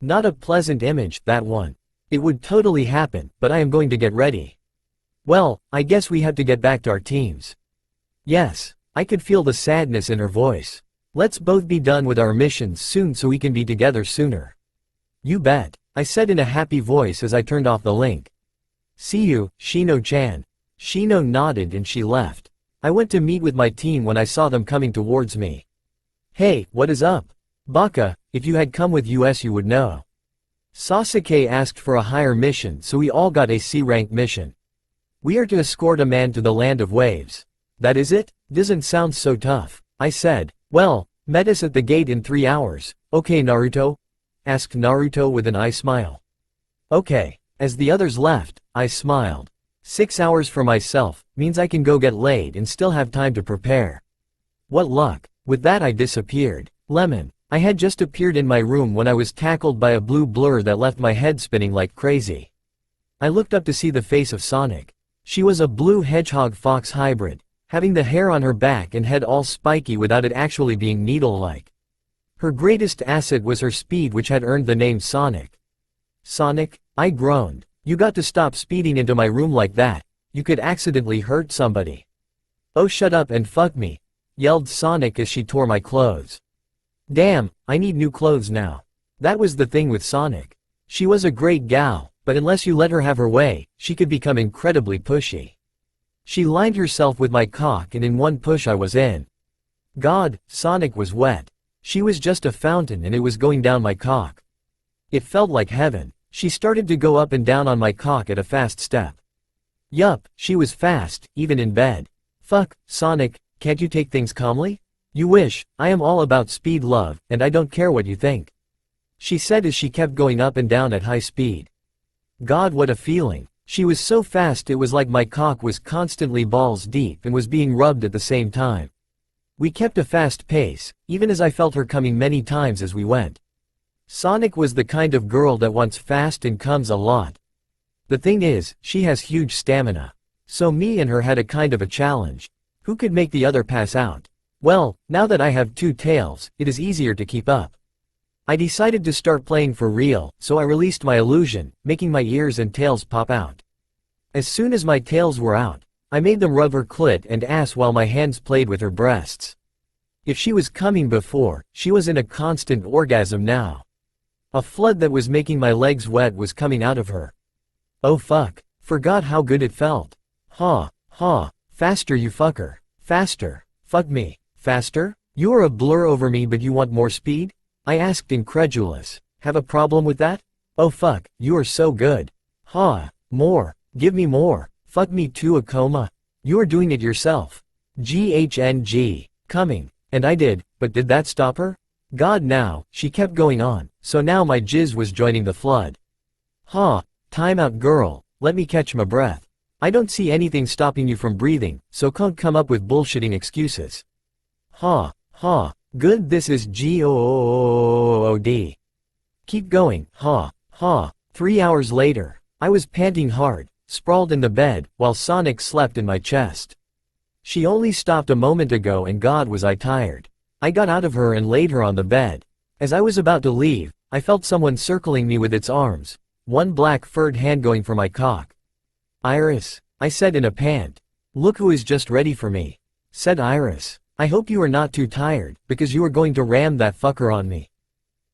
Not a pleasant image, that one. It would totally happen, but I am going to get ready. Well, I guess we have to get back to our teams. Yes, I could feel the sadness in her voice. Let's both be done with our missions soon so we can be together sooner. You bet, I said in a happy voice as I turned off the link. See you, Shino-chan. Shino nodded and she left. I went to meet with my team when I saw them coming towards me. Hey, what is up? Baka, if you had come with us you would know. Sasuke asked for a higher mission so we all got a C-rank mission. We are to escort a man to the land of waves. That is it? Doesn't sound so tough, I said. Well, meet us at the gate in 3 hours, okay Naruto? Asked Naruto with an eye smile. Okay. As the others left, I smiled. 6 hours for myself, means I can go get laid and still have time to prepare. What luck. With that I disappeared. Lemon. I had just appeared in my room when I was tackled by a blue blur that left my head spinning like crazy. I looked up to see the face of Sonic. She was a blue hedgehog-fox hybrid, having the hair on her back and head all spiky without it actually being needle-like. Her greatest asset was her speed, which had earned the name Sonic. Sonic? I groaned. You got to stop speeding into my room like that. You could accidentally hurt somebody. Oh shut up and fuck me, yelled Sonic as she tore my clothes. Damn, I need new clothes now. That was the thing with Sonic. She was a great gal, but unless you let her have her way, she could become incredibly pushy. She lined herself with my cock and in one push I was in. God, Sonic was wet. She was just a fountain and it was going down my cock. It felt like heaven. She started to go up and down on my cock at a fast step. Yup, she was fast, even in bed. Fuck, Sonic, can't you take things calmly? You wish. I am all about speed love, and I don't care what you think. She said as she kept going up and down at high speed. God, what a feeling. She was so fast it was like my cock was constantly balls deep and was being rubbed at the same time. We kept a fast pace, even as I felt her coming many times as we went. Sonic was the kind of girl that wants fast and comes a lot. The thing is, she has huge stamina. So me and her had a kind of a challenge. Who could make the other pass out? Well, now that I have 2 tails, it is easier to keep up. I decided to start playing for real, so I released my illusion, making my ears and tails pop out. As soon as my tails were out, I made them rub her clit and ass while my hands played with her breasts. If she was coming before, she was in a constant orgasm now. A flood that was making my legs wet was coming out of her. Oh fuck, forgot how good it felt. Ha, ha, faster you fucker, faster, fuck me. Faster? You are a blur over me but you want more speed? I asked incredulous. Have a problem with that? Oh fuck, you are so good. Ha, more, give me more, fuck me too Akoma. You are doing it yourself. GHNG, coming, and I did, but did that stop her? God now, she kept going on, so now my jizz was joining the flood. Ha, time out girl, let me catch my breath. I don't see anything stopping you from breathing, so can't come up with bullshitting excuses. Ha, ha, good this is GOOD. Keep going, ha, ha. 3 hours later, I was panting hard, sprawled in the bed, while Sonic slept in my chest. She only stopped a moment ago and God was I tired. I got out of her and laid her on the bed. As I was about to leave, I felt someone circling me with its arms, one black furred hand going for my cock. Iris, I said in a pant. Look who is just ready for me, said Iris. I hope you are not too tired, because you are going to ram that fucker on me.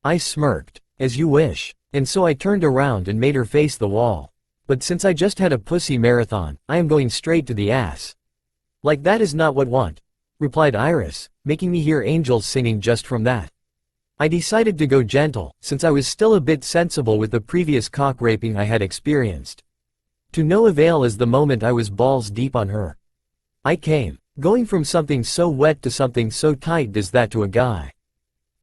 I smirked. As you wish. And so I turned around and made her face the wall. But since I just had a pussy marathon, I am going straight to the ass. Like that is not what want, replied Iris, making me hear angels singing just from that. I decided to go gentle, since I was still a bit sensible with the previous cock raping I had experienced. To no avail as the moment I was balls deep on her. I came. Going from something so wet to something so tight does that to a guy.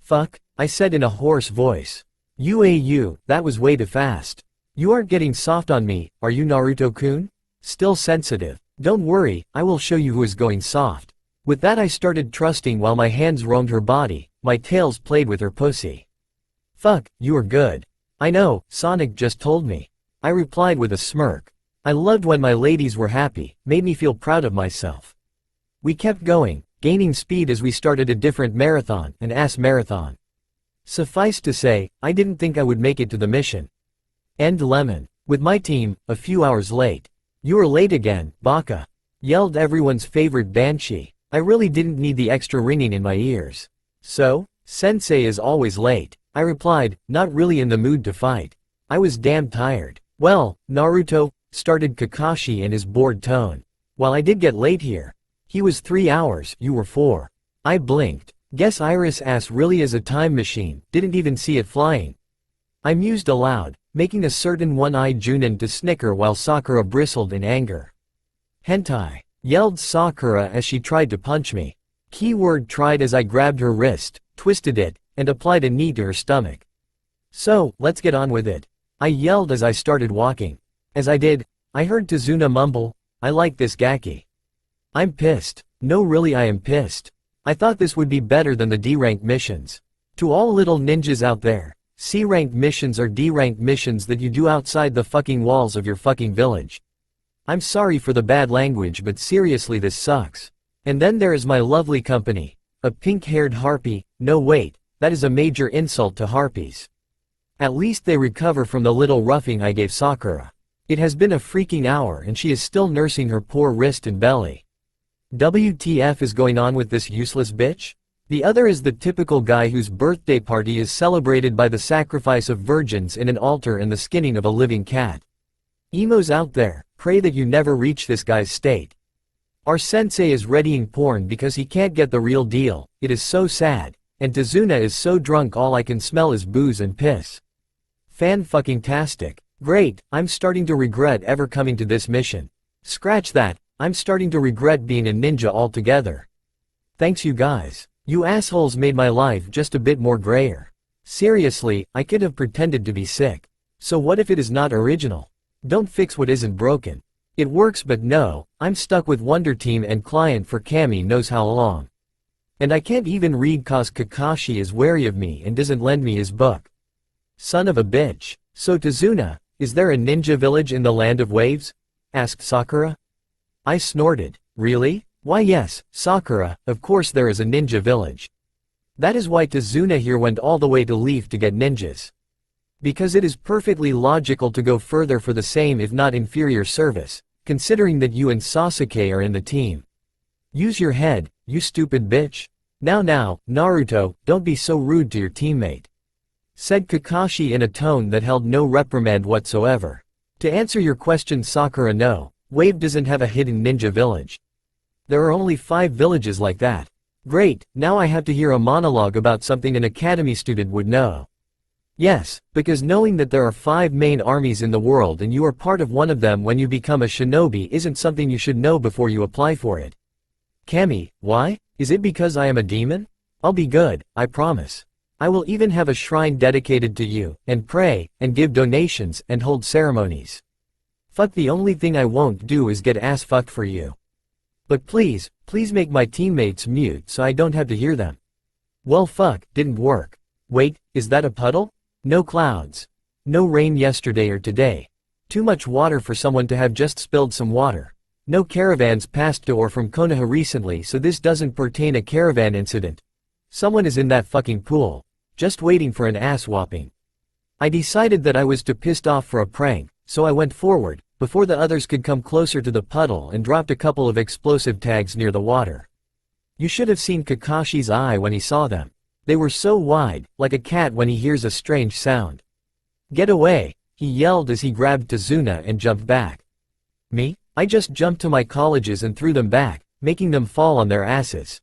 Fuck, I said in a hoarse voice. You, that was way too fast. You aren't getting soft on me, are you Naruto-kun? Still sensitive. Don't worry, I will show you who is going soft. With that I started trusting while my hands roamed her body, my tails played with her pussy. Fuck, you are good. I know, Sonic just told me. I replied with a smirk. I loved when my ladies were happy, made me feel proud of myself. We kept going, gaining speed as we started a different marathon, an ass marathon. Suffice to say, I didn't think I would make it to the mission. End lemon. With my team, a few hours late. You are late again, Baka. Yelled everyone's favorite banshee. I really didn't need the extra ringing in my ears. So? Sensei is always late. I replied, not really in the mood to fight. I was damn tired. Well, Naruto, started Kakashi in his bored tone. While I did get late here. He was 3 hours, you were 4. I blinked. Guess Iris ass really is a time machine, didn't even see it flying. I mused aloud, making a certain one-eyed Junin to snicker while Sakura bristled in anger. Hentai, yelled Sakura as she tried to punch me. Keyword tried as I grabbed her wrist, twisted it, and applied a knee to her stomach. So, let's get on with it. I yelled as I started walking. As I did, I heard Tazuna mumble, I like this Gaki. I'm pissed. No really I am pissed. I thought this would be better than the D-rank missions. To all little ninjas out there, C-rank missions are D-rank missions that you do outside the fucking walls of your fucking village. I'm sorry for the bad language but seriously this sucks. And then there is my lovely company. A pink-haired harpy, no wait, that is a major insult to harpies. At least they recover from the little roughing I gave Sakura. It has been a freaking hour and she is still nursing her poor wrist and belly. WTF is going on with this useless bitch? The other is the typical guy whose birthday party is celebrated by the sacrifice of virgins in an altar and the skinning of a living cat. Emos out there, pray that you never reach this guy's state. Our sensei is readying porn because he can't get the real deal, it is so sad, and Tazuna is so drunk all I can smell is booze and piss. Fan-fucking-tastic. Great, I'm starting to regret ever coming to this mission. Scratch that. I'm starting to regret being a ninja altogether. Thanks you guys. You assholes made my life just a bit more grayer. Seriously, I could have pretended to be sick. So what if it is not original? Don't fix what isn't broken. It works but no, I'm stuck with Wonder Team and client for Kami knows how long. And I can't even read cause Kakashi is wary of me and doesn't lend me his book. Son of a bitch. So Tazuna, is there a ninja village in the land of waves? Asked Sakura. I snorted. Really? Why yes, Sakura, of course there is a ninja village. That is why Tazuna here went all the way to Leaf to get ninjas. Because it is perfectly logical to go further for the same if not inferior service, considering that you and Sasuke are in the team. Use your head, you stupid bitch. Now, Naruto, don't be so rude to your teammate. Said Kakashi in a tone that held no reprimand whatsoever. To answer your question Sakura, no, Wave doesn't have a hidden ninja village. There are only 5 villages like that. Great, now I have to hear a monologue about something an academy student would know. Yes, because knowing that there are 5 main armies in the world and you are part of one of them when you become a shinobi isn't something you should know before you apply for it. Kami, why? Is it because I am a demon? I'll be good, I promise. I will even have a shrine dedicated to you, and pray, and give donations, and hold ceremonies. Fuck, the only thing I won't do is get ass fucked for you. But please make my teammates mute so I don't have to hear them. Well fuck, didn't work. Wait, is that a puddle? No clouds. No rain yesterday or today. Too much water for someone to have just spilled some water. No caravans passed to or from Konoha recently, so this doesn't pertain a caravan incident. Someone is in that fucking pool, just waiting for an ass whopping. I decided that I was too pissed off for a prank, so I went forward, before the others could come closer to the puddle, and dropped a couple of explosive tags near the water. You should have seen Kakashi's eye when he saw them. They were so wide, like a cat when he hears a strange sound. Get away, he yelled as he grabbed Tazuna and jumped back. Me? I just jumped to my colleges and threw them back, making them fall on their asses.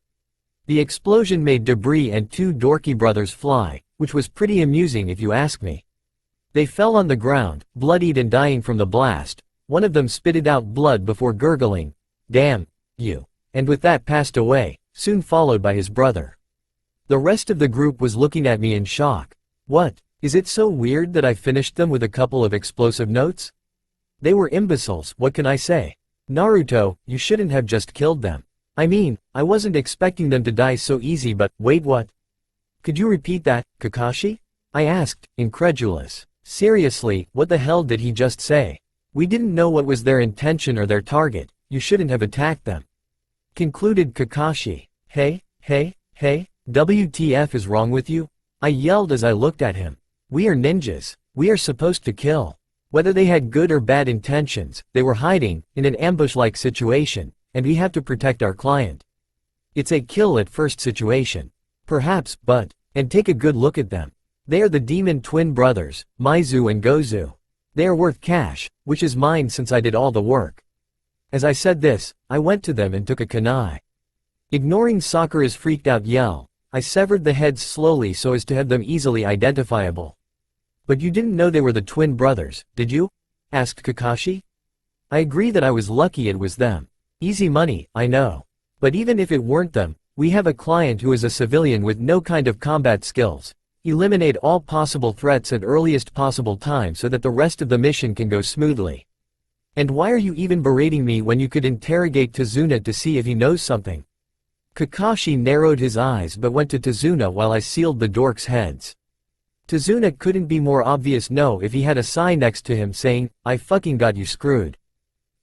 The explosion made debris and 2 dorky brothers fly, which was pretty amusing if you ask me. They fell on the ground, bloodied and dying from the blast. One of them spitted out blood before gurgling, "Damn, you," and with that passed away, soon followed by his brother. The rest of the group was looking at me in shock. What? Is it so weird that I finished them with a couple of explosive notes? They were imbeciles, what can I say? Naruto, you shouldn't have just killed them. I mean, I wasn't expecting them to die so easy, but wait, what? Could you repeat that, Kakashi? I asked, incredulous. Seriously, what the hell did he just say? We didn't know what was their intention or their target. You shouldn't have attacked them. Concluded Kakashi. Hey, WTF is wrong with you? I yelled as I looked at him. We are ninjas. We are supposed to kill. Whether they had good or bad intentions, they were hiding, in an ambush-like situation, and we have to protect our client. It's a kill-at-first situation. Perhaps, and take a good look at them. They are the demon twin brothers, Maizu and Gozu. They are worth cash, which is mine since I did all the work. As I said this, I went to them and took a kunai. Ignoring Sakura's freaked-out yell, I severed the heads slowly so as to have them easily identifiable. But you didn't know they were the twin brothers, did you? Asked Kakashi. I agree that I was lucky it was them. Easy money, I know. But even if it weren't them, we have a client who is a civilian with no kind of combat skills. Eliminate all possible threats at earliest possible time so that the rest of the mission can go smoothly. And why are you even berating me when you could interrogate Tazuna to see if he knows something? Kakashi narrowed his eyes but went to Tazuna while I sealed the dorks' heads. Tazuna couldn't be more obvious no if he had a sign next to him saying, I fucking got you screwed.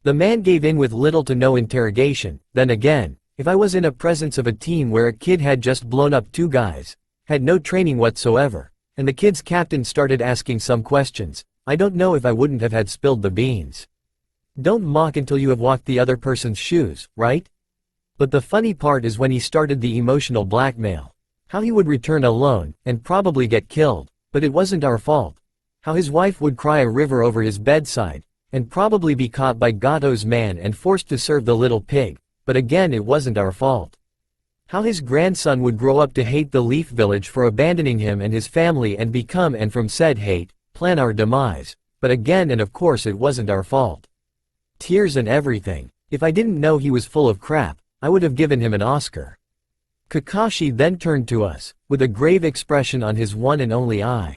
The man gave in with little to no interrogation. Then again, if I was in a presence of a team where a kid had just blown up 2 guys, had no training whatsoever, and the kid's captain started asking some questions, I don't know if I wouldn't have had spilled the beans. Don't mock until you have walked the other person's shoes, right? But the funny part is when he started the emotional blackmail. How he would return alone, and probably get killed, but it wasn't our fault. How his wife would cry a river over his bedside, and probably be caught by Gato's man and forced to serve the little pig, but again it wasn't our fault. How his grandson would grow up to hate the Leaf Village for abandoning him and his family and become and from said hate, plan our demise, but again and of course it wasn't our fault. Tears and everything. If I didn't know he was full of crap, I would have given him an Oscar. Kakashi then turned to us, with a grave expression on his one and only eye.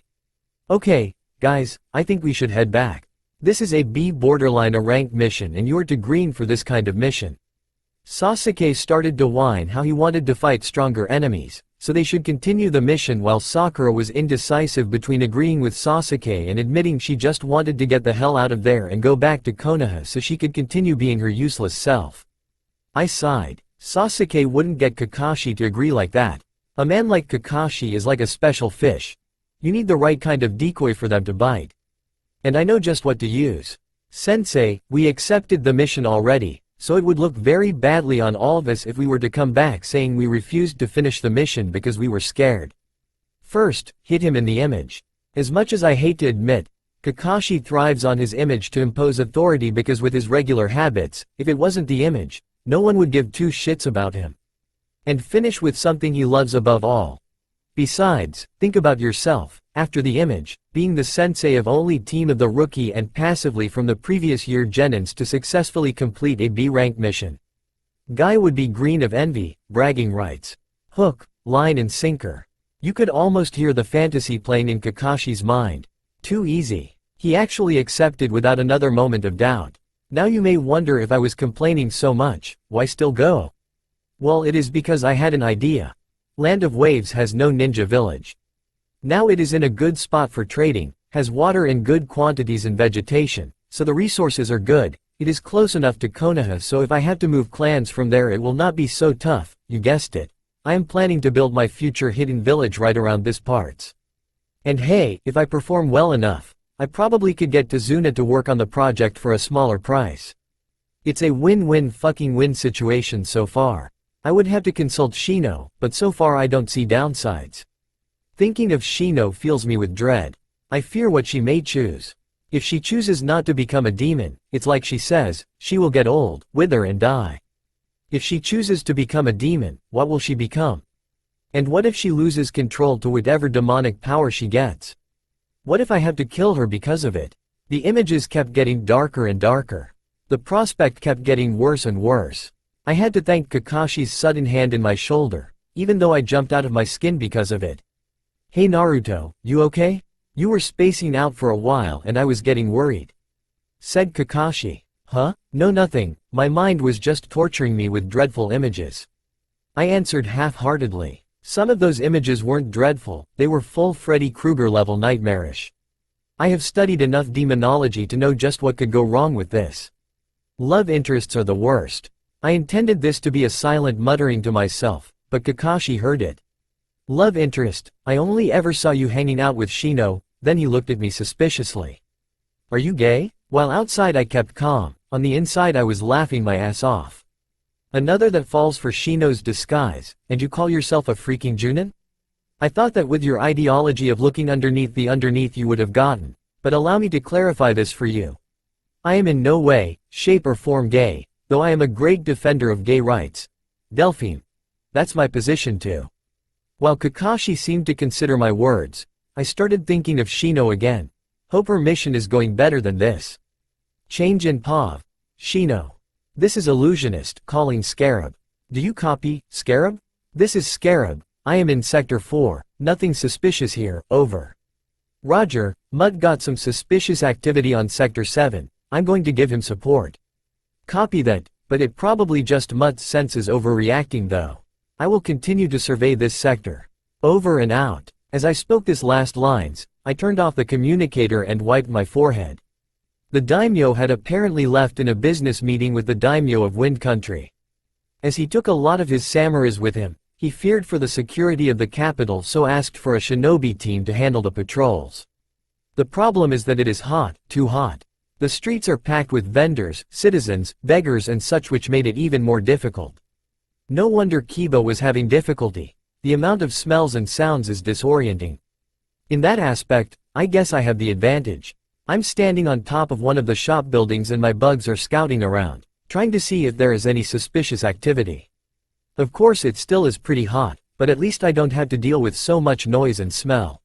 Okay, guys, I think we should head back. This is a B borderline a ranked mission and you're to green for this kind of mission. Sasuke started to whine how he wanted to fight stronger enemies, so they should continue the mission while Sakura was indecisive between agreeing with Sasuke and admitting she just wanted to get the hell out of there and go back to Konoha so she could continue being her useless self. I sighed. Sasuke wouldn't get Kakashi to agree like that. A man like Kakashi is like a special fish. You need the right kind of decoy for them to bite. And I know just what to use. Sensei, we accepted the mission already, so it would look very badly on all of us if we were to come back saying we refused to finish the mission because we were scared. First, hit him in the image. As much as I hate to admit, Kakashi thrives on his image to impose authority because with his regular habits, if it wasn't the image, no one would give 2 shits about him. And finish with something he loves above all. Besides, think about yourself, after the image, being the sensei of only team of the rookie and passively from the previous year Genins to successfully complete a B-rank mission. Guy would be green of envy, bragging rights. Hook, line and sinker. You could almost hear the fantasy playing in Kakashi's mind. Too easy. He actually accepted without another moment of doubt. Now you may wonder if I was complaining so much, why still go? Well, it is because I had an idea. Land of Waves has no ninja village. Now it is in a good spot for trading, has water in good quantities and vegetation, so the resources are good. It is close enough to Konoha so if I have to move clans from there it will not be so tough, you guessed it. I am planning to build my future hidden village right around this parts. And hey, if I perform well enough, I probably could get Tazuna to work on the project for a smaller price. It's a win-win fucking win situation so far. I would have to consult Shino, but so far I don't see downsides. Thinking of Shino fills me with dread. I fear what she may choose. If she chooses not to become a demon, it's like she says, she will get old, wither and die. If she chooses to become a demon, what will she become? And what if she loses control to whatever demonic power she gets? What if I have to kill her because of it? The images kept getting darker and darker. The prospect kept getting worse and worse. I had to thank Kakashi's sudden hand in my shoulder. even though I jumped out of my skin because of it. "Hey Naruto, you okay? You were spacing out for a while and I was getting worried," said Kakashi. "Huh? No, nothing, my mind was just torturing me with dreadful images," I answered half-heartedly. Some of those images weren't dreadful, they were full Freddy Krueger level nightmarish. I have studied enough demonology to know just what could go wrong with this. Love interests are the worst. I intended this to be a silent muttering to myself, but Kakashi heard it. "Love interest, I only ever saw you hanging out with Shino," then he looked at me suspiciously. "Are you gay?" While outside I kept calm, on the inside I was laughing my ass off. "Another that falls for Shino's disguise, and you call yourself a freaking Junin? I thought that with your ideology of looking underneath the underneath you would have gotten, but allow me to clarify this for you. I am in no way, shape or form gay, though I am a great defender of gay rights. Delphine. That's my position too." While Kakashi seemed to consider my words, I started thinking of Shino again. Hope her mission is going better than this. Change in POV. Shino. This is Illusionist, calling Scarab. Do you copy, Scarab? This is Scarab, I am in Sector 4, nothing suspicious here, over. Roger, Mud got some suspicious activity on Sector 7, I'm going to give him support. Copy that, but it probably just Mud's senses overreacting though. I will continue to survey this sector. Over and out. As I spoke this last lines, I turned off the communicator and wiped my forehead. The daimyo had apparently left in a business meeting with the daimyo of Wind Country. As he took a lot of his samurais with him, he feared for the security of the capital, so asked for a shinobi team to handle the patrols. The problem is that it is hot, too hot. The streets are packed with vendors, citizens, beggars and such, which made it even more difficult. No wonder Kiba was having difficulty. The amount of smells and sounds is disorienting. In that aspect, I guess I have the advantage. I'm standing on top of one of the shop buildings and my bugs are scouting around, trying to see if there is any suspicious activity. Of course it still is pretty hot, but at least I don't have to deal with so much noise and smell.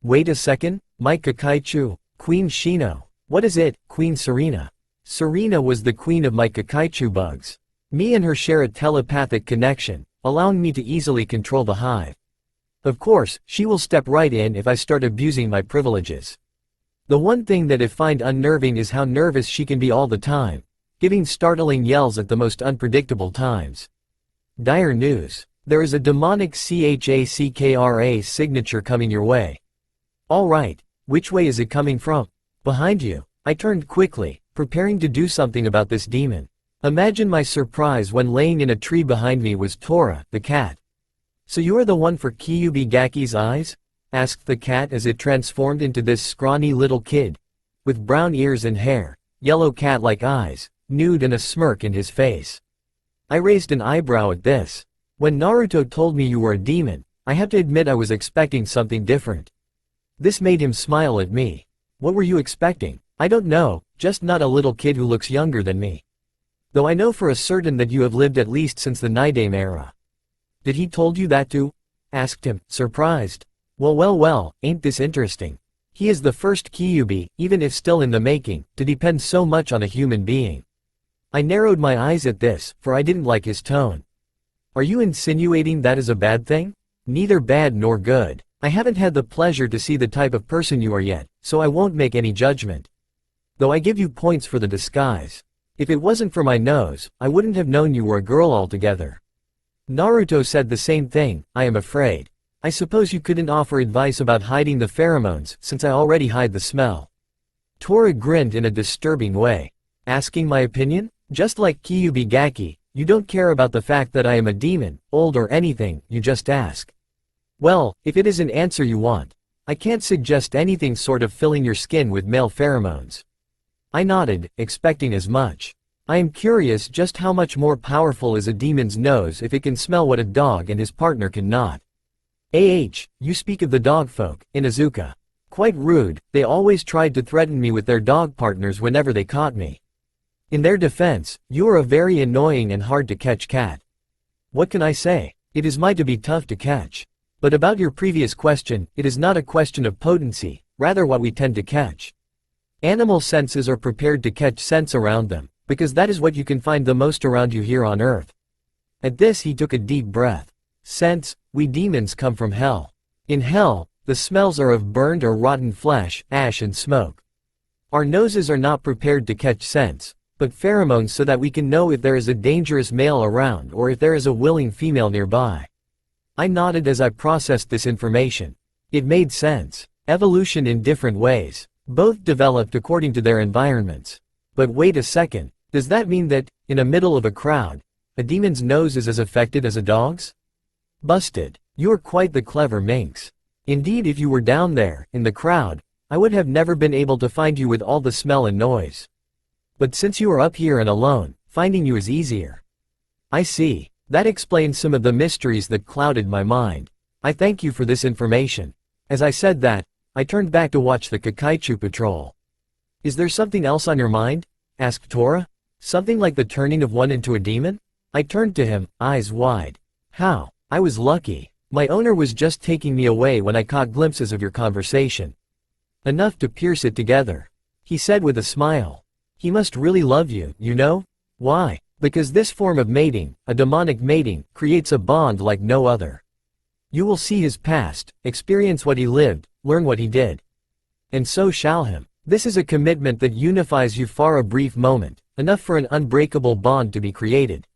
Wait a second, Mike Kakaichu, Queen Shino. What is it, Queen Serena? Serena was the queen of my Kakaichu bugs. Me and her share a telepathic connection, allowing me to easily control the hive. Of course, she will step right in if I start abusing my privileges. The one thing that I find unnerving is how nervous she can be all the time, giving startling yells at the most unpredictable times. Dire news. There is a demonic CHACKRA signature coming your way. Alright, which way is it coming from? Behind you. I turned quickly, preparing to do something about this demon. Imagine my surprise when laying in a tree behind me was Tora, the cat. "So you are the one for Kyuubi Gaki's eyes?" asked the cat as it transformed into this scrawny little kid, with brown ears and hair, yellow cat-like eyes, nude and a smirk in his face. I raised an eyebrow at this. When Naruto told me you were a demon, I have to admit I was expecting something different. This made him smile at me. "What were you expecting?" "I don't know, just not a little kid who looks younger than me. Though I know for a certain that you have lived at least since the Nidame era." "Did he told you that too?" asked him, surprised. Well, ain't this interesting? He is the first Kyuubi, even if still in the making, to depend so much on a human being. I narrowed my eyes at this, for I didn't like his tone. "Are you insinuating that is a bad thing?" "Neither bad nor good. I haven't had the pleasure to see the type of person you are yet, so I won't make any judgment. Though I give you points for the disguise. If it wasn't for my nose, I wouldn't have known you were a girl altogether." Naruto said the same thing. "I am afraid. I suppose you couldn't offer advice about hiding the pheromones, since I already hide the smell." Tora grinned in a disturbing way. "Asking my opinion? Just like Kyuubi Gaki, you don't care about the fact that I am a demon, old or anything, you just ask. Well, if it is an answer you want, I can't suggest anything sort of filling your skin with male pheromones." I nodded, expecting as much. I am curious just how much more powerful is a demon's nose if it can smell what a dog and his partner cannot. You speak of the dog folk, Inuzuka. Quite rude, they always tried to threaten me with their dog partners whenever they caught me. In their defense, you are a very annoying and hard to catch cat. What can I say? It is to be tough to catch. But about your previous question, it is not a question of potency, rather what we tend to catch. Animal senses are prepared to catch scents around them, because that is what you can find the most around you here on Earth. At this he took a deep breath. Scents, we demons come from hell. In hell, the smells are of burned or rotten flesh, ash and smoke. Our noses are not prepared to catch scents, but pheromones so that we can know if there is a dangerous male around or if there is a willing female nearby. I nodded as I processed this information. It made sense. Evolution in different ways. Both developed according to their environments. But wait a second, does that mean that, in the middle of a crowd, a demon's nose is as affected as a dog's? Busted. You're quite the clever minx. Indeed, if you were down there, in the crowd, I would have never been able to find you with all the smell and noise. But since you are up here and alone, finding you is easier. I see. That explains some of the mysteries that clouded my mind. I thank you for this information. As I said that, I turned back to watch the Kakaichu patrol. Is there something else on your mind? Asked Tora. Something like the turning of one into a demon? I turned to him, eyes wide. How? I was lucky. My owner was just taking me away when I caught glimpses of your conversation. Enough to pierce it together. He said with a smile. He must really love you, you know? Why? Because this form of mating, a demonic mating, creates a bond like no other. You will see his past, experience what he lived, learn what he did. And so shall him. This is a commitment that unifies you for a brief moment, enough for an unbreakable bond to be created.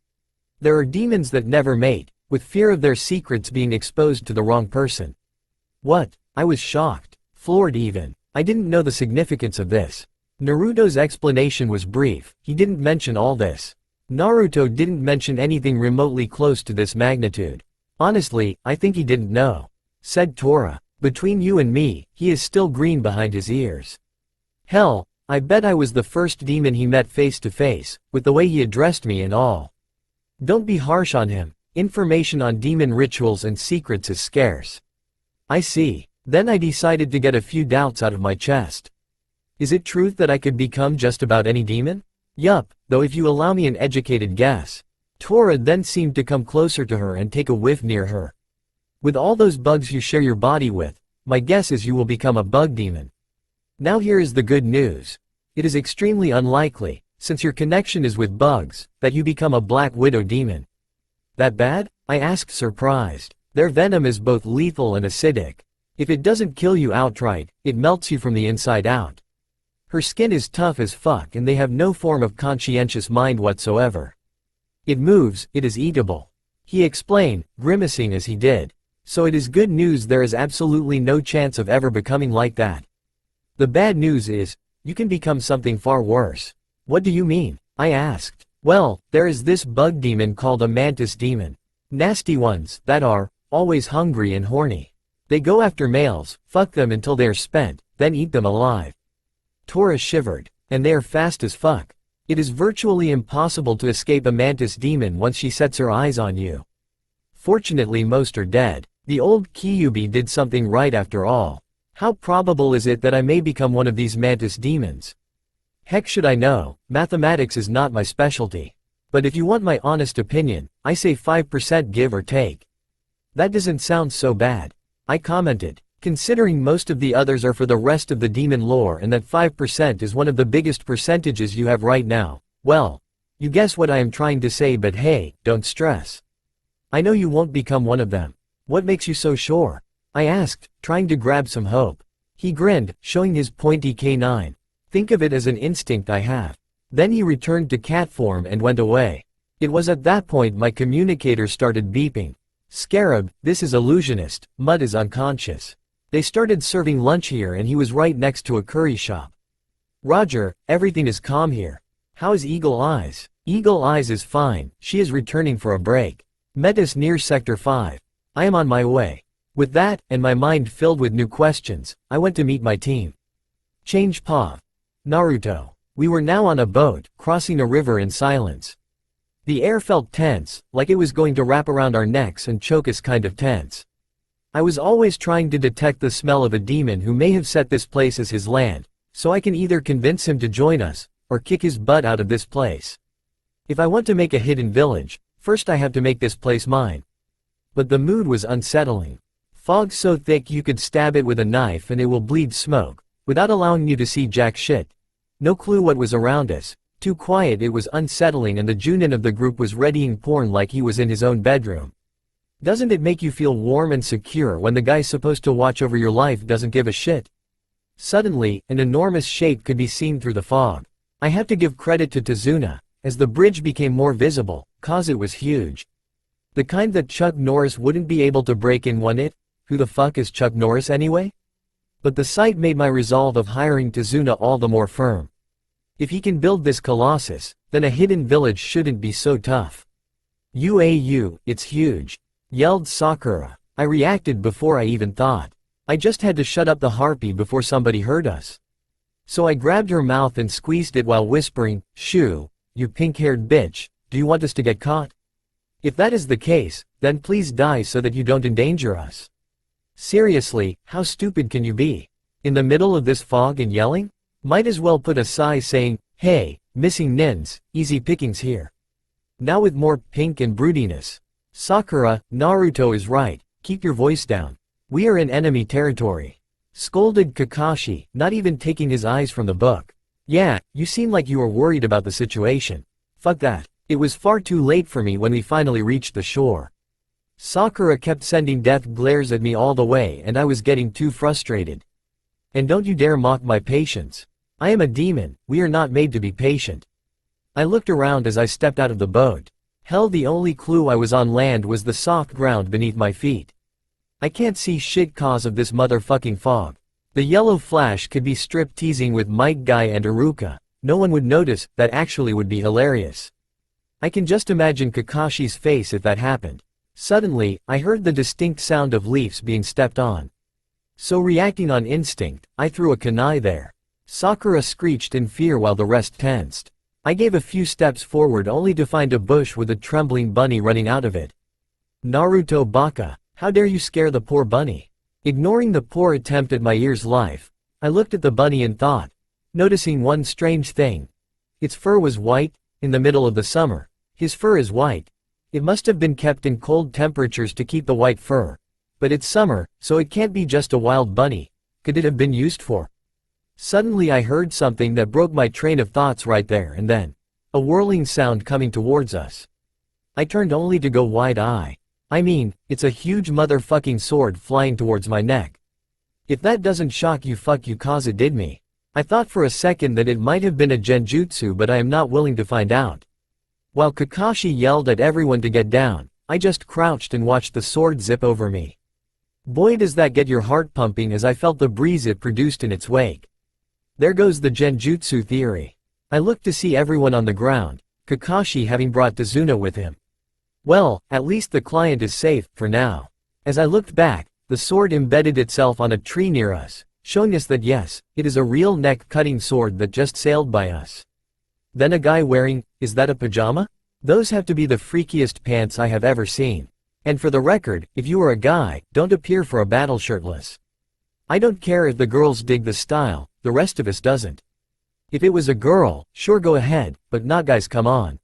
There are demons that never mate, with fear of their secrets being exposed to the wrong person. What? I was shocked, floored even. I didn't know the significance of this. Naruto's explanation was brief. He didn't mention all this. Naruto didn't mention anything remotely close to this magnitude. Honestly, I think he didn't know. Said Tora. Between you and me, he is still green behind his ears. Hell, I bet I was the first demon he met face to face, with the way he addressed me and all. Don't be harsh on him. Information on demon rituals and secrets is scarce. I see. Then I decided to get a few doubts out of my chest. Is it truth that I could become just about any demon? Yup, though if you allow me an educated guess. Tora then seemed to come closer to her and take a whiff near her. With all those bugs you share your body with, my guess is you will become a bug demon. Now here is the good news. It is extremely unlikely, since your connection is with bugs, that you become a Black Widow demon. That bad? I asked surprised. Their venom is both lethal and acidic. If it doesn't kill you outright, it melts you from the inside out. Her skin is tough as fuck and they have no form of conscientious mind whatsoever. It moves, it is eatable. He explained, grimacing as he did. So it is good news there is absolutely no chance of ever becoming like that. The bad news is, you can become something far worse. What do you mean? I asked. Well, there is this bug demon called a mantis demon. Nasty ones, that are, always hungry and horny. They go after males, fuck them until they are spent, then eat them alive. Tora shivered. And they are fast as fuck. It is virtually impossible to escape a mantis demon once she sets her eyes on you. Fortunately most are dead. The old Kyuubi did something right after all. How probable is it that I may become one of these mantis demons? Heck should I know, mathematics is not my specialty. But if you want my honest opinion, I say 5% give or take. That doesn't sound so bad. I commented, considering most of the others are for the rest of the demon lore and that 5% is one of the biggest percentages you have right now. Well, you guess what I am trying to say, but hey, don't stress. I know you won't become one of them. What makes you so sure? I asked, trying to grab some hope. He grinned, showing his pointy canine. Think of it as an instinct I have. Then he returned to cat form and went away. It was at that point my communicator started beeping. Scarab, this is illusionist, Mud is unconscious. They started serving lunch here and he was right next to a curry shop. Roger, everything is calm here. How is Eagle Eyes? Eagle Eyes is fine, she is returning for a break. Met us near Sector 5. I am on my way. With that, and my mind filled with new questions, I went to meet my team. Change POV. Naruto. We were now on a boat, crossing a river in silence. The air felt tense, like it was going to wrap around our necks and choke us, kind of tense. I was always trying to detect the smell of a demon who may have set this place as his land, so I can either convince him to join us, or kick his butt out of this place. If I want to make a hidden village, first I have to make this place mine. But the mood was unsettling. Fog so thick you could stab it with a knife and it will bleed smoke, without allowing you to see jack shit. No clue what was around us. Too quiet, it was unsettling, and the Junin of the group was readying porn like he was in his own bedroom. Doesn't it make you feel warm and secure when the guy supposed to watch over your life doesn't give a shit? Suddenly, an enormous shape could be seen through the fog. I have to give credit to Tazuna, as the bridge became more visible, cause it was huge. The kind that Chuck Norris wouldn't be able to break in one it? Who the fuck is Chuck Norris anyway? But the sight made my resolve of hiring Tazuna all the more firm. If he can build this colossus, then a hidden village shouldn't be so tough. UAU, it's huge, yelled Sakura. I reacted before I even thought. I just had to shut up the harpy before somebody heard us. So I grabbed her mouth and squeezed it while whispering, "Shoo, you pink-haired bitch, do you want us to get caught? If that is the case, then please die so that you don't endanger us." Seriously, how stupid can you be? In the middle of this fog and yelling? Might as well put a sign saying, "Hey, missing nins, easy pickings here." Now with more pink and broodiness. "Sakura, Naruto is right, keep your voice down. We are in enemy territory," scolded Kakashi, not even taking his eyes from the book. "Yeah, you seem like you were worried about the situation. Fuck that. It was far too late for me when we finally reached the shore." Sakura kept sending death glares at me all the way and I was getting too frustrated. "And don't you dare mock my patience. I am a demon, we are not made to be patient." I looked around as I stepped out of the boat. Hell, the only clue I was on land was the soft ground beneath my feet. I can't see shit cause of this motherfucking fog. The yellow flash could be strip teasing with Might Guy and Iruka. No one would notice, that actually would be hilarious. I can just imagine Kakashi's face if that happened. Suddenly, I heard the distinct sound of leaves being stepped on. So reacting on instinct, I threw a kunai there. Sakura screeched in fear while the rest tensed. I gave a few steps forward only to find a bush with a trembling bunny running out of it. "Naruto Baka, how dare you scare the poor bunny?" Ignoring the poor attempt at my ear's life, I looked at the bunny and thought, noticing one strange thing. Its fur was white. In the middle of the summer, his fur is white. It must have been kept in cold temperatures to keep the white fur. But it's summer, so it can't be just a wild bunny. Could it have been used for? Suddenly I heard something that broke my train of thoughts right there and then. A whirling sound coming towards us. I turned only to go wide-eye. I mean, it's a huge motherfucking sword flying towards my neck. If that doesn't shock you, fuck you, cause it did me. I thought for a second that it might have been a genjutsu, but I am not willing to find out. While Kakashi yelled at everyone to get down, I just crouched and watched the sword zip over me. Boy, does that get your heart pumping as I felt the breeze it produced in its wake. There goes the genjutsu theory. I looked to see everyone on the ground, Kakashi having brought Tazuna with him. Well, at least the client is safe, for now. As I looked back, the sword embedded itself on a tree near us, showing us that yes, it is a real neck-cutting sword that just sailed by us. Then a guy wearing, is that a pajama? Those have to be the freakiest pants I have ever seen. And for the record, if you are a guy, don't appear for a battle shirtless. I don't care if the girls dig the style, the rest of us doesn't. If it was a girl, sure, go ahead, but not guys, come on.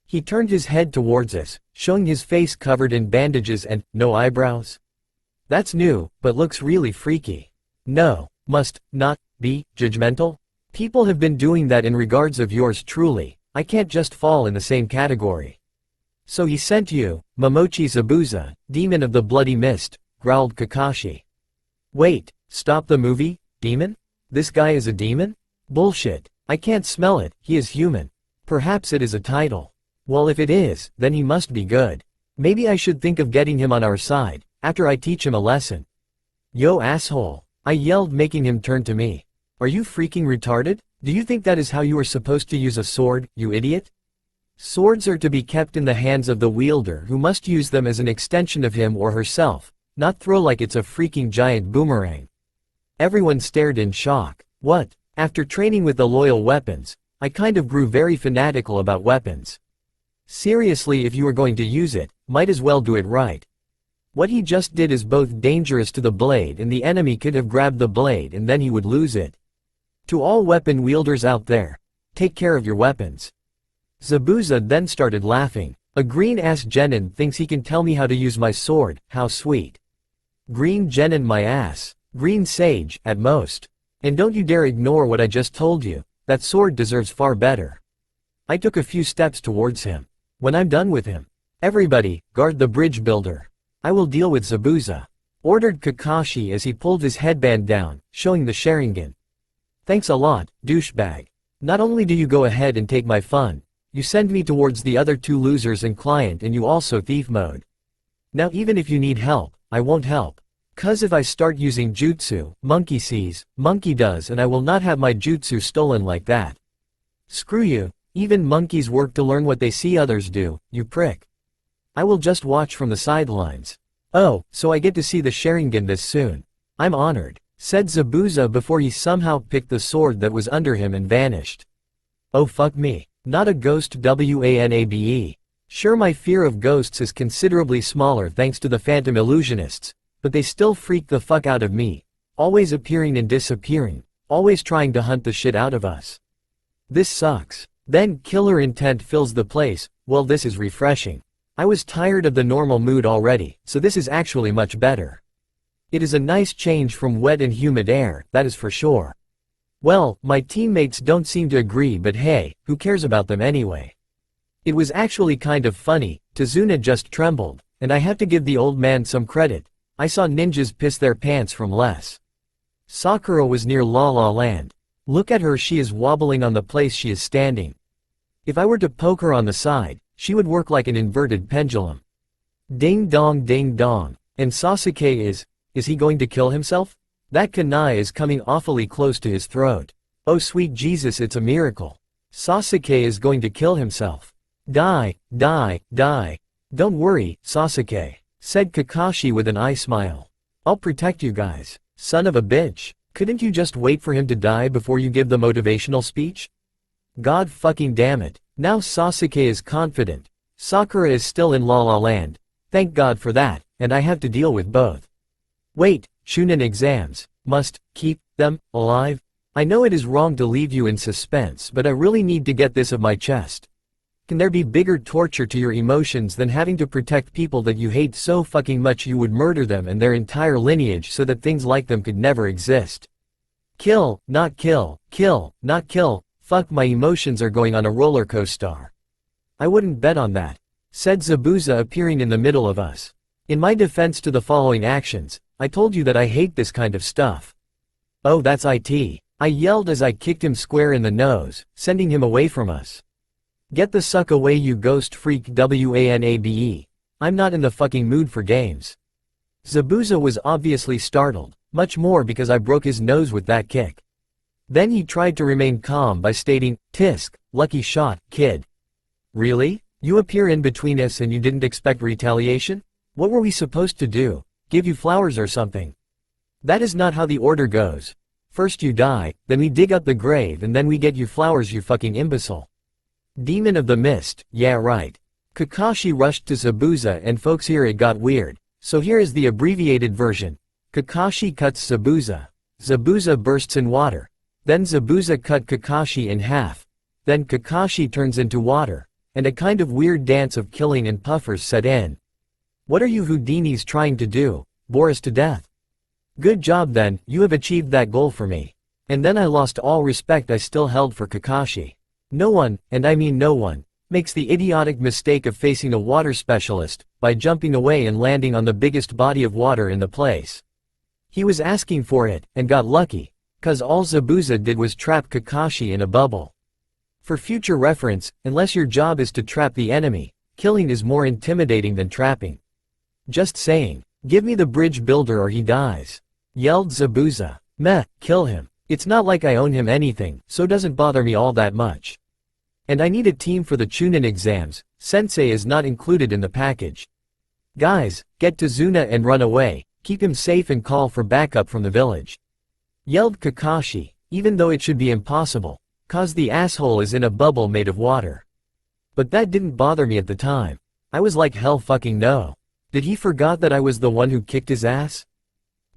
He turned his head towards us, showing his face covered in bandages and no eyebrows. That's new, but looks really freaky. No, must not be judgmental. People have been doing that in regards of yours truly. I can't just fall in the same category. So he sent you, Momochi Zabuza, demon of the bloody mist, growled Kakashi. Wait, stop the movie, demon? This guy is a demon? Bullshit. I can't smell it, he is human. Perhaps it is a title. Well, if it is, then he must be good. Maybe I should think of getting him on our side, after I teach him a lesson. Yo asshole, I yelled, making him turn to me. Are you freaking retarded? Do you think that is how you are supposed to use a sword, you idiot? Swords are to be kept in the hands of the wielder, who must use them as an extension of him or herself, not throw like it's a freaking giant boomerang. Everyone stared in shock. What? After training with the loyal weapons, I kind of grew very fanatical about weapons. Seriously, if you are going to use it, might as well do it right. What he just did is both dangerous to the blade, and the enemy could have grabbed the blade and then he would lose it. To all weapon wielders out there, take care of your weapons. Zabuza then started laughing. A green-ass genin thinks he can tell me how to use my sword, how sweet. Green genin my ass. Green sage, at most. And don't you dare ignore what I just told you, that sword deserves far better. I took a few steps towards him. When I'm done with him, everybody, guard the bridge builder. I will deal with Zabuza, ordered Kakashi as he pulled his headband down, showing the Sharingan. Thanks a lot, douchebag. Not only do you go ahead and take my fun, you send me towards the other two losers and client, and you also thief mode. Now even if you need help, I won't help. Cause if I start using jutsu, monkey sees, monkey does, and I will not have my jutsu stolen like that. Screw you, even monkeys work to learn what they see others do, you prick. I will just watch from the sidelines. Oh, so I get to see the Sharingan this soon. I'm honored, said Zabuza before he somehow picked the sword that was under him and vanished. Oh fuck me, not a ghost WANABE. Sure, my fear of ghosts is considerably smaller thanks to the phantom illusionists, but they still freak the fuck out of me, always appearing and disappearing, always trying to hunt the shit out of us. This sucks. Then killer intent fills the place. Well, this is refreshing. I was tired of the normal mood already, so this is actually much better. It is a nice change from wet and humid air, that is for sure. Well, my teammates don't seem to agree, but hey, who cares about them anyway? It was actually kind of funny. Tazuna just trembled, and I have to give the old man some credit. I saw ninjas piss their pants from less. Sakura was near La La Land. Look at her, she is wobbling on the place she is standing. If I were to poke her on the side, she would work like an inverted pendulum. Ding dong ding dong. And Sasuke is he going to kill himself? That kunai is coming awfully close to his throat. Oh sweet Jesus, it's a miracle. Sasuke is going to kill himself. Die, die, die. Don't worry, Sasuke, said Kakashi with an eye smile. I'll protect you guys. Son of a bitch. Couldn't you just wait for him to die before you give the motivational speech? God fucking damn it. Now Sasuke is confident. Sakura is still in La La Land. Thank God for that, and I have to deal with both. Wait, Chunin exams. Must keep them alive? I know it is wrong to leave you in suspense, but I really need to get this off my chest. Can there be bigger torture to your emotions than having to protect people that you hate so fucking much you would murder them and their entire lineage so that things like them could never exist? Kill, not kill, kill, not kill. Fuck, my emotions are going on a roller coaster. I wouldn't bet on that, said Zabuza appearing in the middle of us. In my defense to the following actions, I told you that I hate this kind of stuff. Oh, that's it. I yelled as I kicked him square in the nose, sending him away from us. Get the suck away, you ghost freak WANABE. I'm not in the fucking mood for games. Zabuza was obviously startled, much more because I broke his nose with that kick. Then he tried to remain calm by stating, "Tisk, lucky shot, kid." Really? You appear in between us and you didn't expect retaliation? What were we supposed to do? Give you flowers or something? That is not how the order goes. First you die, then we dig up the grave, and then we get you flowers, you fucking imbecile. Demon of the Mist, yeah right. Kakashi rushed to Zabuza, and folks, here it got weird. So here is the abbreviated version. Kakashi cuts Zabuza. Zabuza bursts in water. Then Zabuza cut Kakashi in half. Then Kakashi turns into water, and a kind of weird dance of killing and puffers set in. What are you Houdinis trying to do? Bore us to death? Good job then, you have achieved that goal for me. And then I lost all respect I still held for Kakashi. No one, and I mean no one, makes the idiotic mistake of facing a water specialist by jumping away and landing on the biggest body of water in the place. He was asking for it, and got lucky, cause all Zabuza did was trap Kakashi in a bubble. For future reference, unless your job is to trap the enemy, killing is more intimidating than trapping. Just saying. Give me the bridge builder or he dies, yelled Zabuza. Meh, kill him. It's not like I own him anything, so doesn't bother me all that much. And I need a team for the Chunin exams. Sensei is not included in the package. Guys, get to Zuna and run away, keep him safe and call for backup from the village. Yelled Kakashi, even though it should be impossible, cause the asshole is in a bubble made of water. But that didn't bother me at the time. I was like, hell fucking no. Did he forgot that I was the one who kicked his ass?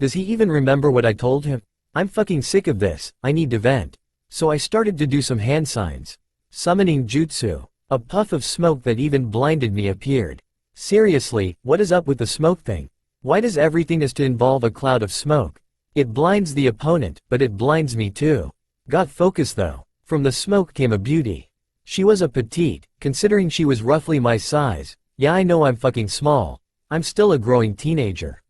Does he even remember what I told him? I'm fucking sick of this, I need to vent. So I started to do some hand signs. Summoning jutsu. A puff of smoke that even blinded me appeared. Seriously, what is up with the smoke thing? Why does everything has to involve a cloud of smoke? It blinds the opponent, but it blinds me too. Got focus though. From the smoke came a beauty. She was a petite, considering she was roughly my size. Yeah, I know I'm fucking small. I'm still a growing teenager.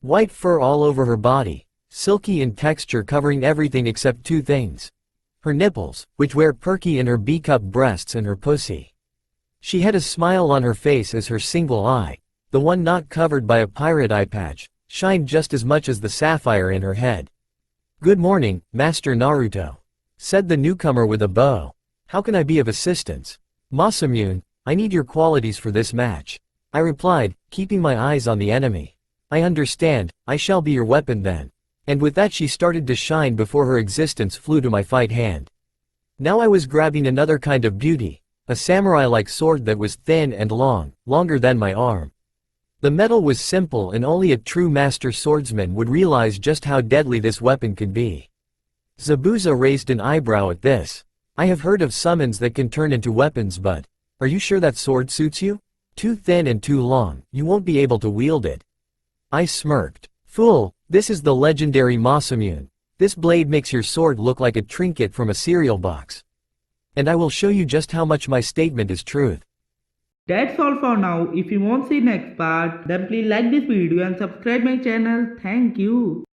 White fur all over her body, silky in texture covering everything except two things. Her nipples, which were perky in her B-cup breasts and her pussy. She had a smile on her face as her single eye, the one not covered by a pirate eye patch, shined just as much as the sapphire in her head. "Good morning, Master Naruto," said the newcomer with a bow. "How can I be of assistance?" "Masamune, I need your qualities for this match," I replied, keeping my eyes on the enemy. "I understand, I shall be your weapon then." And with that she started to shine before her existence flew to my fight hand. Now I was grabbing another kind of beauty, a samurai-like sword that was thin and long, longer than my arm. The metal was simple and only a true master swordsman would realize just how deadly this weapon could be. Zabuza raised an eyebrow at this. "I have heard of summons that can turn into weapons, but are you sure that sword suits you? Too thin and too long, you won't be able to wield it." I smirked. "Fool, this is the legendary Masamune. This blade makes your sword look like a trinket from a cereal box. And I will show you just how much my statement is truth." That's all for now. If you want to see next part, then please like this video and subscribe my channel. Thank you.